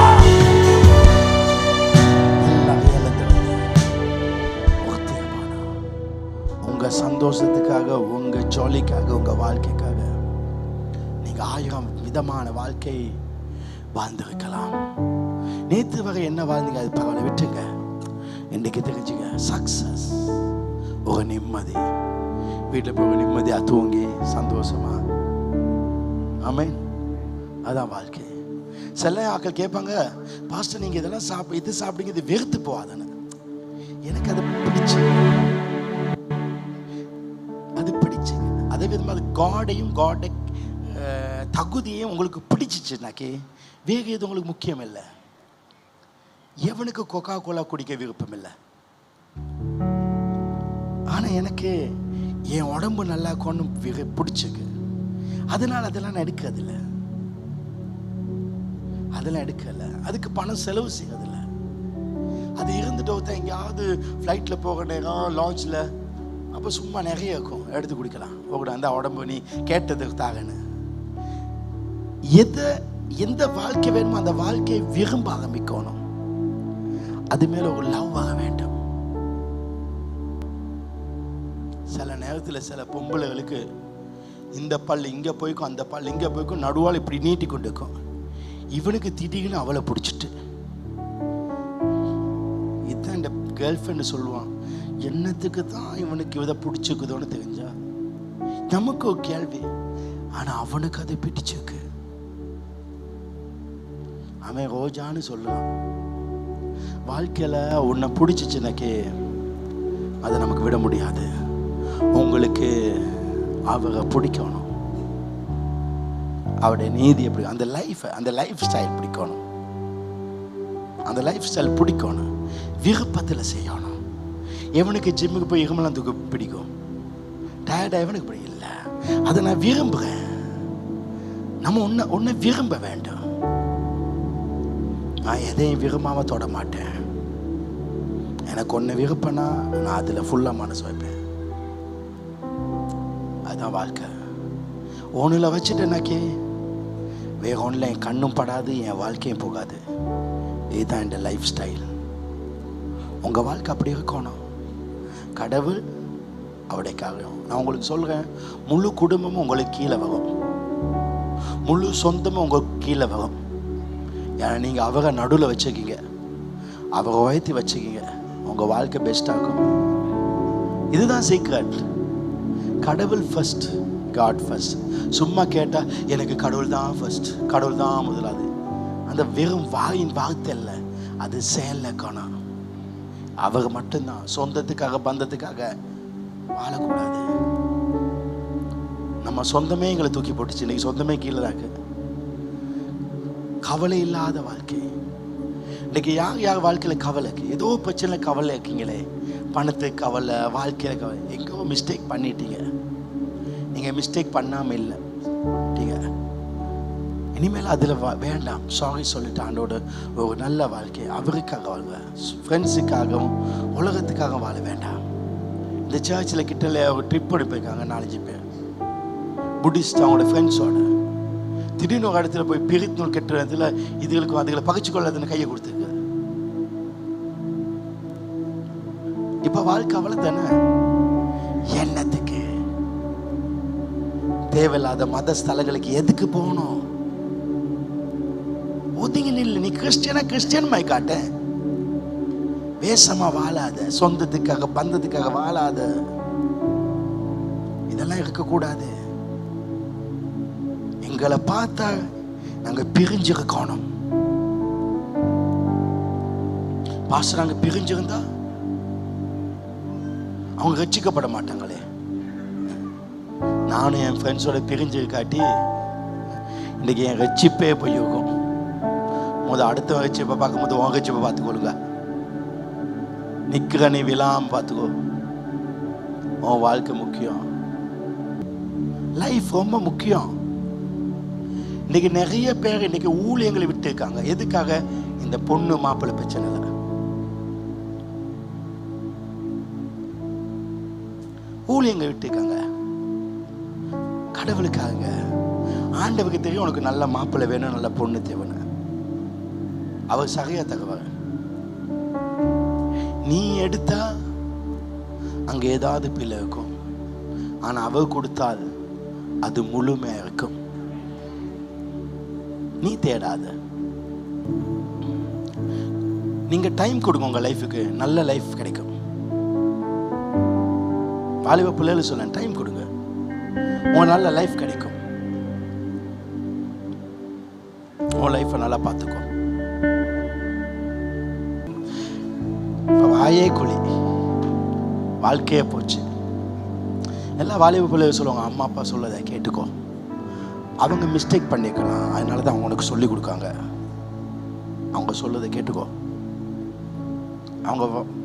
உங்க சந்தோஷத்துக்காக, உங்க ஜாலிக்காக, உங்க வாழ்க்கைக்காக நீங்க 1000 விதமான வாழ்க்கை வாழ்ந்திருக்கலாம். நேற்று வரை என்ன வாழ்ந்தீங்க அது பரவாயில்ல, விட்டுங்க. இன்னைக்கு தெரிஞ்சுங்க, சக்சஸ் ஒரு நிம்மதி. வீட்டில் போய் நிம்மதியாக தூங்கி சந்தோஷமா. ஆமென். அதான் வாழ்க்கை. சில ஆட்கள் கேட்பாங்க, பாஸ்டர் நீங்கள் இதெல்லாம் இது சாப்பிடுங்க, இது வெறுத்து போகாதுன்னு. எனக்கு அது பிடிச்சு, அது பிடிச்சு. அதே விதமாக அது காடையும் தகுதியையும் உங்களுக்கு பிடிச்சிச்சுனாக்கி வேறு எது உங்களுக்கு முக்கியம் இல்லை. எவனுக்கு கொக்கா கோலா குடிக்க விருப்பம் இல்லை. ஆனால் எனக்கு என் உடம்பு நல்லா கொண்டு பிடிச்சிருக்கு. அதனால் அதெல்லாம் நான் எடுக்கிறதில்லை. அதெல்லாம் எடுக்கலை. அதுக்கு பணம் செலவு செய்யறதில்லை. அது இருந்துட்டு ஒருத்தன் எங்கேயாவது ஃப்ளைட்டில் போகிற நேரம் லான்ச்சில் அப்போ சும்மா நிறைய இருக்கும், எடுத்து குடிக்கலாம். போகக்கூட அந்த உடம்பு நீ கேட்டதுக்கு தாகன்னு. எந்த வாழ்க்கை வேணுமோ அந்த வாழ்க்கையை விரும்ப ஆரம்பிக்கணும். அது மேல ஒரு லவ் வர வேண்டும். சில நேரத்தில் சில பொம்பளைகளுக்கு இந்த பல் இங்கே போய்க்கும், அந்த பல் இங்கே போய்க்கும், நடுவால் இப்படி நீட்டி கொண்டு இருக்கும். இவனுக்கு திடீர்னு அவளை பிடிச்சிட்டு, இதுதான் இந்த கேர்ள் ஃப்ரெண்டு சொல்லுவான், என்னத்துக்கு தான் இவனுக்கு இதை பிடிச்சிக்குதோன்னு தெரிஞ்சா நமக்கு ஒரு கேள்வி. ஆனால் அவனுக்கு அதை பிடிச்சிருக்கு. அவன் ரோஜான்னு சொல்லுவான். வாழ்க்கையில் உன்னை பிடிச்சிச்சுனாக்கே அதை நமக்கு விட முடியாது. உங்களுக்கு அவரை பிடிக்கணும். அவருடைய நீதி எப்படி, அந்த லைஃப் ஸ்டைல் பிடிக்கணும். அந்த லைஃப் ஸ்டைல் பிடிக்கணும். விருப்பத்தில் செய்யணும். எவனுக்கு ஜிம்முக்கு போய் இருமெல்லாம் தூக்க பிடிக்கும், டயர்டாக எவனுக்கு பிடிக்கும் இல்லை. அதை நான் விரும்புகிறேன். நம்ம ஒன்றை விரும்ப வேண்டும். நான் எதையும் விரும்பாமல் தொட மாட்டேன். எனக்கு ஒன்று விருப்பம்னா நான் அதில் ஃபுல்லாக மனசு வைப்பேன். அதுதான் வாழ்க்கை. ஒன்றில் வச்சுட்டேனாக்கே வேற ஒன்றில் என் கண்ணும் படாது, என் வாழ்க்கையும் போகாது. இதுதான் இந்த லைஃப் ஸ்டைல். உங்கள் வாழ்க்கை அப்படி இருக்கணும். கடவுள் அவருடைய காரியம். நான் உங்களுக்கு சொல்கிறேன், முழு குடும்பமும் உங்களுக்கு கீழே வரும், முழு சொந்தமும் உங்களுக்கு கீழே வரும். ஏன்னா நீங்கள் அவரை நடுவில் வச்சுக்கிங்க, அவரை உயர்த்தி வச்சுக்கிங்க, உங்கள் வாழ்க்கை பெஸ்ட்டாகும். இதுதான் சீக்ரெட். கடவுள் ஃபர்ஸ்ட், காட் ஃபர்ஸ்ட். சும்மா கேட்டால் எனக்கு கடவுள் தான் ஃபர்ஸ்ட், கடவுள் தான் முதலாவது. அந்த வெறும் வாயின் வார்த்தை இல்லை, அது செயலில் காணும். அவர் மட்டும்தான். சொந்தத்துக்காக பந்தத்துக்காக வாழக்கூடாது. நம்ம சொந்தமே எங்களை தூக்கி போட்டுச்சு. இன்னைக்கு சொந்தமே கீழே தாக்கு. கவலை இல்லாத வாழ்க்கை. இன்னைக்கு யார் வாழ்க்கையில் கவலை, ஏதோ பிரச்சனை கவலை இருக்கீங்களே, பணத்துக்கு கவலை, வாழ்க்கையில் கவலை. எங்கேயோ மிஸ்டேக் பண்ணிட்டீங்க. நீங்கள் மிஸ்டேக் பண்ணாமல் இல்லை டீங்க. இனிமேல் அதில் வேண்டாம். சாரி சொல்லிட்டு ஆண்டோட ஒரு நல்ல வாழ்க்கை அவருக்காக வாழ்வ, ஃப்ரெண்ட்ஸுக்காகவும் உலகத்துக்காக வாழ வேண்டாம். இந்த சர்ச்சில் கிட்டல ஒரு ட்ரிப் அனுப்பியிருக்காங்க 4-5 பேர் புத்திஸ்ட், அவங்களோட ஃப்ரெண்ட்ஸோட. திடீர்னு ஒரு இடத்துல போய் பிரித்து கெட்ட இடத்துல இதுகளுக்கும் அதுகளை பகிச்சு கொள்ளாதுன்னு கையை கொடுத்துருக்கு. இப்ப வாழ்க்கை அவ்வளவு தானே. என்னத்துக்கு தேவையில்லாத மத ஸ்தலங்களுக்கு எதுக்கு போகணும்? ஒதுங்கி நில்லு. நீ கிறிஸ்டியன் மாதிரி காட்ட. வேஷமா வாழாத, சொந்தத்துக்காக பந்தத்துக்காக வாழாத. இதெல்லாம் இருக்கக்கூடாது. எங்களை பார்த்தா நாங்க பிரிஞ்சிருக்கணும். பாஸ்டர் நாங்க பிரிஞ்சிருந்தா அவங்க ரட்சிக்கப்பட மாட்டாங்களே. நானும் என் ஃப்ரெண்ட்ஸோட பிரிஞ்சு காட்டி இன்னைக்கு என் ரட்சிப்பே போயிருக்கும். அடுத்த ரட்சிப்பை பார்க்கும்போது உன் ரட்சிப்பை பார்த்துக்கொள்ளுங்க. நிற்கிற நீ விழாம பார்த்துக்கோ. உன் வாழ்க்கை முக்கியம். லைஃப் ரொம்ப முக்கியம். இன்னைக்கு நிறைய பேர் இன்னைக்கு ஊழியங்களை விட்டு இருக்காங்க. எதுக்காக? இந்த பொண்ணு மாப்பிள்ளை பிரச்சனை. ஊழியங்க விட்டு இருக்காங்க. கடவுளுக்காக. ஆண்டவருக்கு தெரியும் உனக்கு நல்ல மாப்பிள்ளை வேணும், நல்ல பொண்ணு தேவைன்னு. அவர் சரியா தகவல். நீ எடுத்தா அங்க ஏதாவது பிள்ளை இருக்கும். ஆனா அவர் கொடுத்தால் அது முழுமையா இருக்கும். நீ தேடாத. நீங்க டைம் கொடுங்க, உங்க லைஃபுக்கு நல்ல லைஃப் கிடைக்கும். வாலிப பிள்ளைகள் சொல்ல டைம் கொடுங்க, உங்க நல்ல லைஃப் கிடைக்கும். உன் லைஃப்பை நல்லா பார்த்துக்கோ. வாயே குழி, வாழ்க்கையே போச்சு. எல்லா வாலிப பிள்ளைகள் சொல்லுவாங்க, அம்மா அப்பா சொல்லதை கேட்டுக்கோ. அவங்க மிஸ்டேக் பண்ணிக்கலாம், அதனால தான் அவங்க உனக்கு சொல்லி கொடுக்காங்க. அவங்க சொல்லதை கேட்டுக்கோ.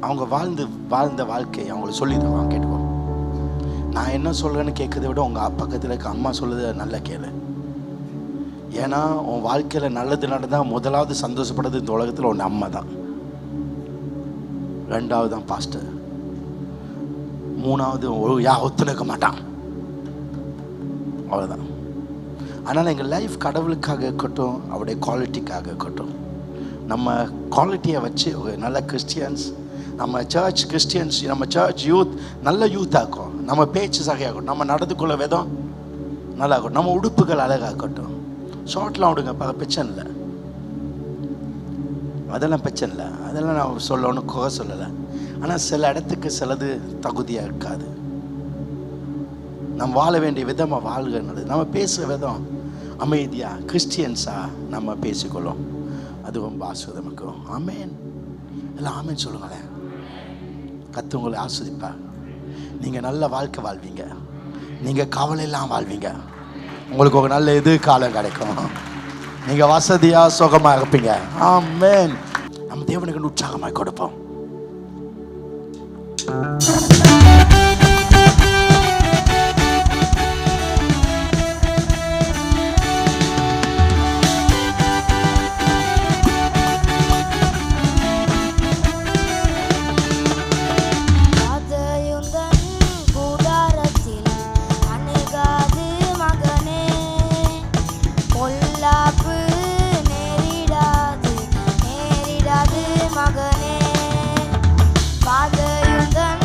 அவங்க வாழ்ந்த வாழ்க்கை அவங்களுக்கு சொல்லி தருவாங்க, கேட்டுக்கோ. நான் என்ன சொல்கிறேன்னு கேட்கறத விட உங்கள் பக்கத்தில் இருக்க அம்மா சொல்லுறத நல்லா கேளு. ஏன்னா உன் வாழ்க்கையில் நல்லது நடந்தால் முதலாவது சந்தோஷப்படுறது இந்த உலகத்தில் உன் அம்மா தான், ரெண்டாவது தான் பாஸ்டர், மூணாவது ஒத்துழைக்க மாட்டான், அவ்வளோதான். அதனால் எங்கள் லைஃப் கடவுளுக்காக இருக்கட்டும், அவருடைய குவாலிட்டிக்காக இருக்கட்டும், நம்ம குவாலிட்டியை வச்சு ஒரு நல்ல கிறிஸ்டியன்ஸ், நம்ம சர்ச் கிறிஸ்டியன்ஸ், நம்ம சர்ச் யூத் நல்ல யூத்தாக இருக்கும். நம்ம பேச்சு சகையாகட்டும், நம்ம நடந்துக்குள்ள விதம் நல்லா இருக்கட்டும், நம்ம உடுப்புகள் அழகாக இருக்கட்டும். ஷார்ட்லாம் விடுங்க, பிரச்சனை இல்லை, அதெல்லாம் பிரச்சனை இல்லை, அதெல்லாம் நான் சொல்லணும்னு குறை சொல்லலை. ஆனால் சில இடத்துக்கு சிலது தகுதியாக இருக்காது. நம்ம வாழ வேண்டிய விதமாக வாழ்க நல்லது. நம்ம பேசுகிற விதம் அமைதியாக கிறிஸ்டியன்ஸாக நம்ம பேசிக்கொள்ளும், அது ரொம்ப ஆஸ்வதமாக்கும். ஆமேன், எல்லாம் ஆமேன் சொல்லுங்களேன். கர்த்தர் உங்களை ஆஸ்வதிப்பா. நீங்கள் நல்ல வாழ்க்கை வாழ்வீங்க, நீங்கள் கவலையெல்லாம் வாழ்வீங்க, உங்களுக்கு ஒரு நல்ல எதிர்காலம் கிடைக்கும், நீங்கள் வசதியாக சுகமாக இருப்பீங்க. ஆமேன். நம்ம தேவனுக்கு உற்சாகமாக கொடுப்போம். மகனே பாதையுந்தன்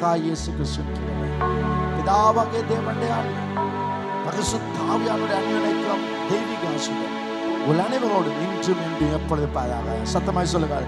கர்த்தராகிய இயேசு கிறிஸ்துவின் கிருபை, பிதாவாகிய தேவனுடைய அன்பு, பரிசுத்த ஆவியானவருடைய அன்பினைக்கும் தெய்வீக ஆசீர்வாதம் உங்கள் அனைவரோடும் இன்றும் எப்பொழுது பாதாக. சத்தமாய் சொல்லுங்கள்.